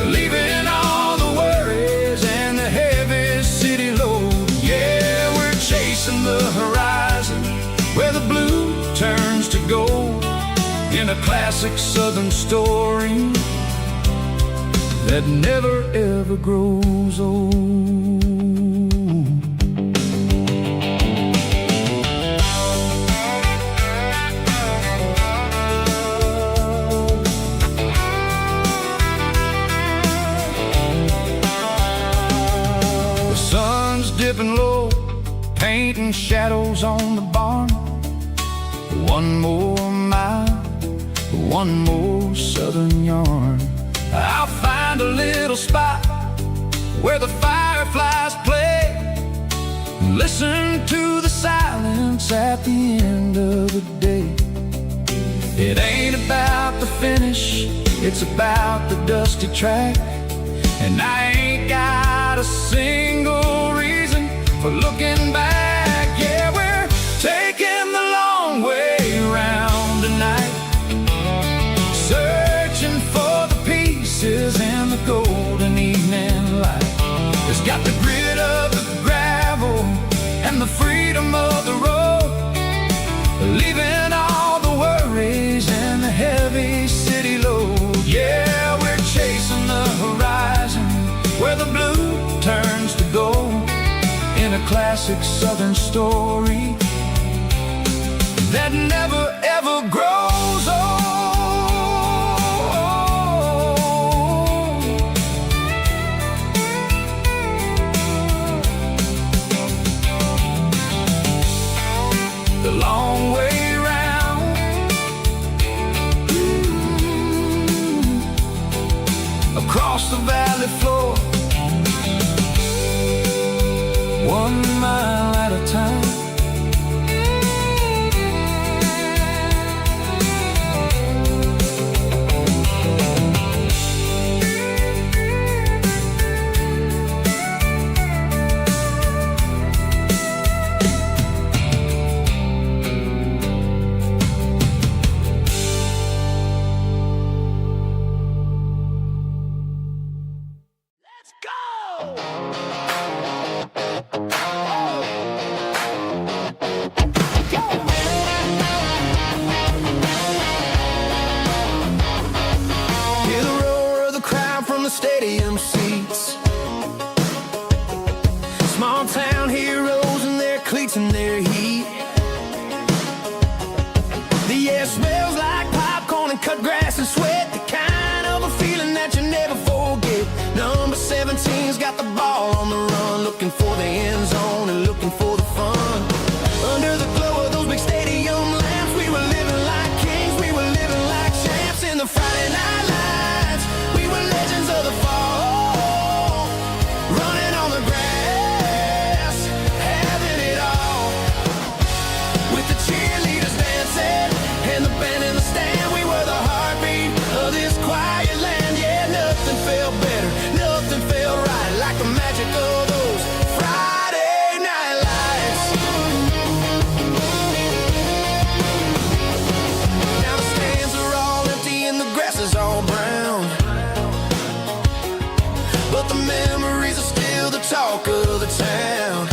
leaving all the worries and the heavy city load. Yeah, we're chasing the horizon where the blue turns to gold, in a classic southern story that never ever grows old. Dipping low, painting shadows on the barn. One more mile, one more southern yarn. I'll find a little spot where the fireflies play, listen to the silence at the end of the day. It ain't about the finish, it's about the dusty track. And I ain't got a single reason for looking back. Yeah, we're taking the long way around tonight, searching for the pieces in the golden evening light. It's got the grit of the gravel and the freedom of the road, leaving all the worries and the heavy city load. Yeah, we're chasing the horizon classic southern story that never ever grows old. The long way round, across the valley floor, 1 mile at a time. Stadium seats, small town heroes in their cleats and their heat. The air smells like popcorn and cut grass and sweat, the kind of a feeling that you never forget. Number 17's got the ball on the run, looking for the end zone and looking for the fun. Under the glow of those big stadium lamps, we were living like kings, we were living like champs in the Friday night lights. We were legends of the fall, running on the grass, having it all. With the cheerleaders dancing and the band in the stand, we were the heartbeat of this quiet land. Yeah, nothing felt better, nothing felt right like the magic of those Friday night lights. Now the stands are all empty and the grass is all brown, but the memories are still the talk of the town.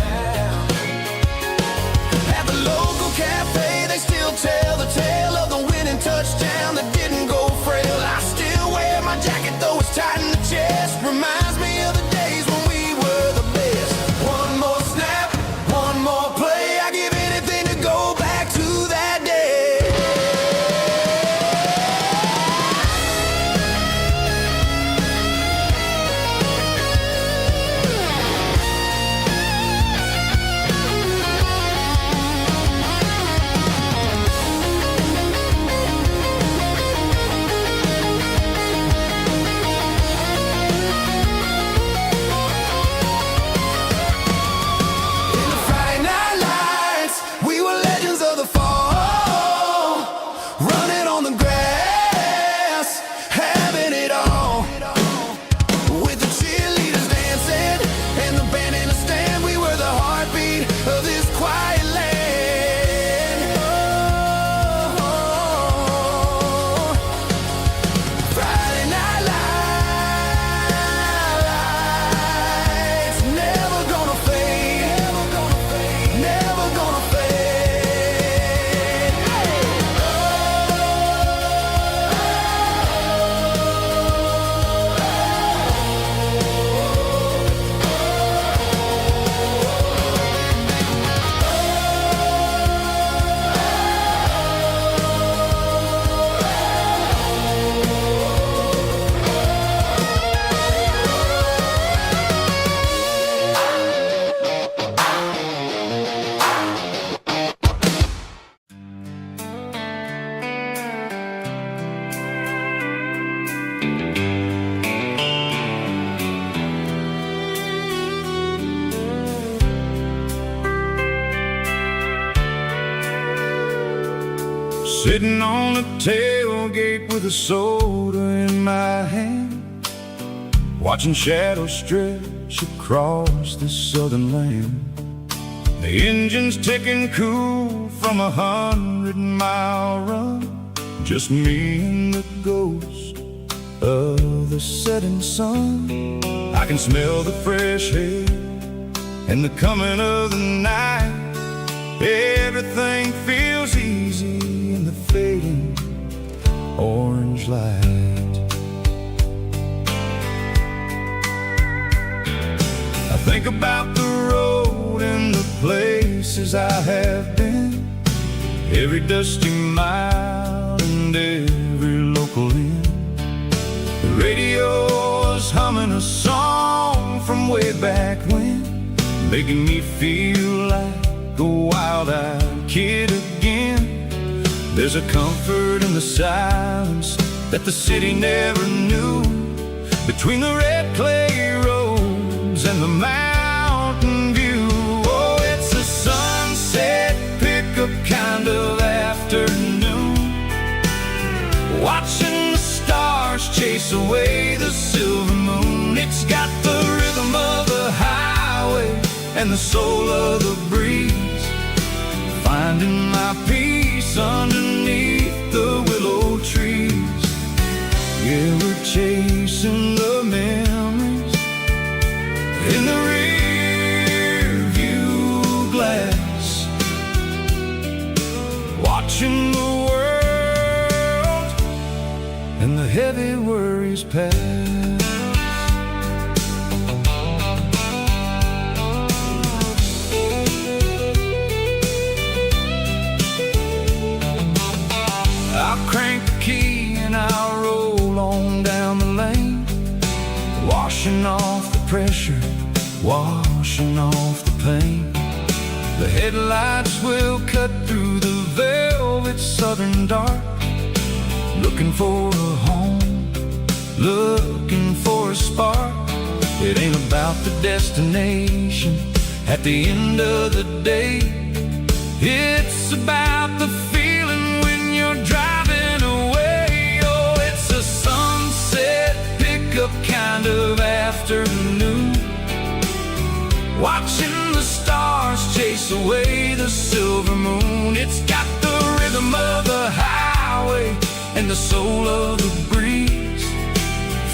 At the local cafe, they still tell the tale of the winning touchdown that didn't go frail. I still wear my jacket, though it's tight in the chest. Reminds me of the days when we were the best. One more snap, one more play. I give anything to go back to that day. Sitting on the tailgate with a soda in my hand, watching shadows stretch across this southern land. The engine's ticking cool from 100-mile run, just me and the ghost of the setting sun. I can smell the fresh air and the coming of the night. Everything feels easy in the fading orange light. I think about the road road and the places I have been, every dusty mile and every local inn. The radio is humming a song from way back when, making me feel like a wild-eyed kid again. There's a comfort in the silence that the city never knew, between the red clay roads and the mountain view. Oh, it's a sunset pickup kind of afternoon, watching the stars chase away the silver moon. It's got the rhythm of the highway and the soul of the breeze, finding my peace underneath the willow trees. Yeah, we're chasing the memories in the rear view glass, watching the world and the heavy worries pass. I'll crank the key and I'll roll on down the lane, washing off the pressure, washing off the pain. The headlights will cut through the velvet southern dark, looking for a home, looking for a spark. It ain't about the destination at the end of the day, it's about the feeling when you're driving away. Oh, it's a sunset pickup kind of afternoon, watching the stars chase away the silver moon. It's got the rhythm of the highway and the soul of the breeze,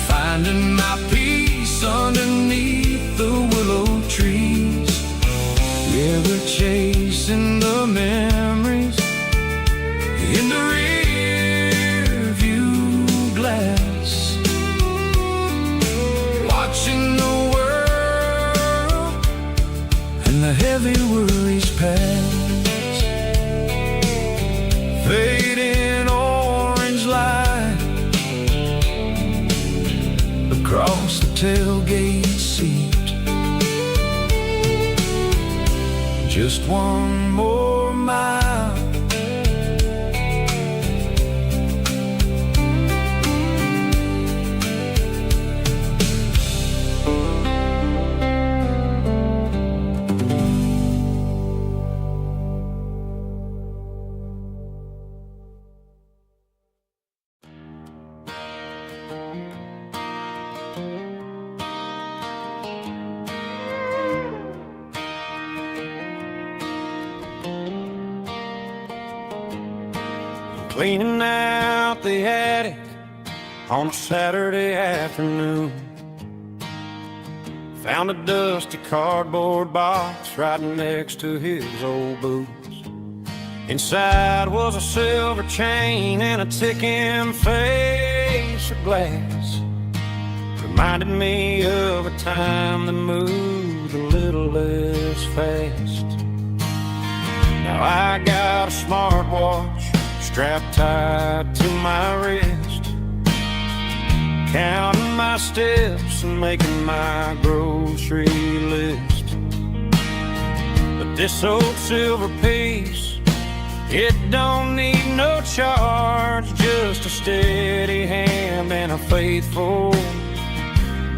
finding my peace underneath the willow trees. Yeah, we're chasing the memories in the rear view glass, watching the world and the heavy worries pass. Fading orange light across the tailgate seat, just one more mile. Cleaning out the attic on a Saturday afternoon, found a dusty cardboard box right next to his old boots. Inside was a silver chain and a ticking face of glass, reminded me of a time that moved a little less fast. Now I got a smartwatch strapped tight to my wrist, counting my steps and making my grocery list. But this old silver piece, it don't need no charge, just a steady hand and a faithful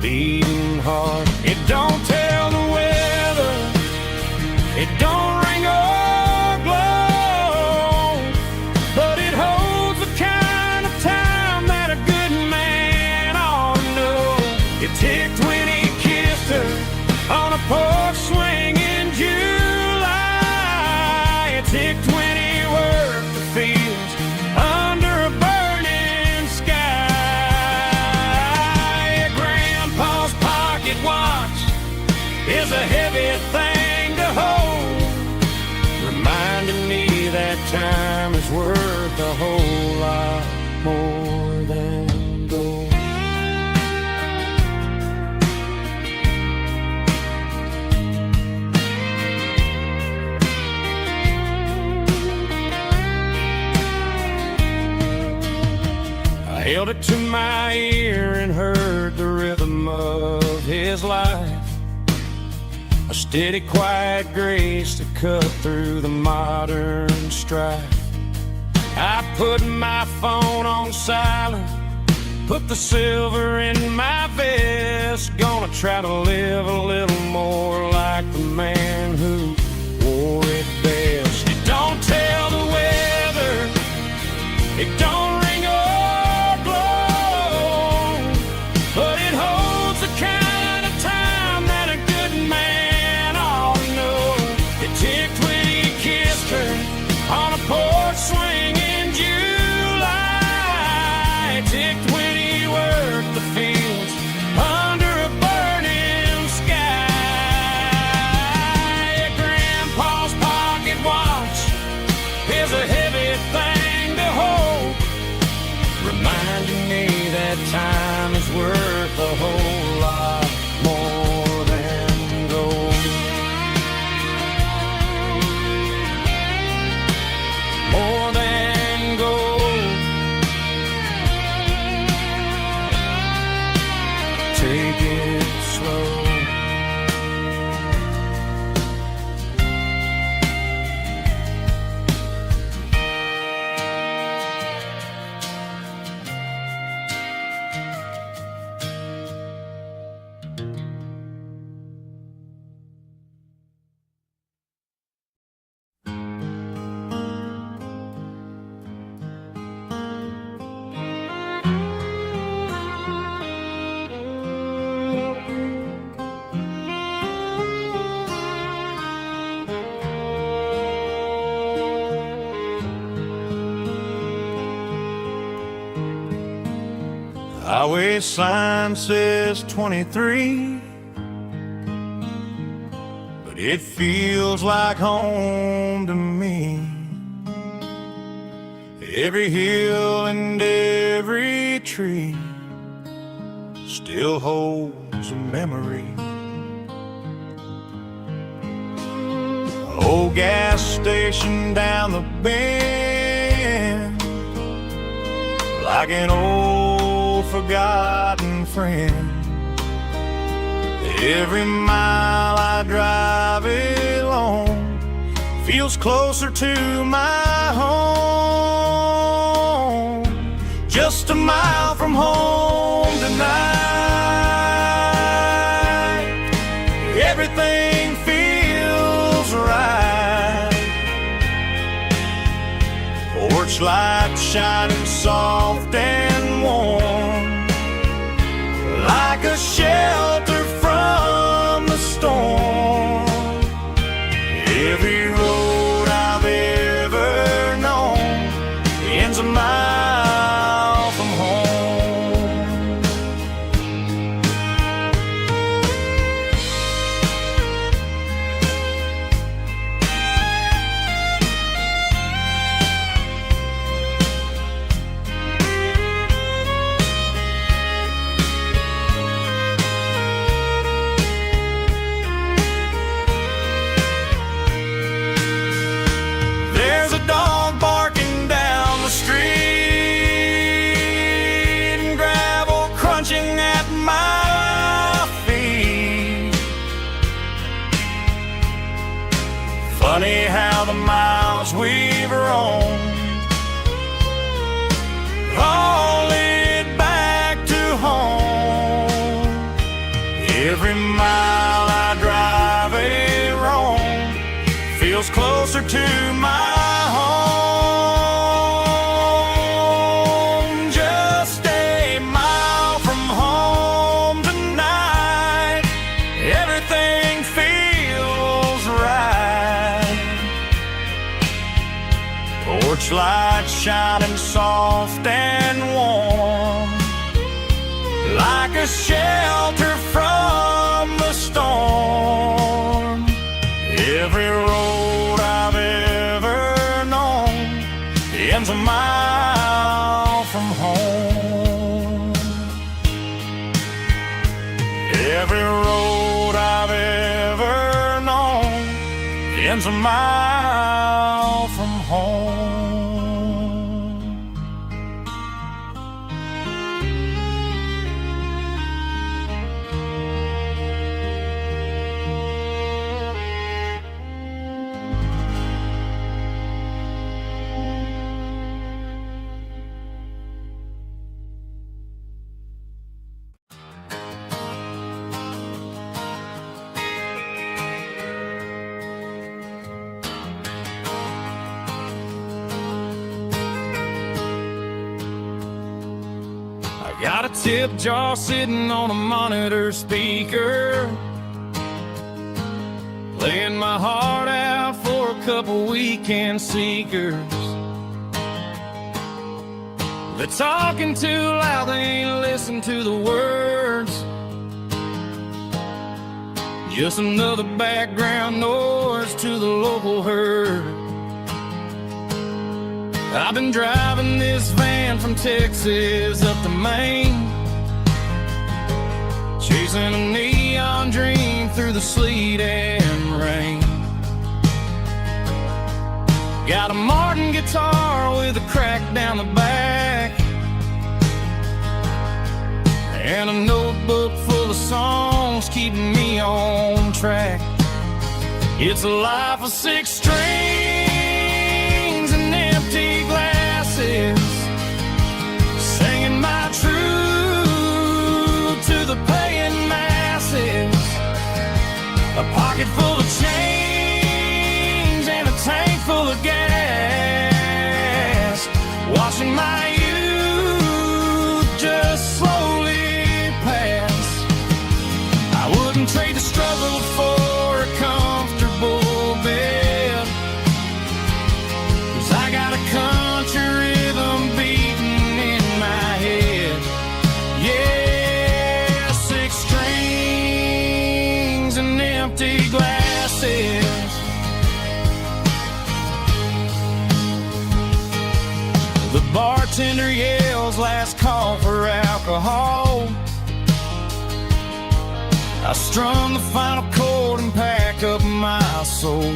beating heart. It don't tell the weather, it don't ring or glow, but it holds the kind of time that a good man ought to know. It ticked when he kissed her on a porch swing in July. It ticked when he worked the fields under a burning sky. Grandpa's pocket watch is a heavy thing to hold, reminding me that time is worth a whole lot more than gold. I held it to my ear and heard the rhythm of his life, a steady, quiet grace to cut through the modern strife. I put my phone on silent, put the silver in my vest, gonna try to live a little more like the man who wore it best. It don't tell the weather, it don't ring or glow, but it holds the kind of time that a good man ought to know. It ticked when he kissed her on a porch swing in July. It ticked when he worked the fields under a burning sky. Grandpa's pocket watch is a heavy thing to hold, reminding me that time is worth a whole lot more than gold. More than gold. Take it slow. Highway sign says 23, but it feels like home to me. Every hill and every tree still holds a memory. Old gas station down the bend, like an old forgotten friend. Every mile I drive it along feels closer to my home. Just a mile from home tonight, everything feels right. Porch light shining soft and warm, like a shelter from the storm. Every road I've ever known ends a mile from home. There's a dog barking down the street and gravel crunching at my feet. Funny how the miles we've roamed all lead back to home. Every mile I drive a roam feels closer to my home. Just a mile from home tonight, everything feels right. Porch light shining soft and warm, like a shelter from the storm. Every road I've ever known ends a mile from home. Every road I've ever known ends a mile from home. Got a tip jar sitting on a monitor speaker, playing my heart out for a couple weekend seekers. They're talking too loud, they ain't listen to the words. Just another background noise to the local herd. I've been driving this van from Texas up to Maine, chasing a neon dream through the sleet and rain. Got a Martin guitar with a crack down the back, and a notebook full of songs keeping me on track. It's a life of 6 strings and empty glasses, singing my truth to the paying masses. A pocket full of change and a tank full of gas, watching my youth just slowly pass. I wouldn't trade the struggle for a comfortable bed, 'cause I got a country rhythm beating in my head. Yeah, 6 strings and empty glasses. The bartender yells last call for alcohol. I strum the final chord and pack up my soul.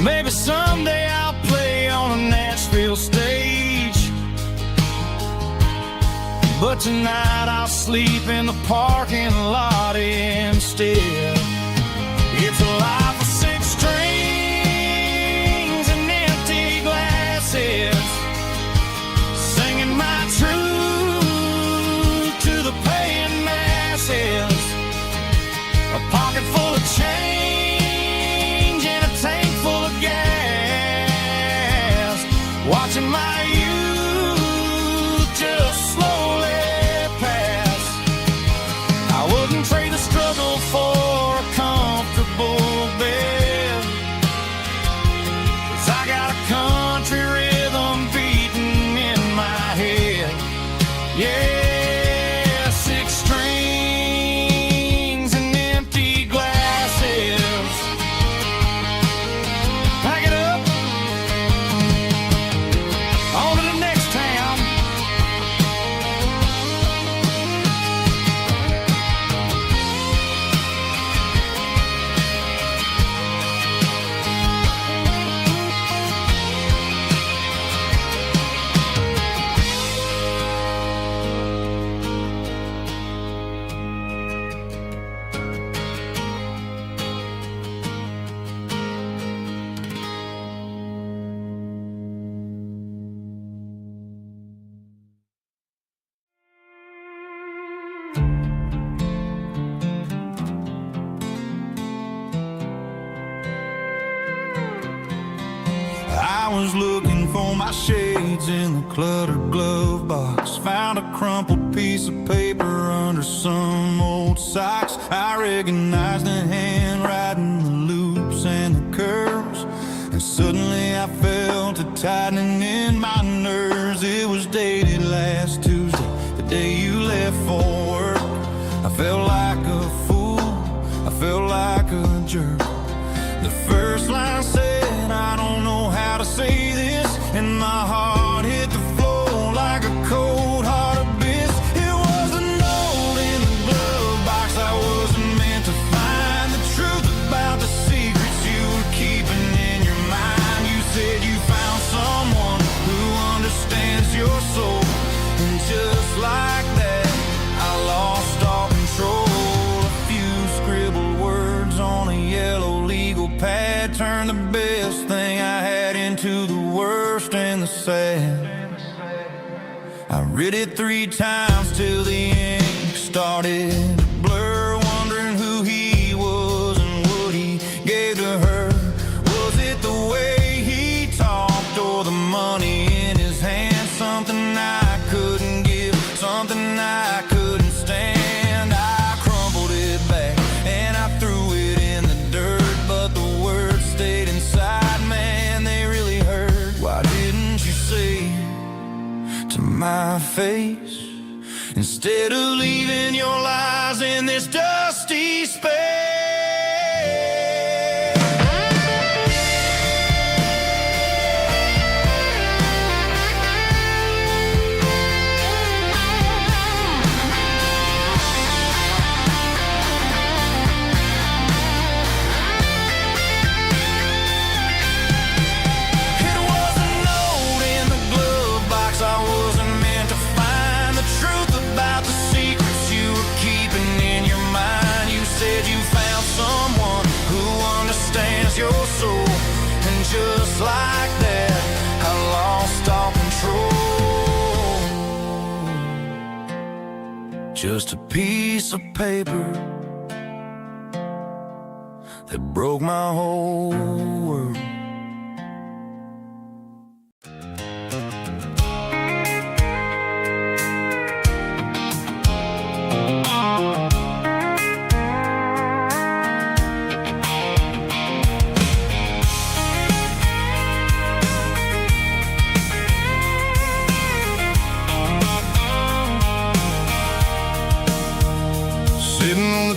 Maybe someday I'll play on a Nashville stage, but tonight I'll sleep in the parking lot instead. It's a life of 6 strings and empty glasses, singing my truth to the paying masses. A pocket full of change and a tank full of gas, watching my youth just slowly pass. I wouldn't trade the struggle for a comfortable bed, 'cause I got a country rhythm beating in my head. Yeah, 6 strings and empty glasses. Pack it up, on to the next town. I was looking for my shades in the cluttered glove box, found a crumpled piece of paper under some old socks. I recognized the handwriting, the loops and the curves, and suddenly I felt a tightening in my nerves. It was dated last Tuesday, the day you left for work. I felt like a fool, I felt like a jerk. The first line said, I don't know how to say this, and my heart hit the floor like a cold heart abyss. It was a note in the glove box I wasn't meant to find, the truth about the secrets you were keeping in your mind. You said you found someone who understands your soul, and just like that I lost all control. A few scribbled words on a yellow legal pad turned the best thing I had into the worst and the sad. I read it 3 times till the ink started to blur, wondering who he was and what he gave to her. Was it the way he talked or the money in his hand? Something I to my face, instead of leaving your lies in this dusty space. Your soul, and just like that, I lost all control. Just a piece of paper that broke my whole world.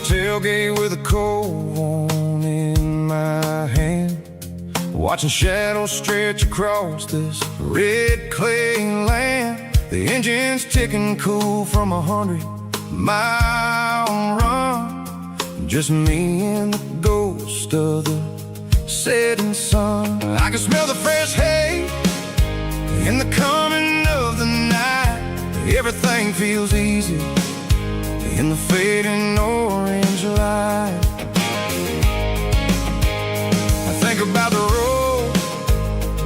Tailgate with a cold one in my hand, watching shadows stretch across this red clay land. The engine's ticking cool from 100-mile run. Just me and the ghost of the setting sun. I can smell the fresh hay in the coming of the night. Everything feels easy in the fading orange light. I think about the road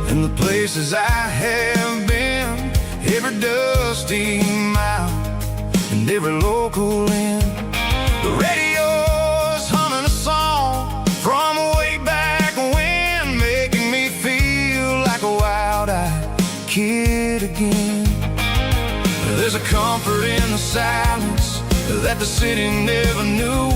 and the places I have been, every dusty mile and every local inn. The radio's humming a song from way back when, making me feel like a wild-eyed kid again. There's a comfort in the silence that the city never knew,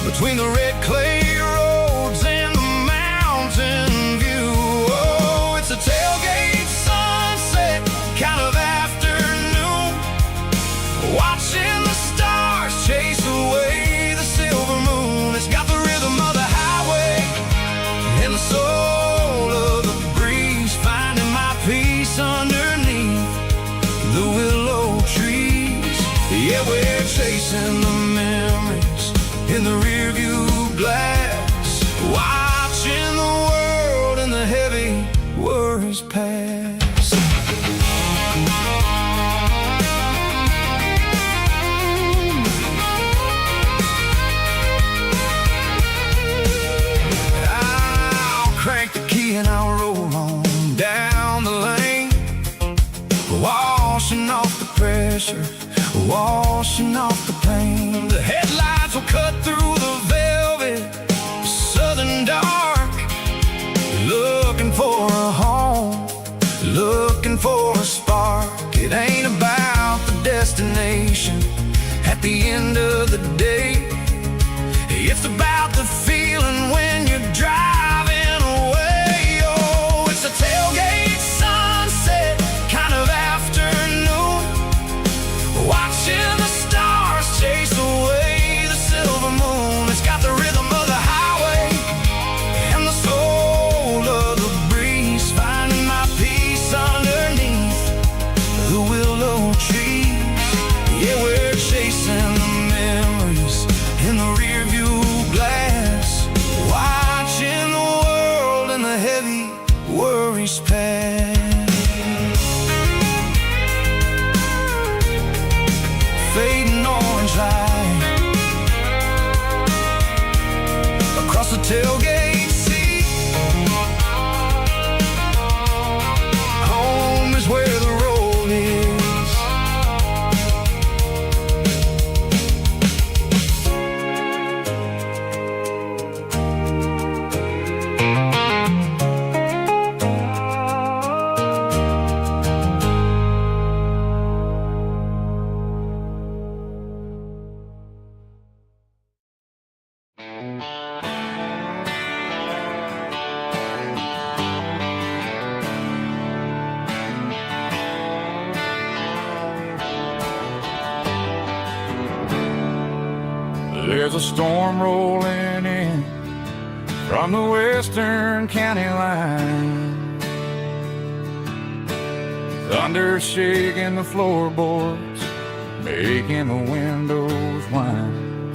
between the red clay roads and the mountain view. Oh, it's a tailgate sunset kind of afternoon, watching the stars chase away the silver moon. It's got the rhythm of the highway and the soul of the breeze, finding my peace underneath the willow trees. Yeah, we're chasing the memories in the rearview glass, watching the world and the heavy worries pass. I'll crank the key and I'll roll on down the lane, washing off the pressure, washing off the pain. The headlights will cut through the velvet southern dark, looking for a home, looking for a spark. It ain't about the destination at the end of the day, it's about the feeling when you're driving away. Oh, it's a tailgate sunset kind of afternoon, watching the stars chase away the silver moon. It's got the rhythm of the highway and the soul of the breeze, finding my peace underneath the willow trees. Yeah, we're chasing the memories in the rearview glass, watching the world and the heavy worries pass. Fading orange light across the tailgate seat. Home is where the road is. There's a storm rolling in from the western county line. Thunder shaking the floorboards, making the windows whine.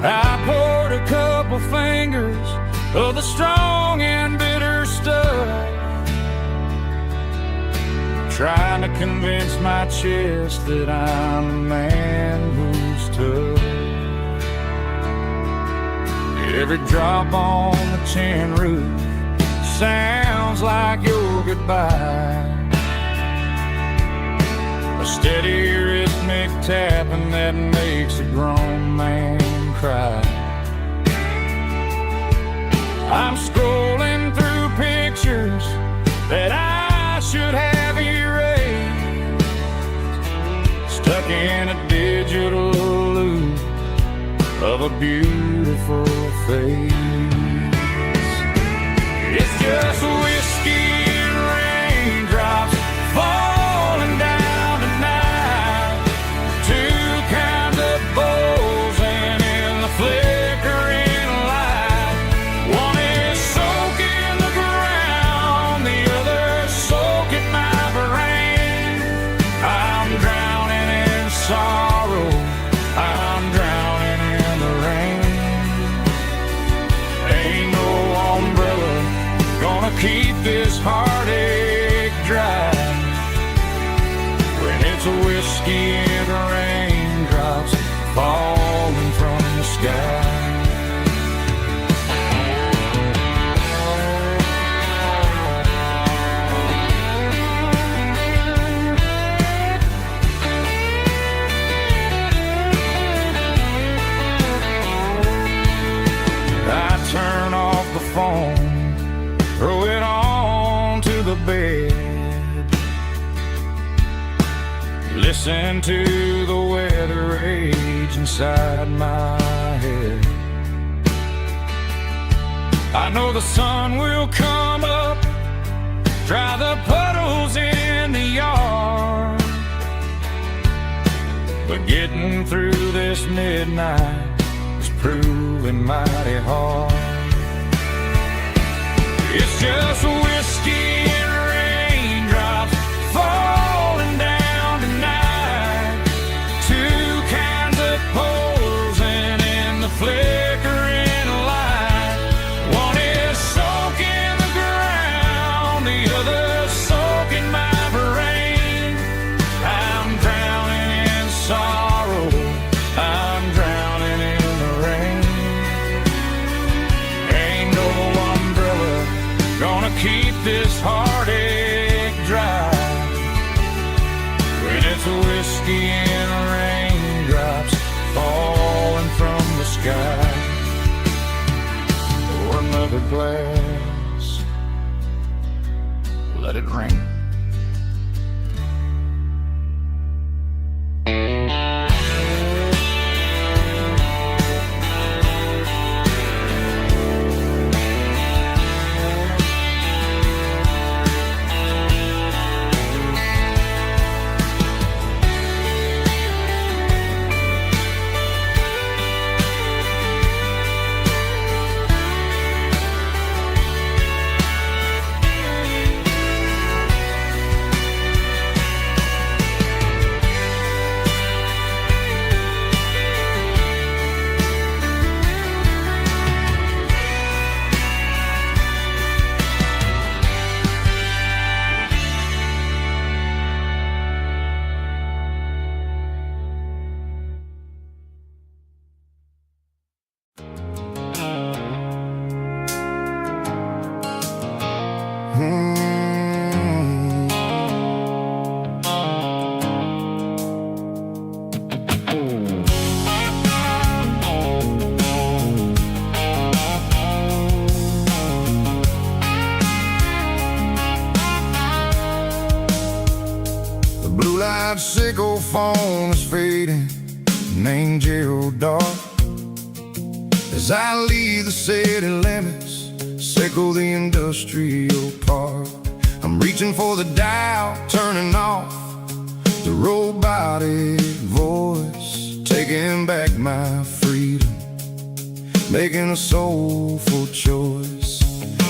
I poured a couple fingers of the strong and bitter stuff, trying to convince my chest that I'm a man who's tough. Every drop on the tin roof sounds like your goodbye, a steady rhythmic tapping that makes a grown man cry. I'm scrolling through pictures that I should have erased, stuck in a digital loop of a beautiful face. It's just whiskey and raindrops falling down tonight, two kinds of bowls and in the flickering light. One is soaking the ground, the other soaking my brain. I'm drowning in sorrow, I'm drowning in the rain. Ain't no umbrella gonna keep this heartache dry when it's a whiskey and raindrops falling from the sky. I turn off the phone, throw it on to the bed, listen to the weather rage inside my head. I know the sun will come up, dry the puddles in the yard, but getting through this midnight is proving mighty hard. It's just whiskey and raindrops falling down tonight, two kinds of poles and in the flickering light. One is soaking the ground, the other soaking my brain. I'm drowning in sorrow, I'm drowning in the rain. Ain't no umbrella gonna keep this heartache dry when it's a whiskey and raindrops falling from the sky. Pour another glass, let it rain. Blue-light sickle phone is fading, an angel dark. As I leave the city limits, sickle the industrial park. I'm reaching for the dial, turning off the robotic voice, taking back making a soulful choice.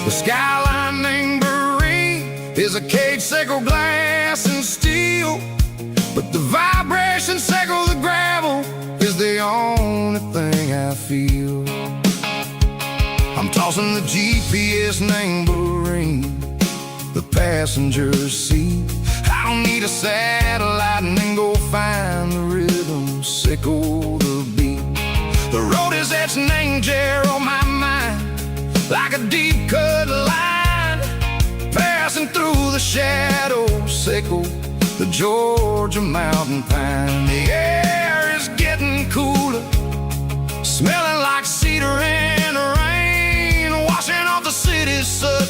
The skyline named Barine is a cage circle glass and steel, but the vibration circle the gravel is the only thing I feel. I'm tossing the GPS named Barine, the passenger seat. I don't need a satellite and then go find the rhythm, sickle the beat. The road is etched and angel on my mind, like a deep cut line, passing through the shadows, sickle the Georgia mountain pine. The air is getting cooler, smelling like cedar in the rain, washing off the city's soot,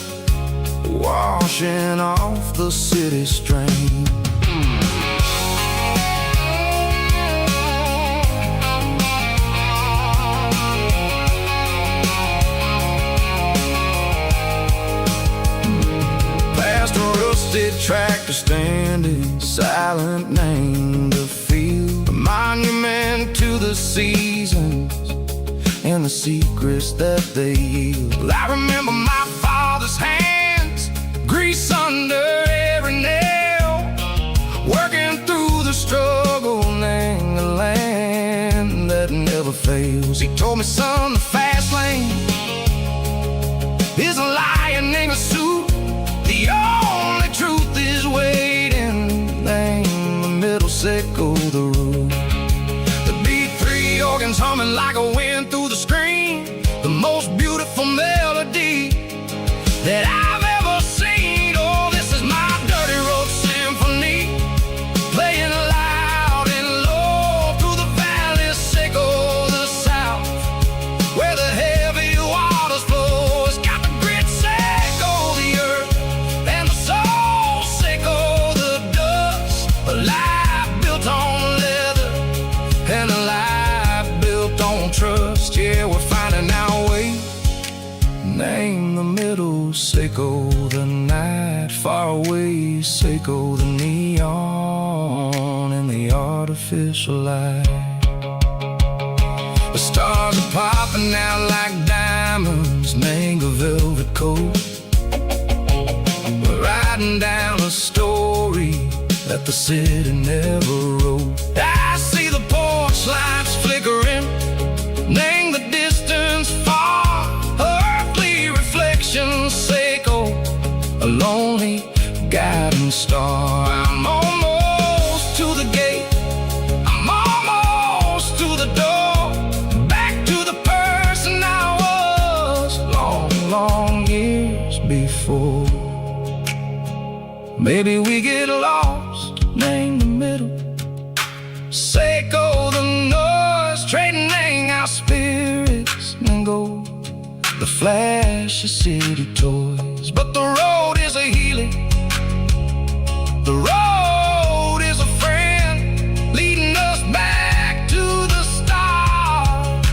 washing off the city strain. Past a rusted tractor standing silent, named a field, a monument to the seasons and the secrets that they yield. I remember my father's hands, grease under every nail, working through the struggle, named the land that never fails. He told me, son, the fast lane is a lion in a suit. The only truth is waiting, name the middle, sickle the road. The B3 organs humming like a wind through the screen, the most beautiful melody that I've ever seen. Oh, this is my dirty road symphony, playing loud and low through the valley, sickle the south, where the heavy waters flow. It's got the grit, sickle the earth, and the soul, sickle the dust. A life built on leather and a life built on trust. Yeah, we're finding our way, name the middle, sickle the night, far away, sickle the neon and the artificial light. The stars are popping out like diamonds, mango velvet coat. We're riding down a story that the city never wrote. I see the porch lights flickering, name the distance far, earthly reflections, sickle a lonely guiding star. I'm almost to the gate, I'm almost to the door, back to the person I was long, long years before. Maybe we get lost, name the middle, sickle the noise, trading our spirits and go the flash of city toys. But the road is a healing, the road is a friend, leading us back to the start.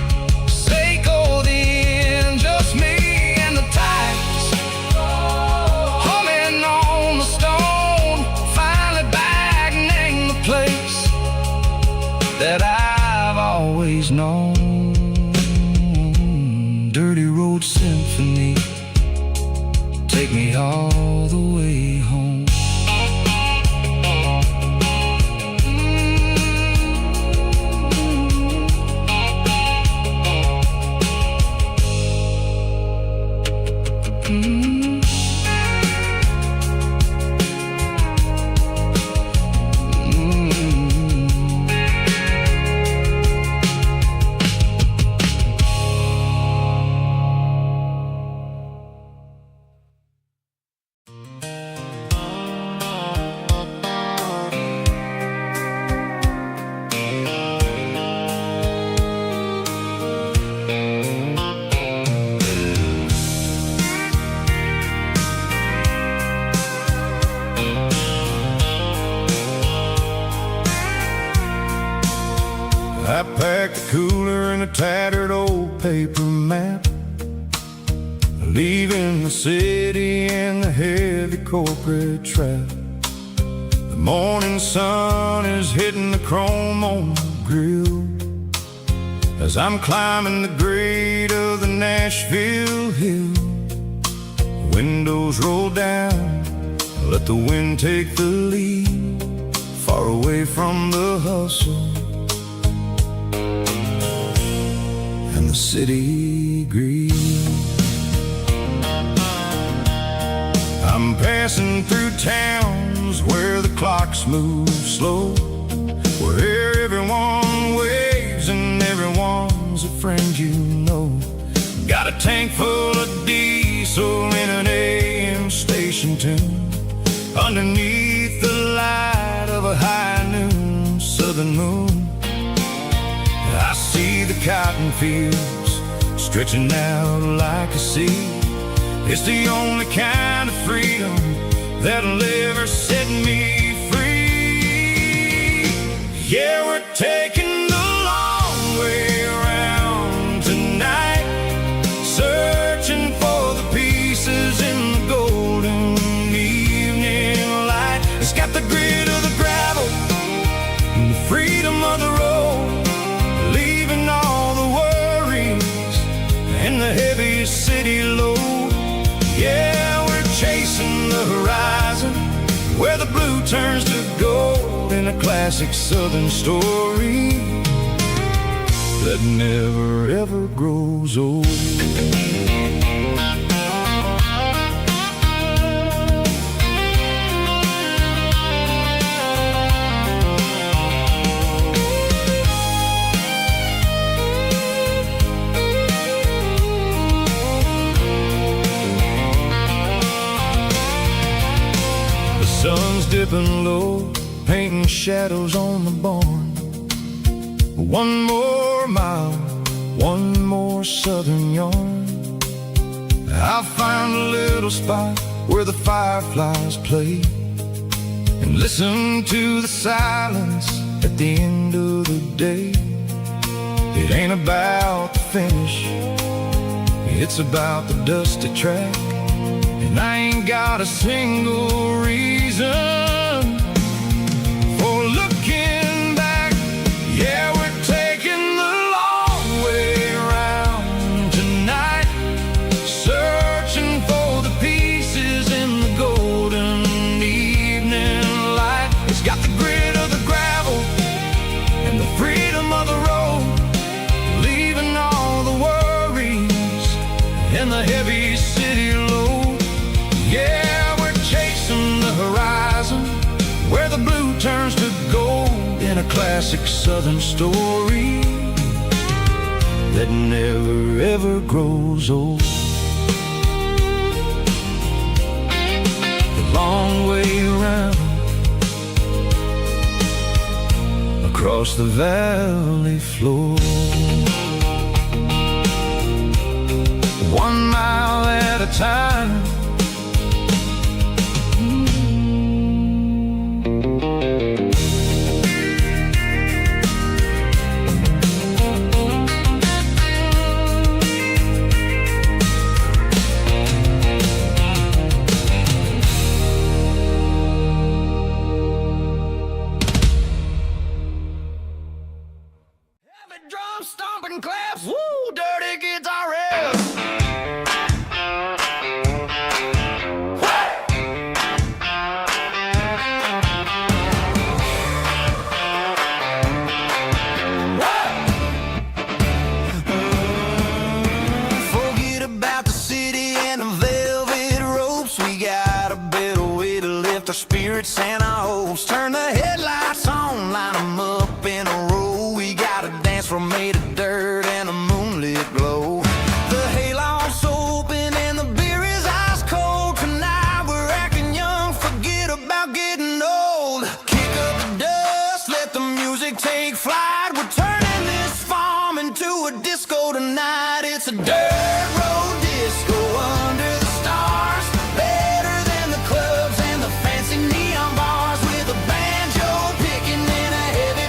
Sickle the end, just me and the tides, humming on the stone, finally back, name the place that I've always known. Dirty road symphony, take me all the way home. I packed the cooler in a tattered old paper map, leaving the city in the heavy corporate trap. The morning sun is hitting the chrome on the grill as I'm climbing the grade of Nashville hill. Windows roll down, let the wind take the lead, far away from the hustle and the city greed. I'm passing through towns where the clocks move slow, where everyone waves and everyone's a friend you know. Got a tank full of diesel in an AM station tune, underneath the light of a high noon southern moon. I see the cotton fields stretching out like a sea. It's the only kind of freedom that'll ever set me free. Yeah, we're taking the long way around tonight, searching for the pieces in the golden evening light. It's got the grit of the gravel and the freedom of the road, leaving all the worries and the heavy city load. Yeah, we're chasing the horizon, where the blue turns to gold, in a classic southern story that never ever grows old. Sun's dipping low, painting shadows on the barn. One more mile, one more southern yarn. I'll find a little spot where the fireflies play, and listen to the silence at the end of the day. It ain't about the finish, it's about the dusty track. And I ain't got a single reason for looking back. Yeah, we're taking the long way around tonight, searching for the pieces in the golden evening light. It's got the grit of the gravel and the freedom of the road, leaving all the worries and the heavy city load. Yeah, we're chasing the horizon, where the blue turns to gold, in a classic southern story that never ever grows old. The long way around, across the valley floor, 1 mile at a time. Drum stomping claps, woo, dirty guitar riffs. Forget about the city and the velvet ropes. We got a better way to lift our spirits and our hopes. Turn the headlights on, line them up in a row. We got a dance floor made of dirt and a moonlit glow. The hayloft's open and the beer is ice cold. Tonight we're acting young, forget about getting old. Kick up the dust, let the music take flight. We're turning this farm into a disco tonight. It's a dirt road disco under the stars, better than the clubs and the fancy neon bars, with a banjo picking and a heavy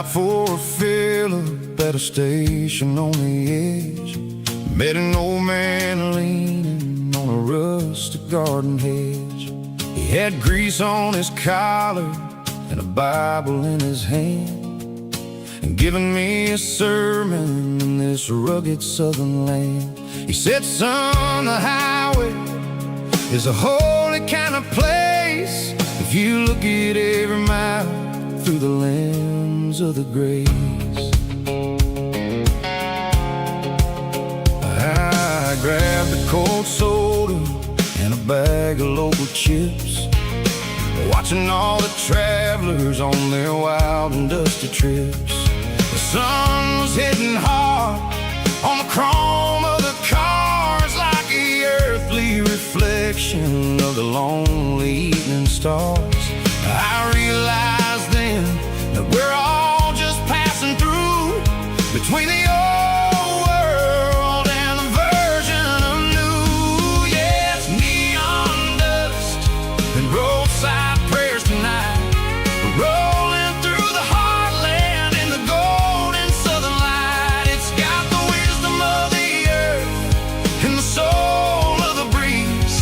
Stopped for a fill-up at a station on the edge. Met an old man leaning on a rustic garden hedge. He had grease on his collar and a Bible in his hand, and giving me a sermon in this rugged southern land. He said, son, the highway is a holy kind of place if you look at every mile through the lens of the grace. I grabbed a cold soda and a bag of local chips, watching all the travelers on their wild and dusty trips. The sun was hitting hard on the chrome of the cars, like the earthly reflection of the lonely evening stars. I realized then that we're all just passing through between the old world and the version of new. Yeah, it's neon dust and roadside prayers tonight. We're rolling through the heartland in the golden southern light. It's got the wisdom of the earth and the soul of the breeze,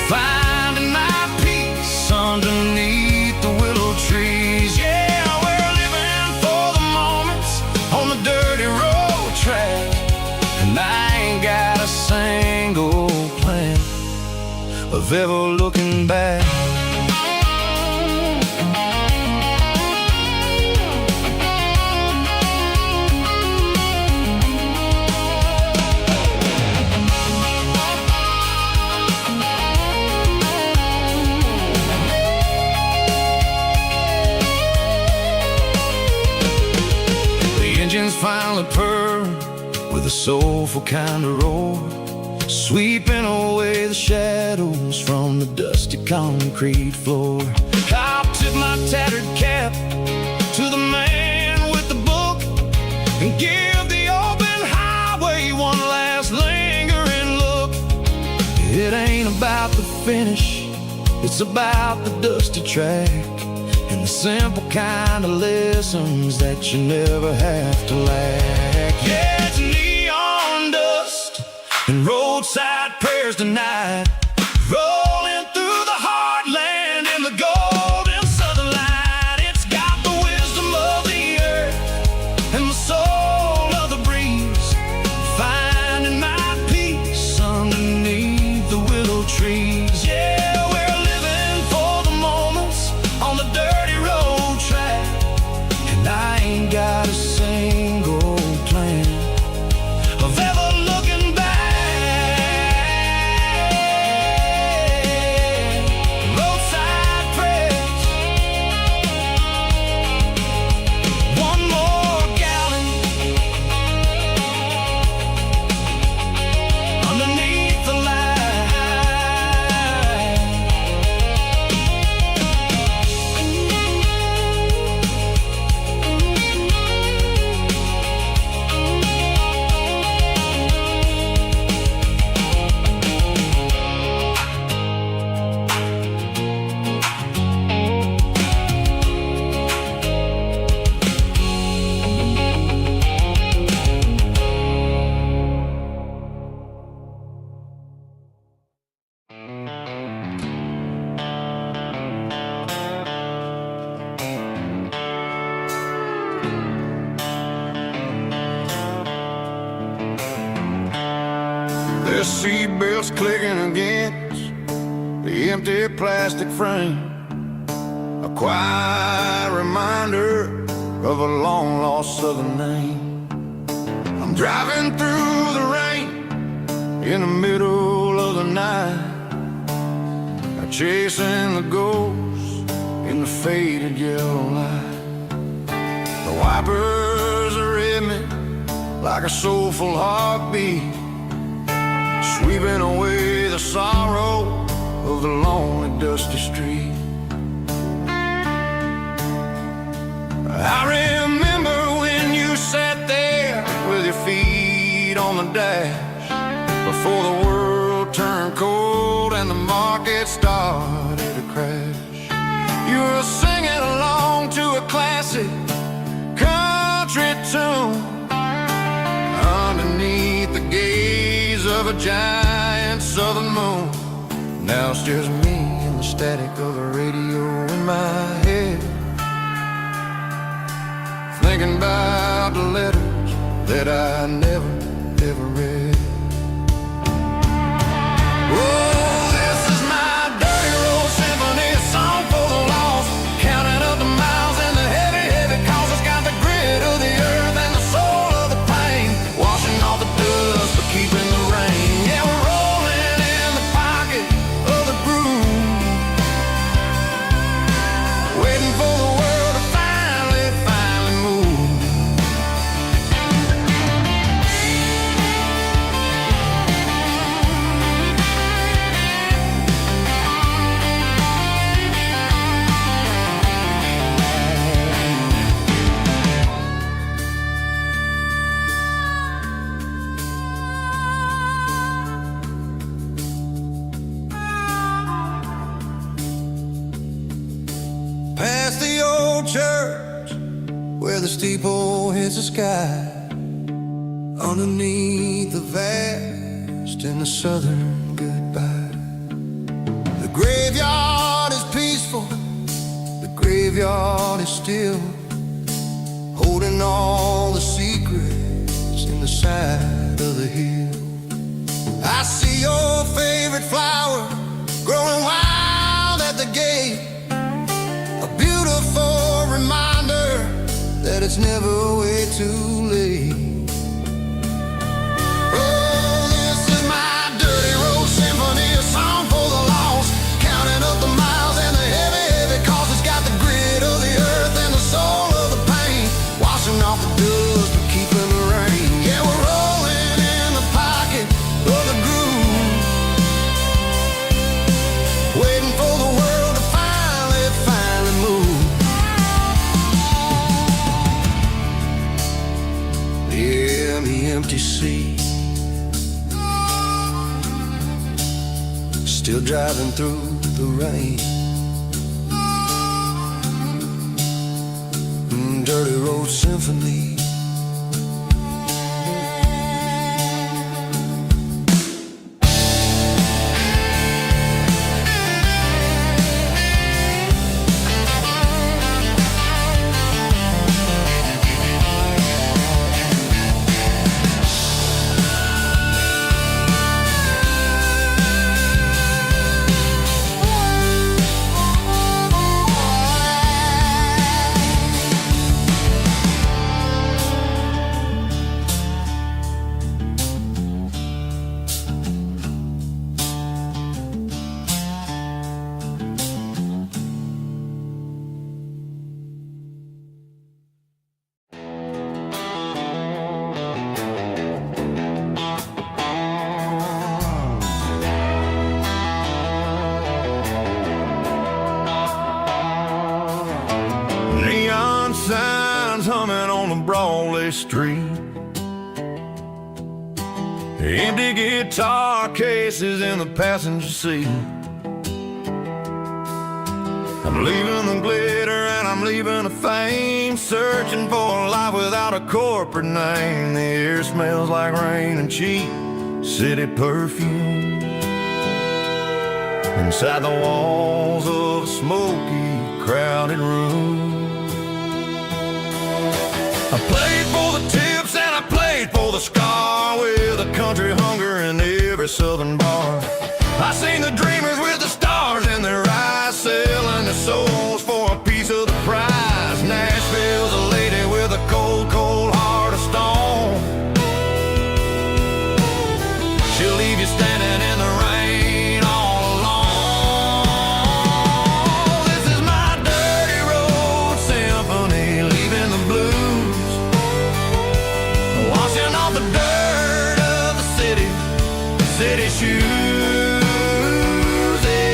finding my peace underneath the willow trees. Yeah, we're living for the moments on the dirty road track, and I ain't got a single plan of ever looking back. Finally purr with a soulful kind of roar, sweeping away the shadows from the dusty concrete floor. I'll tip my tattered cap to the man with the book and give the open highway one last lingering look. It ain't about the finish, it's about the dusty track and the simple kind of lessons that you never have to lack. Yeah, it's neon dust and roadside prayers tonight, rolling through the heartland in the golden southern light. It's got the wisdom of the earth and the soul of the breeze, finding my peace underneath the willow trees. Yeah, we're living for the moments on the dirty road track, and I ain't got a single plan of ever looking back. Roadside prayers, one more gallon underneath the light. There's seatbelts clicking against the empty plastic frame, a quiet reminder of a long-lost southern name. I'm driving through the rain in the middle of the night, chasing the ghosts in the faded yellow light. The wipers are in me like a soulful heartbeat, sweeping away the sorrow of the lonely dusty street. I remember when you sat there with your feet on the dash, before the world turned cold and the market started to crash. You were singing along to a classic giant southern moon. Now it's just me and the static of the radio in my head, thinking about the letters that I never, ever read. Oh, this is my dirty road symphony, a song for the lost, counting up the miles and the heavy, heavy calls. It's got the grit of the earth and the soul of the pain, washing off the dust but keeping the rain. Yeah, we're rolling in the pocket of the groove, waiting for the world to finally move. Past the old church where the steeple hits the sky, underneath the vast and the southern goodbye. The graveyard is peaceful, the graveyard is still, holding all the secrets in the side of the hill. I see your favorite flower growing wild at the gate, a beautiful reminder that it's never way too late. Oh, this is my dirty road symphony, a song for the lost, counting up the miles and the heavy, heavy calls. It's got the grit of the earth and the soul of the pain, washing off the dust but keeping the rain. Yeah, we're rolling in the pocket of the groove, waiting for the world to finally move. Yeah, the empty sea, still driving through the rain. Dirty road symphony. Neon signs humming on the Broadway street, empty guitar cases in the passenger seat. I'm leaving the glitter and I'm leaving the fame, searching for a life without a corporate name. The air smells like rain and cheap city perfume, inside the walls of a smoky, crowded room. I played for the tips and I played for the scar, with a country hunger in every southern bar. I seen the dreamers with the stars in their eyes, selling their souls for a piece of the prize. Nashville's a lady with a cold, cold heart of stone. She'll leave you standing in the rain all alone. This is my dirty road symphony, leaving the blues, washing off the dirt of the city shoes. Yeah.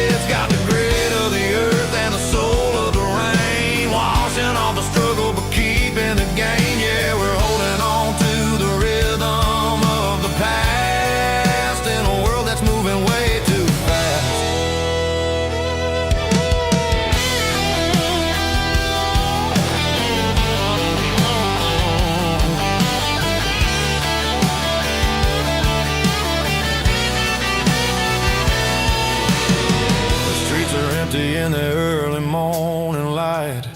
empty in the early morning light.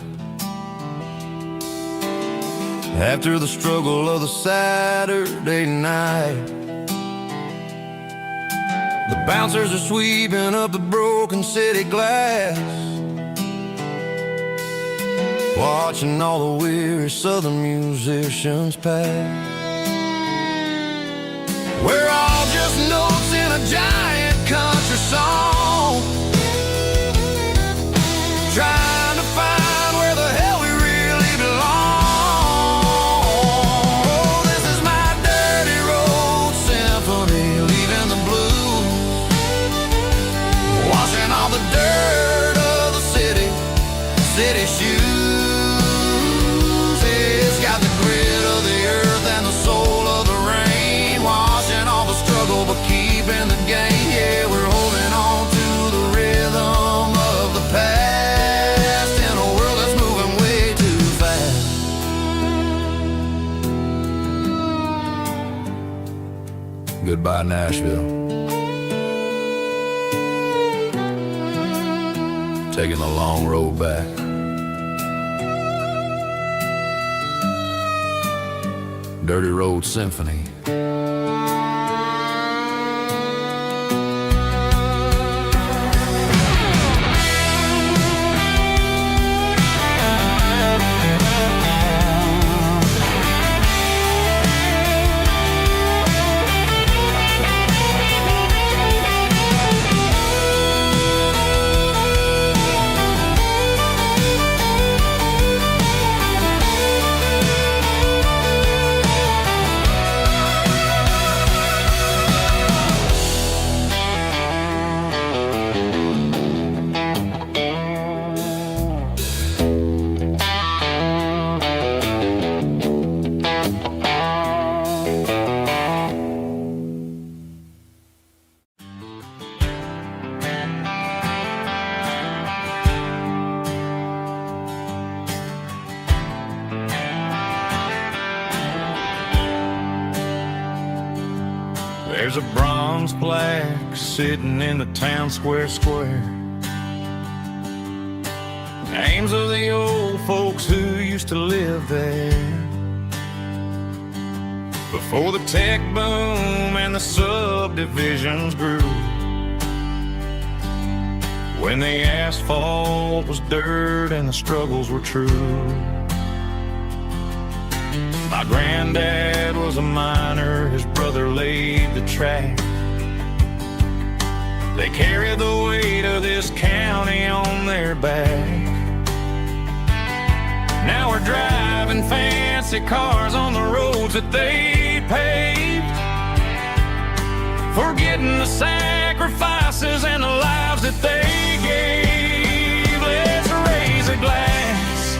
After the struggle of the Saturday night, the bouncers are sweeping up the broken city glass, watching all the weary southern musicians pass. We're all just notes in a giant country song, trying to find where the hell we really belong. Oh, this is my dirty road symphony, leaving the blues, washing all the dirt of the city shoes. It's got the grit of the earth and the soul of the rain, washing all the struggle but keeping the game. Yeah, we're holding on to the rhythm of the past in a world that's moving way too fast. Goodbye, Nashville. Taking the long road back. Dirty Road Symphony. There's a bronze plaque sitting in the town square. Names of the old folks who used to live there before the tech boom and the subdivisions grew, when the asphalt was dirt and the struggles were true. My granddad was a miner, his brother laid the track. They carried the weight of this county on their back. Now we're driving fancy cars on the roads that they paved, forgetting the sacrifices and the lives that they gave. Let's raise a glass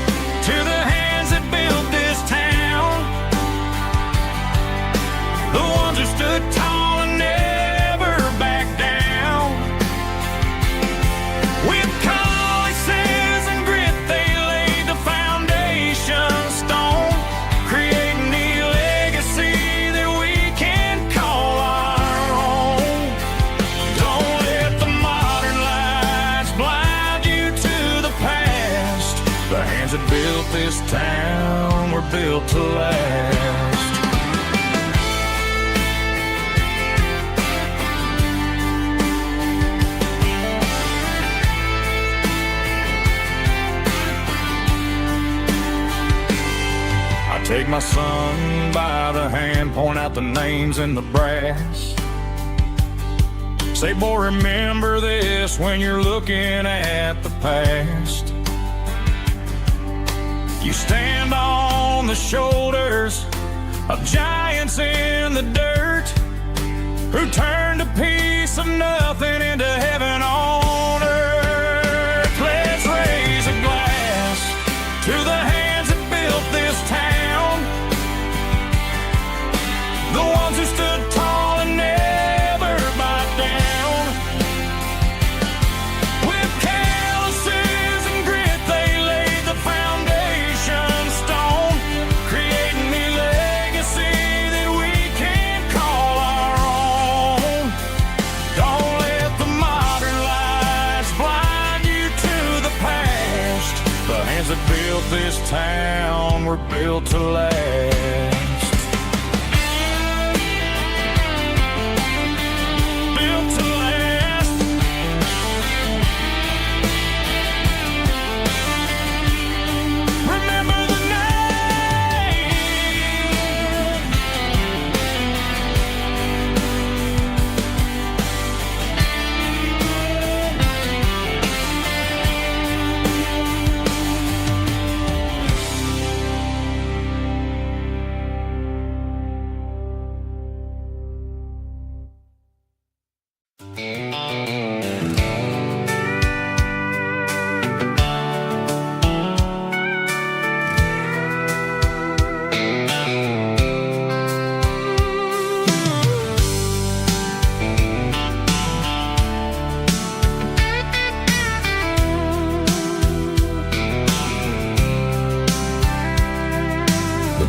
to the hands that built this town, the ones who stood tall and never backed down. With calluses and grit they laid the foundation stone, creating the legacy that we can call our own. Don't let the modern lights blind you to the past. The hands that built this town were built to last. Take my son by the hand, point out the names in the brass. Say, boy, remember this when you're looking at the past. You stand on the shoulders of giants in the dirt, who turned a piece of nothing into heaven on earth. Let's raise a glass to the hands that built this town, the ones who stood tall and never backed down. With calluses and grit they laid the foundation stone, creating the legacy that we can call our own. Don't let the modern life hands that built this town were built to last. Built to last. Remember the name.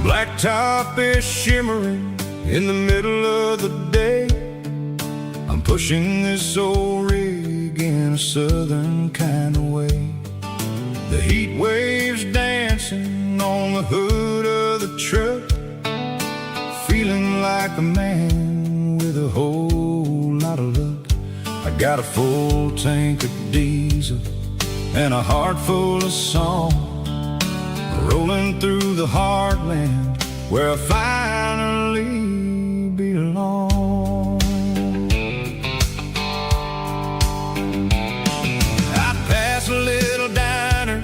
Blacktop is shimmering in the middle of the day. I'm pushing this old rig in a southern kind of way. The heat waves dancing on the hood of the truck, feeling like a man with a whole lot of luck. I got a full tank of diesel and a heart full of song, rolling through the heartland where I finally belong. I pass a little diner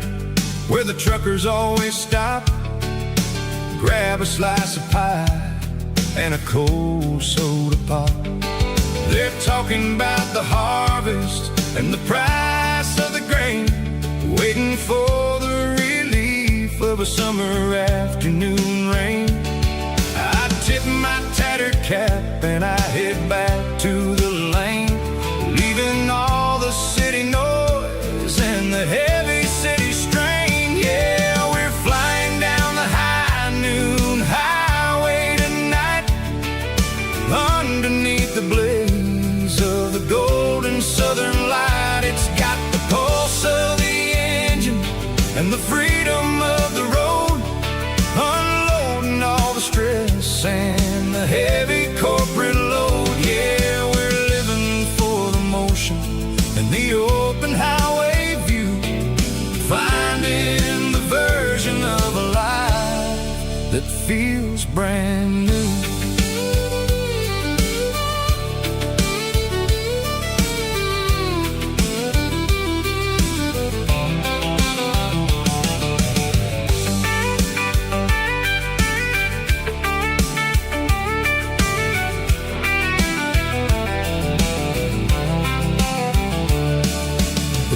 where the truckers always stop, grab a slice of pie and a cold soda pop. They're talking about the harvest and the price of the grain, waiting for the relief of a summer afternoon rain. I tip my tattered cap and I head back to the lane, leaving all the city noise and the heavy city strain. Yeah, we're flying down the high noon highway tonight, underneath the blaze of the golden southern light. It's got the pulse of the engine and the freedom of the road, unloading all the stress and the heavy corporate load. Yeah, we're living for the motion and the open highway view, finding the version of a life that feels brand new.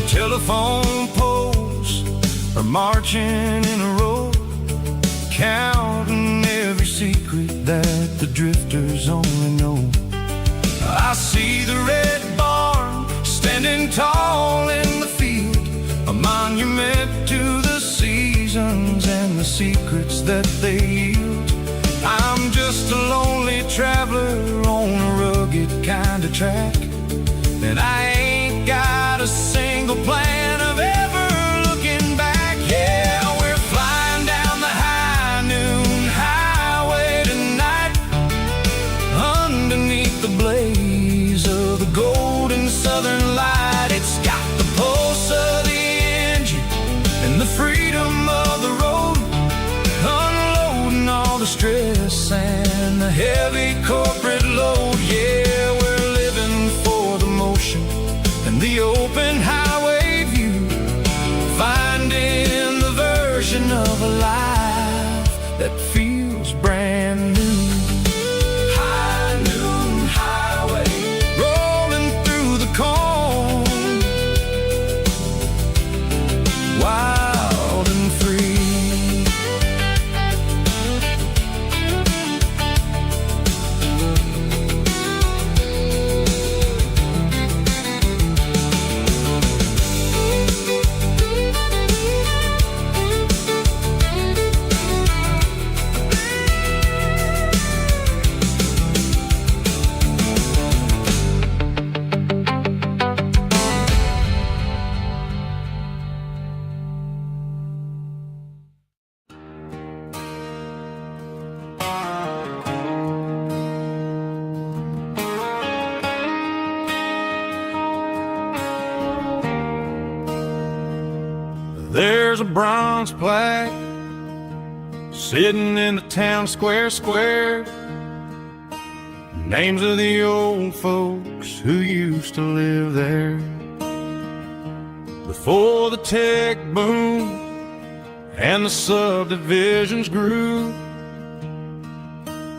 Telephone poles are marching in a row, counting every secret that the drifters only know. I see the red barn standing tall in the field, a monument to the seasons and the secrets that they yield. I'm just a lonely traveler on a rugged kind of track, and I ain't got a single plan of ever looking back. Yeah, we're flying down the high noon highway tonight, underneath the blaze of the golden southern light. It's got the pulse of the engine and the freedom of the road, unloading all the stress and the heavy corporate load. Yeah, we're living for the motion and the open highway There's a bronze plaque sitting in the town square. Names of the old folks who used to live there before the tech boom and the subdivisions grew,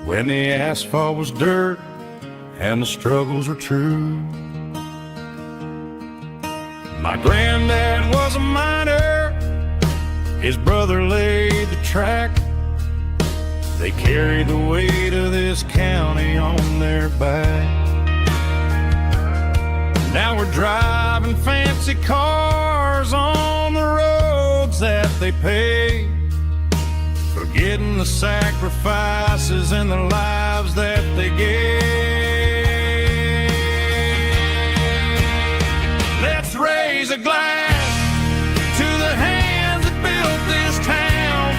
when the asphalt was dirt and the struggles were true. My granddad was a miner, his brother laid the track. They carried the weight of this county on their back. Now we're driving fancy cars on the roads that they paved, forgetting the sacrifices and the lives that they gave. Let's raise a glass to the hands that built this town,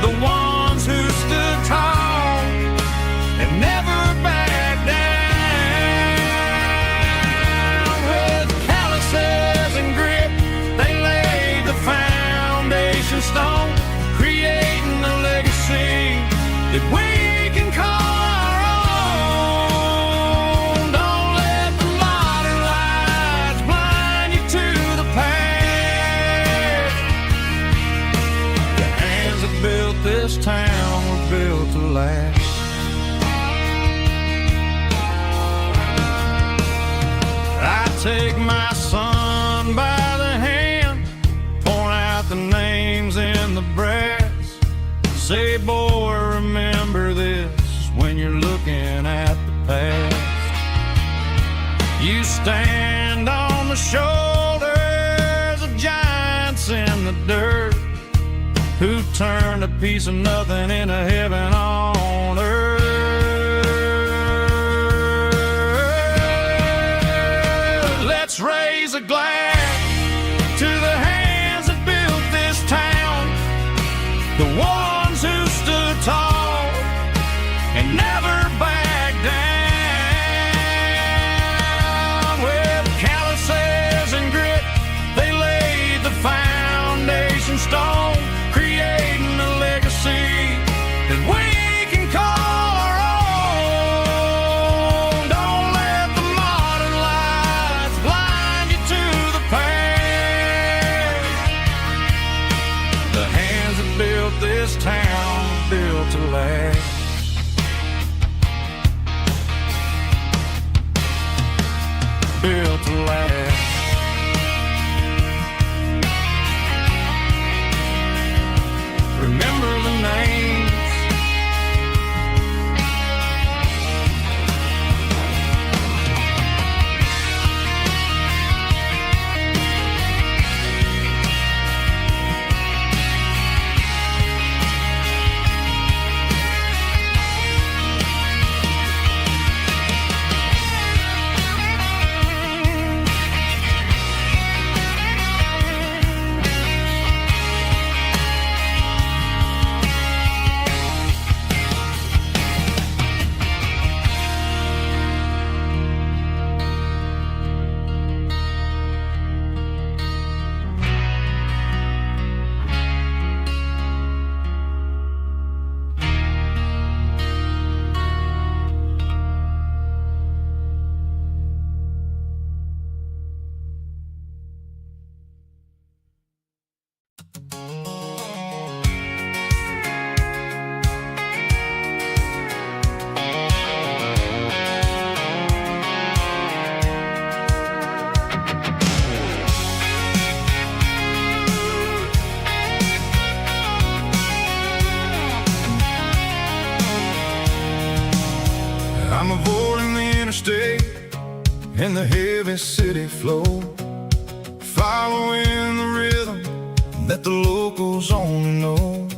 the ones who stood tall and never backed down. With calluses and grit, they laid the foundation stone, creating a legacy that we can call our own. Don't let the modern lights blind you to the past. The hands that built this town were built to last. I take my son by the hand, point out the names in the brass. Say, boy, remember this when you're looking at the past. You stand on the shoulders of giants in the dirt, who turned a piece of nothing into heaven on earth. Let's raise a glass to the hands that built this town, the ones who stood tall and never backed down. With calluses and grit, they laid the foundation stone, creating a legacy that we can call our own. Don't let the modern lights blind you to the past. The hands that built this town built to last. Built to last. Remember the names. I'm avoiding the interstate and the heavy city flow, following the rhythm that the locals only know.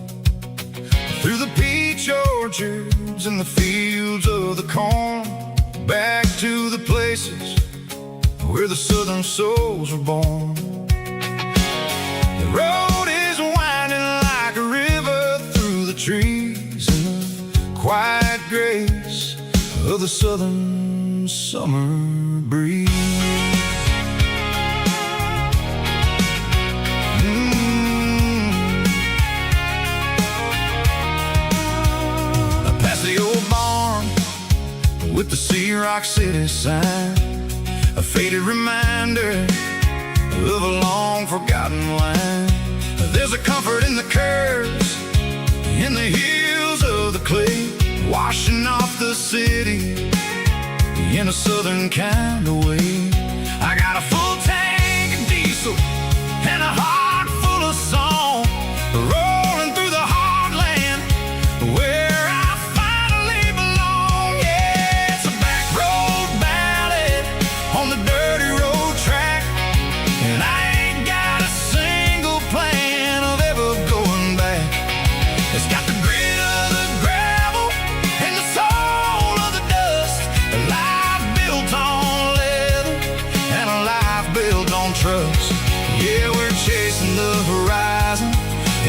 Through the peach orchards and the fields of the corn, back to the places where the southern souls were born. The road is winding like a river through the trees in the quiet grace of the southern summer breeze. Rock City sign, a faded reminder of a long forgotten line. There's a comfort in the curves, in the heels of the clay, washing off the city in a southern kind of way. I got a full tank of diesel and a heart full of song, rolling through the heartland where I finally belong. Yeah, it's a back road ballad on the dirty road track, and I ain't got a single plan of ever going back. It's got the grit of the gravel and the soul of the dust, a life built on leather and a life built on trust. Yeah, we're chasing the horizon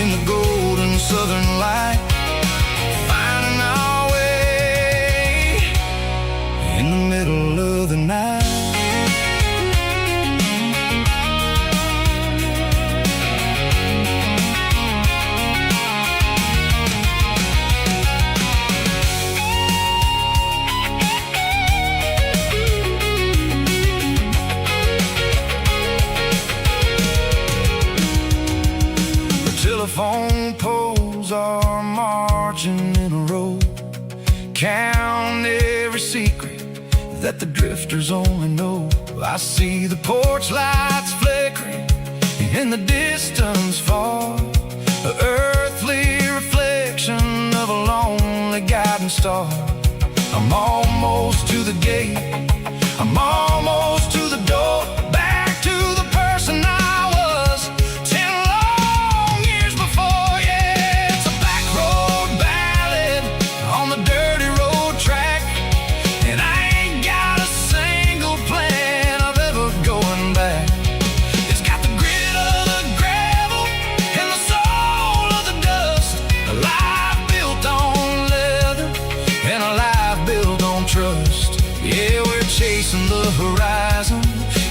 in the golden southern light, finding our way in the middle of the night. Telephone poles are marching in a row, count every secret that the drifters only know. I see the porch lights flickering in the distance far, the earthly reflection of a lonely guiding star. I'm almost to the gate, I'm almost to the door, back to the person I was 10 long years before. Yeah, it's a back road ballad on the dirty road track, and I ain't got a single plan of ever going back. It's got the grit of the gravel and the soul of the dust, a life built on leather and a life built on trust. Yeah, we're chasing the horizon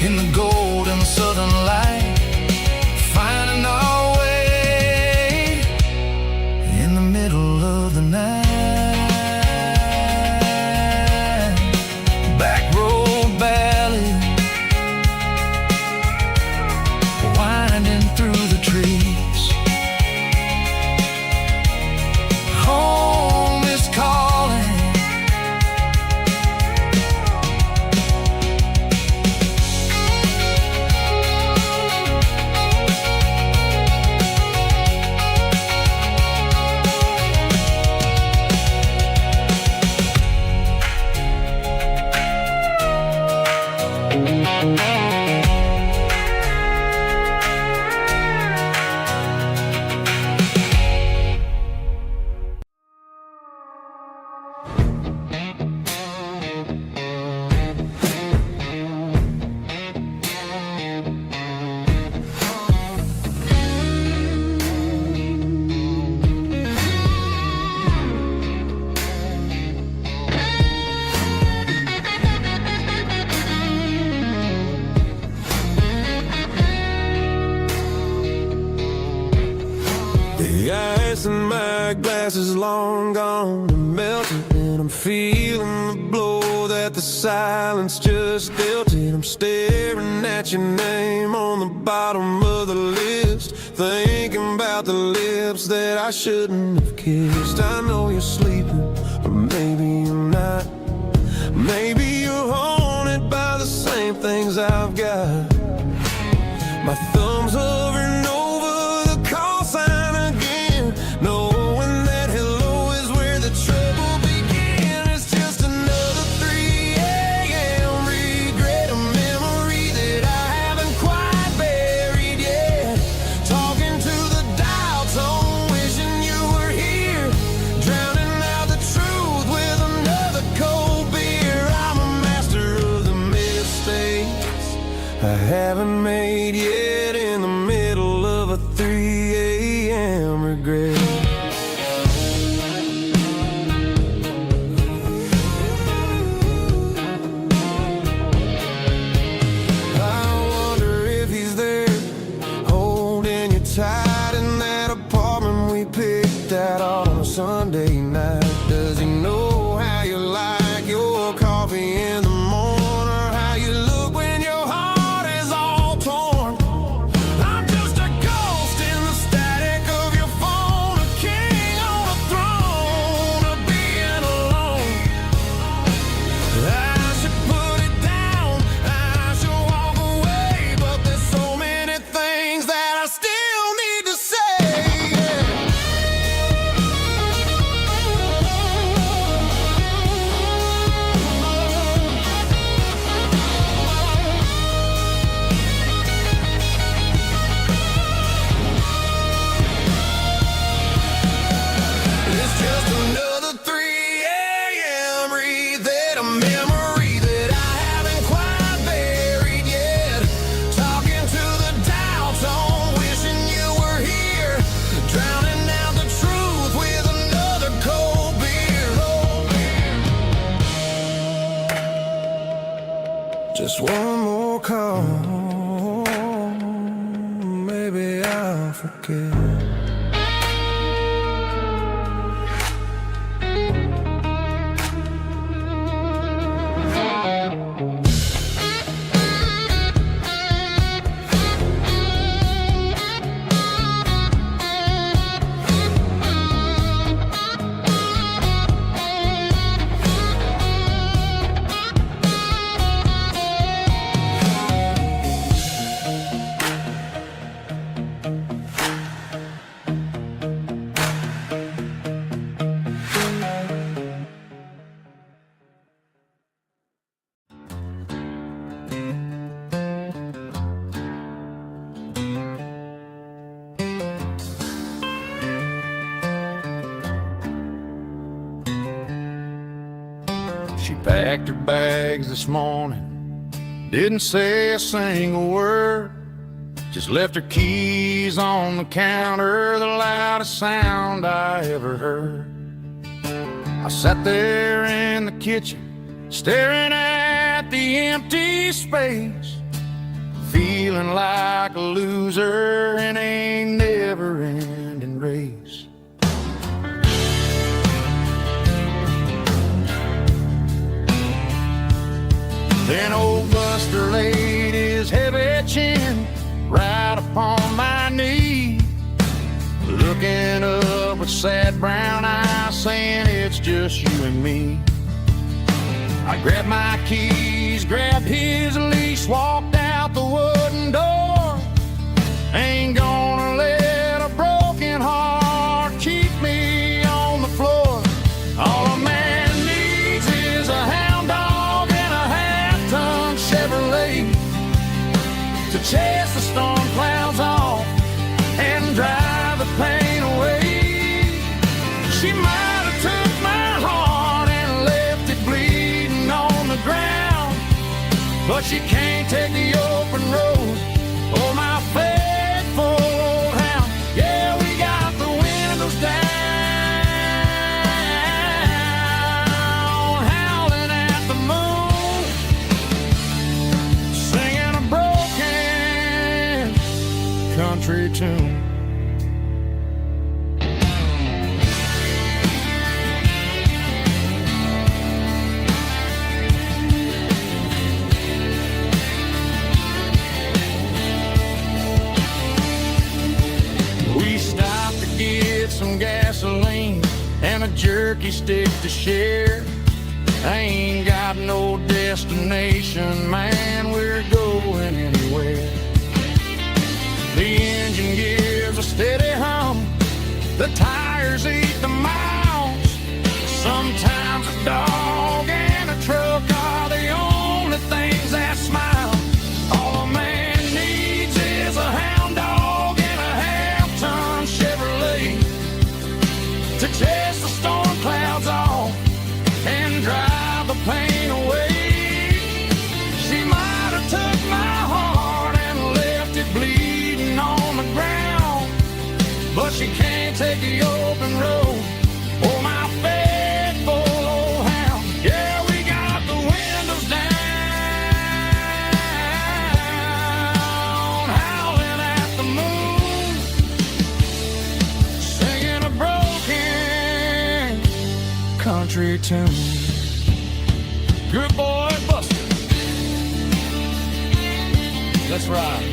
in the golden southern light, finding our way in the middle of the night. Back road ballad, winding through the trees. Home is calling. The ice in my glass is long gone and melted, and I'm feeling the blow that the silence just dealt it. I'm staring at your name on the bottom of the list, thinking about the lips that I shouldn't have kissed. I know you're sleeping, or maybe you're not. Maybe you're haunted by the same things I've got. My thumb's hovering over the call sign again, knowing that hello is where the trouble began. It's just another 3 a.m. regret, a memory that I haven't quite buried yet. Talking to the dial tone, wishing you were here, drowning out the truth with another cold beer. I'm a master of the mistakes I haven't made yet, in the middle of a 3 a.m. regret. I wonder if he's there, holding you tight in that apartment we picked out on a Sunday night. Does he know how you like your coffee in the forget. She packed her bags this morning, didn't say a single word, just left her keys on the counter, the loudest sound I ever heard. I sat there in the kitchen, staring at the empty space, feeling like a loser in a never-ending race. Then old Buster laid his heavy chin right upon my knee, looking up with sad brown eyes, saying it's just you and me. I grabbed my keys, grabbed his leash, walked out the wooden door. Ain't gonna let a broken heart keep me on the floor. All a man needs is a hound dog and a half-ton Chevrolet to chase the storm clouds off and drive the pain away. She might have took my heart and left it bleeding on the ground, but she can't take the open road or my faithful old hound. Yeah, we got the windows down, howling at the moon, singing a broken country tune. We stopped to get some gasoline and a jerky stick to share. I ain't got no destination, man, we're going anywhere. The engine gives a steady hum, the tires eat the miles. Sometimes a dog and a truck are the only things that smile. All a man needs is a hound dog and a half-ton Chevrolet to chase the storm clouds off and drive the pain away. She might have took my heart and left it bleeding on the ground, but she can't take the open road or my faithful old hound. Yeah, we got the windows down, howling at the moon, singing a broken country tune. Good boy, Buster. Let's ride.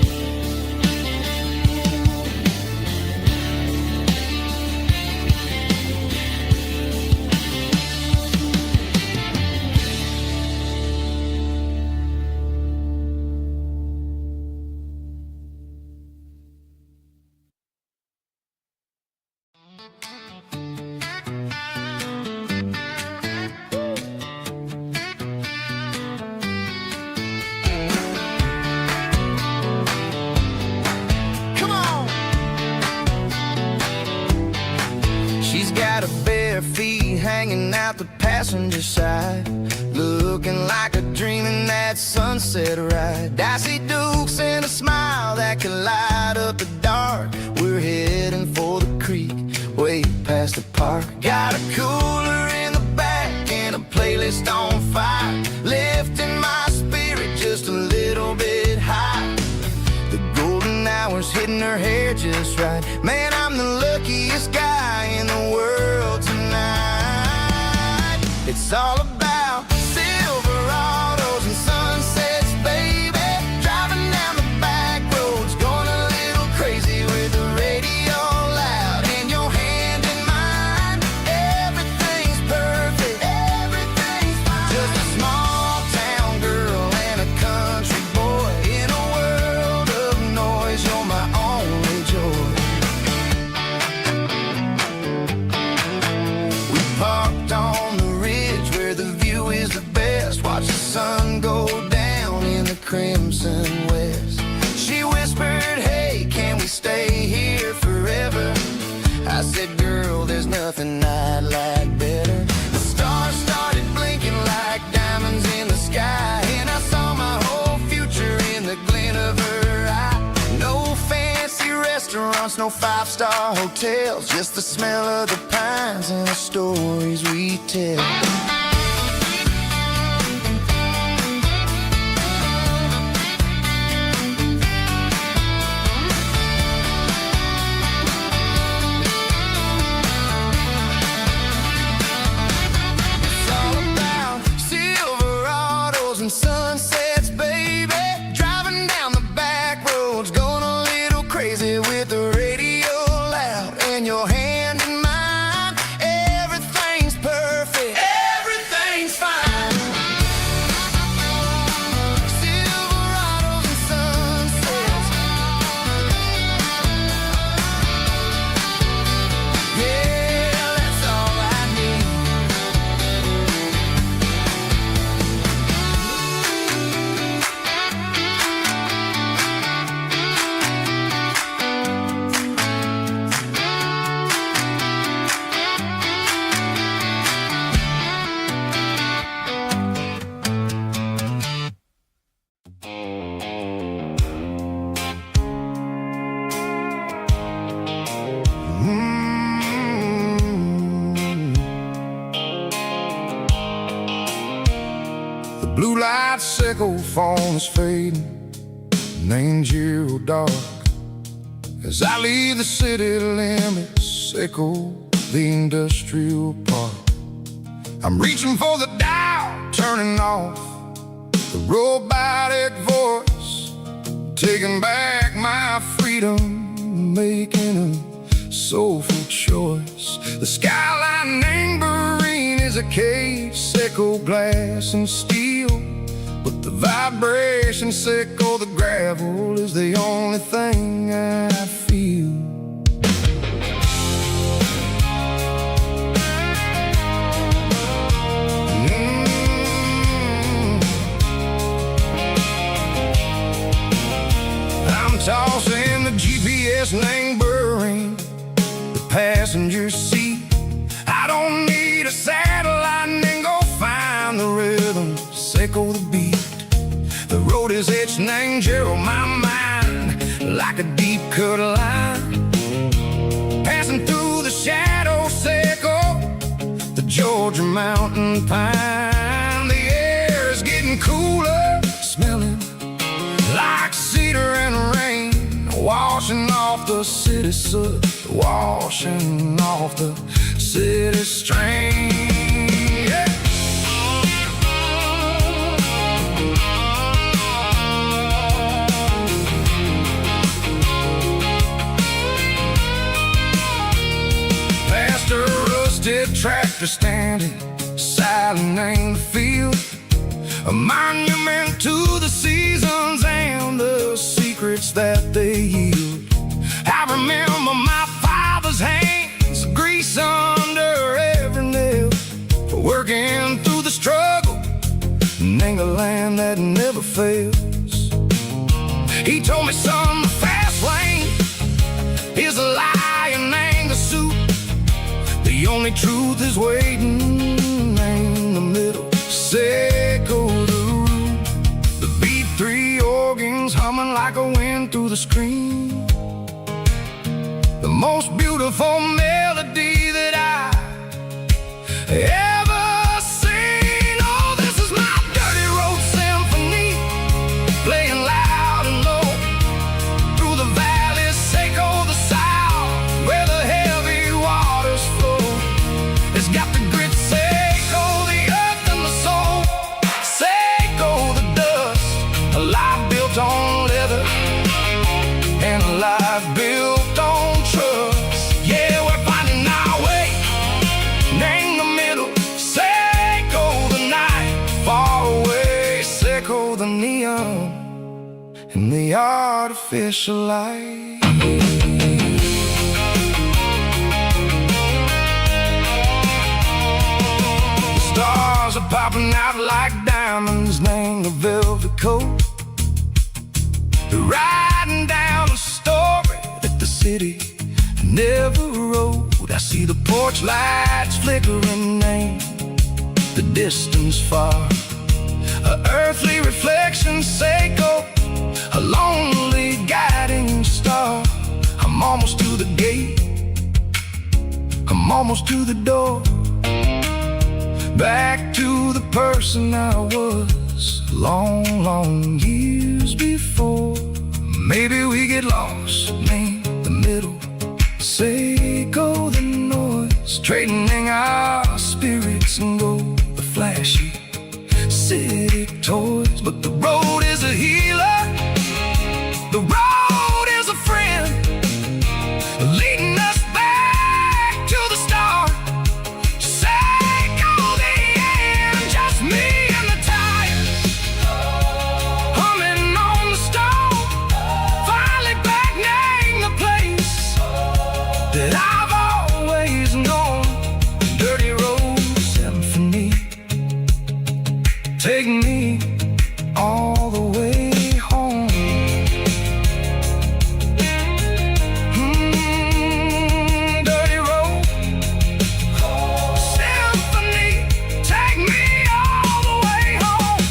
Come on. She's got her bare feet hanging out the passenger side, looking like a dream in that sunset ride. I see Dukes and a smile that can light up the dark. We're heading for the creek, way past the park. Got a cooler in the back and a playlist on fire, lifting my spirit just a little bit high. The golden hours hit getting her hair just right. Man, I'm the luckiest guy in the world tonight. It's all about Silverados and sunsets, baby. Driving down the back roads, going a little crazy with the radio loud. And your hand in mine, everything's perfect, everything's fine. Just a small town girl and a country boy in a world of noise. You're my only joy. We parked on the ridge where the view is the best. Watch the sun go down in the crimson west. She whispered, hey, can we stay here forever? I said, girl, there's nothing I'd like better. The stars started blinking like diamonds in the sky, and I saw my whole future in the glint of her eye. No fancy restaurants, no five-star hotels, just the smell of the pines and the stories we tell. It's all about Silverados and sunsets, baby. Driving down the back roads, going a little crazy with the radio loud. And your hand in mine, everything's perfect, everything's fine. Silverados and sunsets, yeah, that's all I need. The blue light sickle phone is fading, named zero dark. As I leave the city limits, sickle the industrial park. I'm reaching for the dial, turning off the robotic voice, taking back my freedom, making a soulful choice. The skyline named Marine is a cage, sickle glass and steel, but the vibration sickle, the gravel is the only thing I feel. I'm tossing the GPS named Burring, the passenger seat. I don't need a satellite and go find the rhythm, sickle the beat. The road is etched named Gerald, my mind, like a deep cut line. Passing through the shadow sickle, the Georgia mountain pine. The air is getting cooler, smelling like cedar and rain, washing off the city soot, washing off the city strain. Yeah. Past a rusted tractor standing silent in the field, a monument to the seasons and the secrets that they yield. I remember my father's hands, grease under every nail, working through the struggle, and the land that never fails. He told me, son, the fast lane is a lion and the suit. The only truth is waiting in the middle, sickle the root. The B3 organs humming like a wind through the screen, the most beautiful melody that I ever seen. Oh, this is my dirty road symphony, playing loud and low through the valley life built on trust. Yeah, we're finding our way. Name the middle, Seiko the night. Far away, Seiko the neon, and the artificial light. The stars are popping out like diamonds. Name the velvet coat. They're riding down a story that the city never wrote. I see the porch lights flickering, name the distance far. A earthly reflection, Seiko, a lonely guiding star. I'm almost to the gate, I'm almost to the door. Back to the person I was long, long years before. Maybe we get lost, name the middle, Seiko the noise. Trading our spirits and go the flashy city toys. But the road is a healer, the road is a friend, leading us back to the start. Seiko the end, just me and the tires, humming on the stove. Finally back, name the place that I've always known. Dirty Road Symphony, take me all the way home. Dirty Road Symphony, take me all the way home.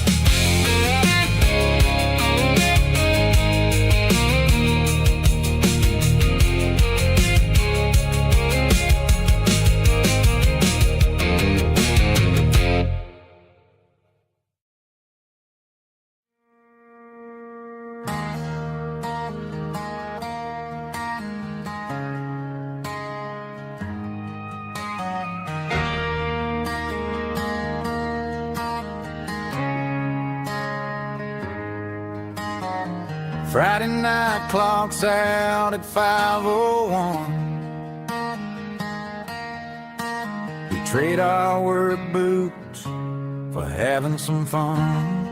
Friday night clocks out at 5:01. We trade our work boots for having some fun.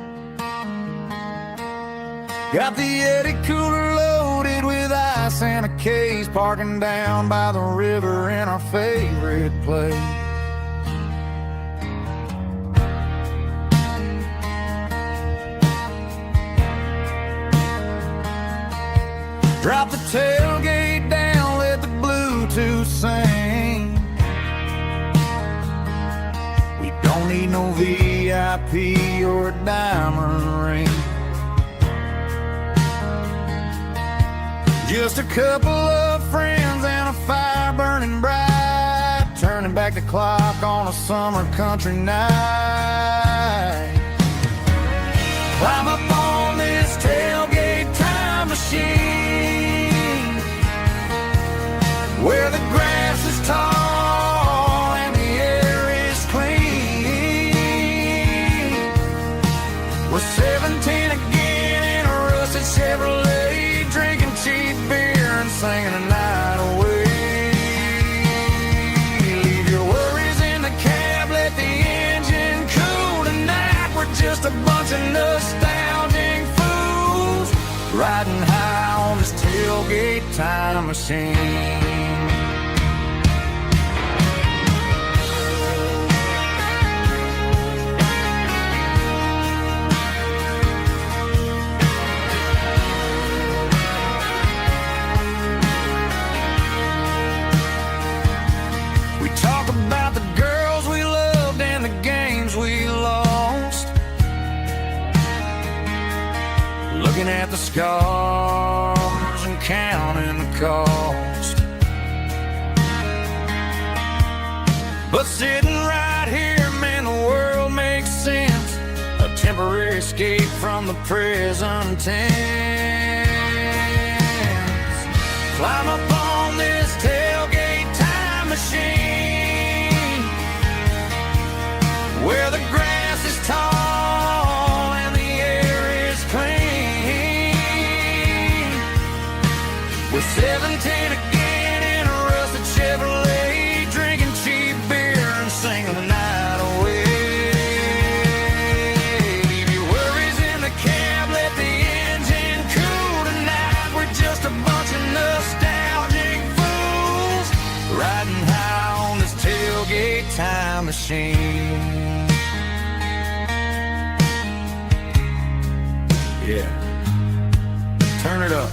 Got the Yeti cooler loaded with ice and a case, parking down by the river in our favorite place. Drop the tailgate down, let the Bluetooth sing. We don't need no VIP or a diamond ring. Just a couple of friends and a fire burning bright, turning back the clock on a summer country night. Climb up on this tailgate time machine, where the grass is tall and the air is clean. We're 17 again in a rusted Chevrolet, drinking cheap beer and singing the night away. Leave your worries in the cab, let the engine cool tonight. We're just a bunch of nostalgic fools, riding high on this tailgate time machine. We talk about the girls we loved and the games we lost, looking at the scars and counting the cost. But sitting right here, man, the world makes sense. A temporary escape from the present tense. Climb up on this tailgate time machine, where the grass is tall and the air is clean. We're 17 again in a rusted Chevrolet, drinking cheap beer and singing the night away. Leave your worries in the cab, let the engine cool tonight. We're just a bunch of nostalgic fools riding high on this tailgate time machine. Yeah, turn it up.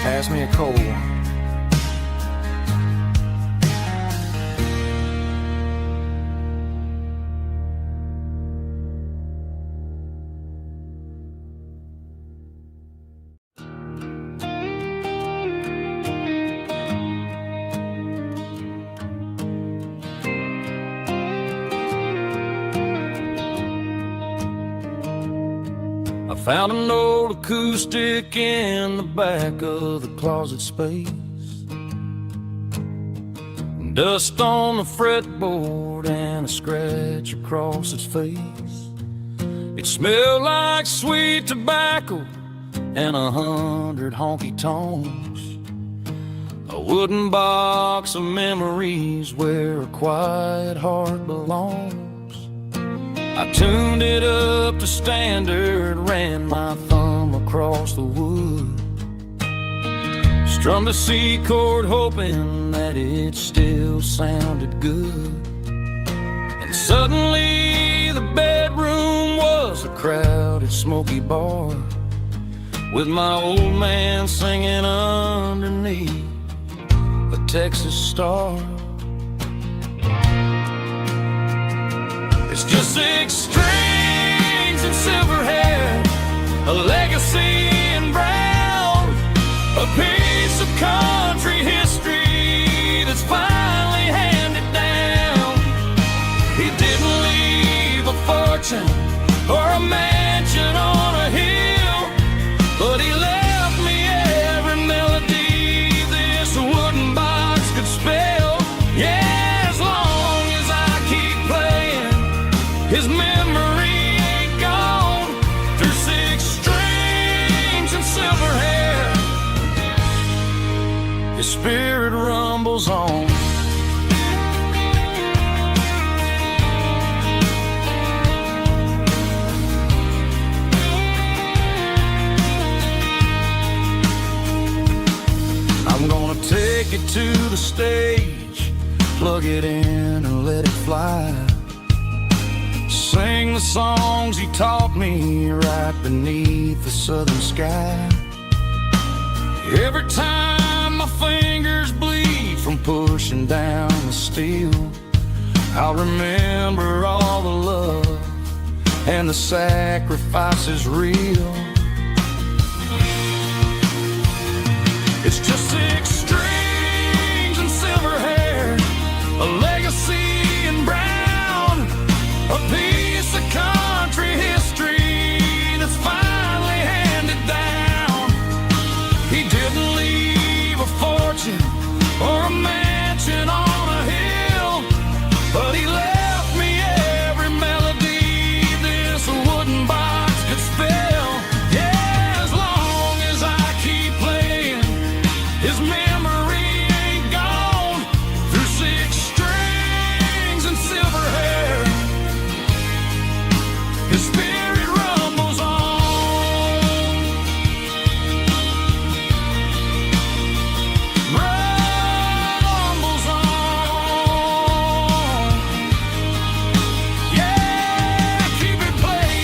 Pass me a cold one. I found an old acoustic in the back of the closet space. Dust on the fretboard and a scratch across its face. It smelled like sweet tobacco and 100 honky tonks. A wooden box of memories where a quiet heart belongs. I tuned it up to standard, ran my thumb across the wood, strummed a C chord hoping that it still sounded good. And suddenly the bedroom was a crowded smoky bar, with my old man singing underneath a Texas star. It's just 6 strings and silver hair, a legacy in brown, a piece of country history that's finally handed down. He didn't leave a fortune or a mansion on a hill, but he left me every melody this wooden box could spell. Yeah, as long as I keep playing, his memory ain't gone. Through 6 strings and silver hair, his spirit rumbles on. I'm gonna take it to the stage, plug it in and let it fly. Sing the songs he taught me right beneath the southern sky. Every time my fingers bleed from pushing down the steel, I'll remember all the love and the sacrifices real. It's just 6 strings and silver hair, a legacy in brown, a piece of country history that's finally handed down. He didn't leave a fortune or a mansion on a hill, but he left me every melody this wooden box could spell. Yeah, as long as I keep playing, his memory ain't gone. Through 6 strings and silver hair, his spirit rumbles on. Rumbles on. Yeah, keep it playing.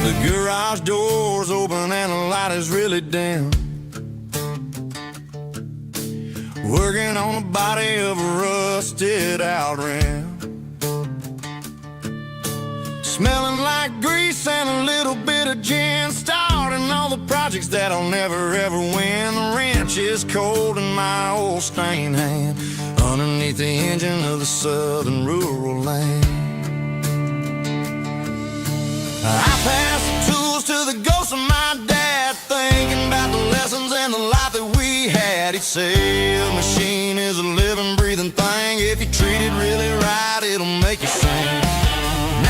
The garage door's open and the light is really dim. working on the body of a rusted out ram. Smelling like grease and a little bit of gin, starting all the projects that I'll never ever win. The wrench is cold in my old stained hand, underneath the engine of the southern rural land. I pass the tools to the ghost of my dad, thinking about the lessons and the life that we had. He'd say a machine is a living, breathing thing. If you treat it really right, it'll make you sing.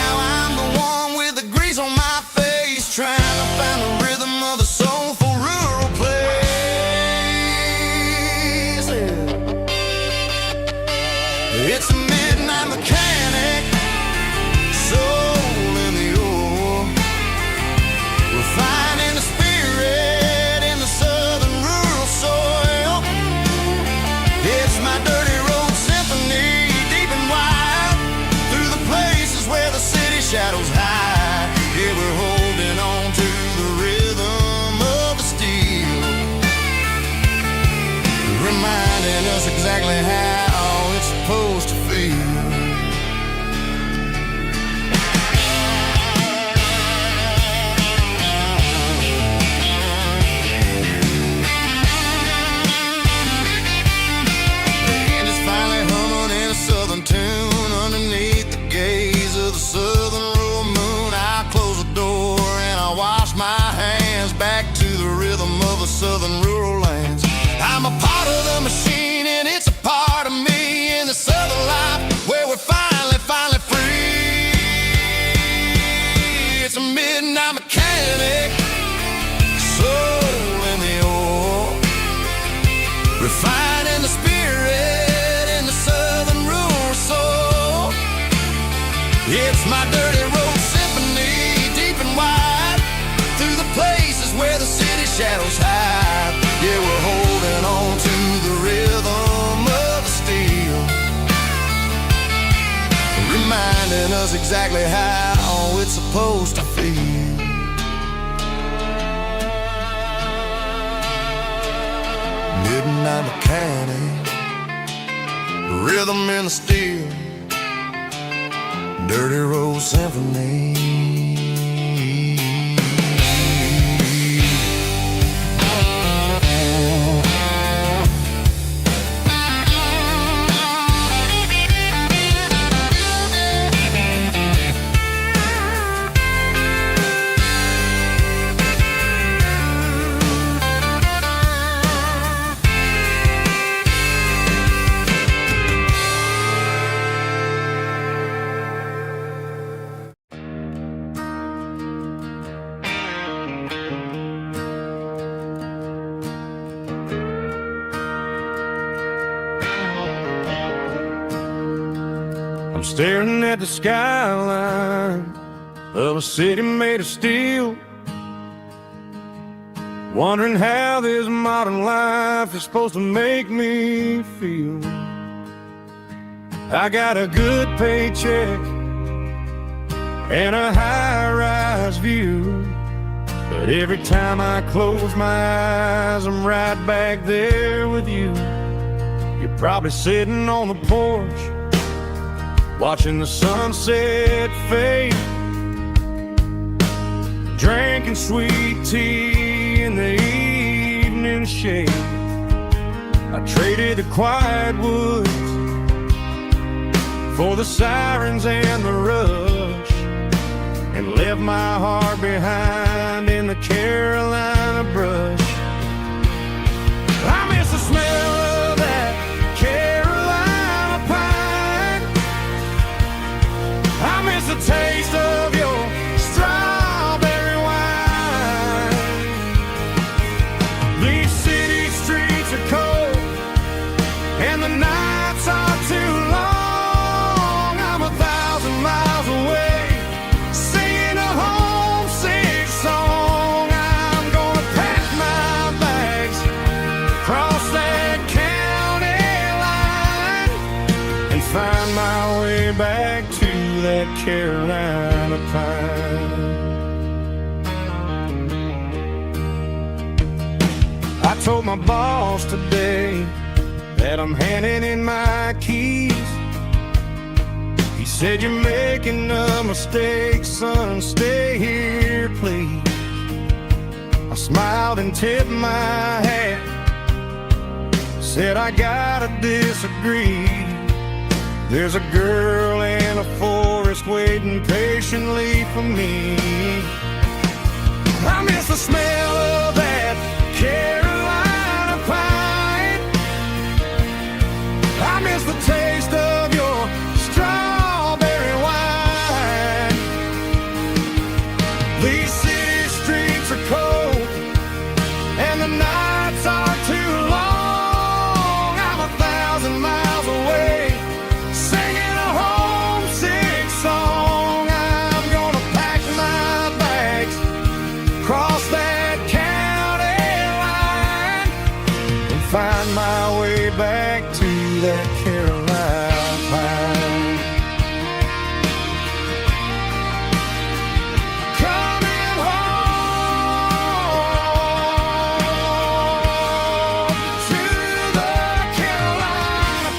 Now I'm the one with the grease on my face, trying to find the rhythm of a soulful rural place. It's a midnight mechanic, soul in the ore, refining the spirit in the southern rural soil. It's my dirty road symphony, deep and wide, through the places where the city shadows hide. Yeah, we're holding on to the rhythm of the steel, reminding us exactly how it's supposed to feel. Tune underneath the gaze of the southern rural moon. I close the door and I wash my hands, back to the rhythm of the southern rural lands. I'm a part of the machine and it's a part of me, in the southern life where we're finally free. It's a midnight mechanic, soul in the ore, refining the spirit in the southern rural soul. It's my dirty road symphony, deep and wide, through the places where the city shadows hide. Yeah, we're holding on to the rhythm of the steel, reminding us exactly how it's supposed to feel. Midnight mechanic, rhythm in the steel, dirty road symphony. Staring at the skyline of a city made of steel, wondering how this modern life is supposed to make me feel. I got a good paycheck and a high-rise view, but every time I close my eyes, I'm right back there with you. You're probably sitting on the porch, watching the sunset fade, drinking sweet tea in the evening shade. I traded the quiet woods for the sirens and the rush, and left my heart behind in the Carolina brush. I miss the smell of that Carolina pine. I miss the taste of your strawberry wine. These city streets are cold and the nights are too long. I'm 1,000 miles away, singing a homesick song. I'm gonna pack my bags, cross that county line, and find my way back to that Carolina pine. I told my boss today that I'm handing in my keys. He said, "You're making a mistake, son, stay here, please." I smiled and tipped my hat, said, "I gotta disagree. There's a girl in a forest waiting patiently for me. I miss the smell of that Carolina pine. I miss the taste of your strawberry wine. These city streets are cold and the nights are too long. I'm 1,000 miles away singing a homesick song. I'm gonna pack my bags, cross that county line, and find my way back to that Carolina pine. Coming home to the Carolina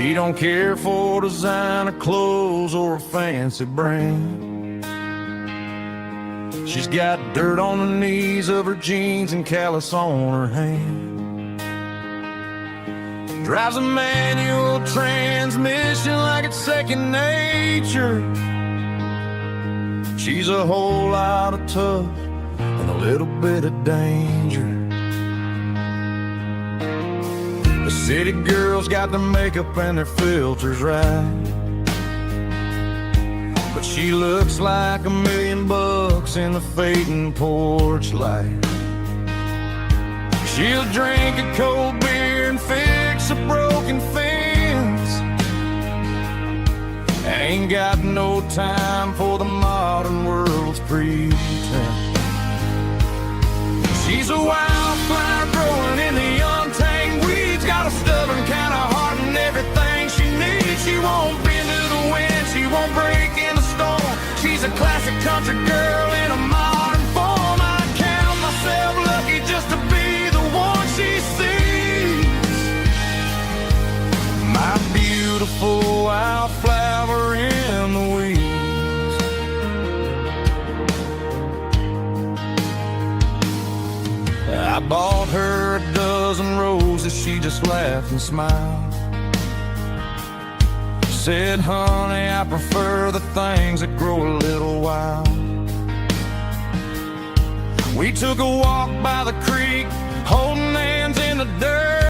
She don't care for designer clothes or a fancy brand. She's got dirt on the knees of her jeans and callus on her hand. Drives a manual transmission like it's second nature. She's a whole lot of tough and a little bit of danger. The city girls got their makeup and their filters right, but she looks like $1,000,000 in the fading porch light. She'll drink a cold beer and fix a broken fence. Ain't got no time for the modern world's pretense. She's a wildflower growing in the untamed weeds. Got a stubborn kind of heart and everything she needs. She won't bend to the wind, she won't break in the storm. She's a classic country girl in a modern form. I count myself lucky just to be the one she sees. My beautiful wildflower in the weeds. I bought her a dozen roses, she just laughed and smiled. Said, "Honey, I prefer the things that grow a little wild." We took a walk by the creek, holding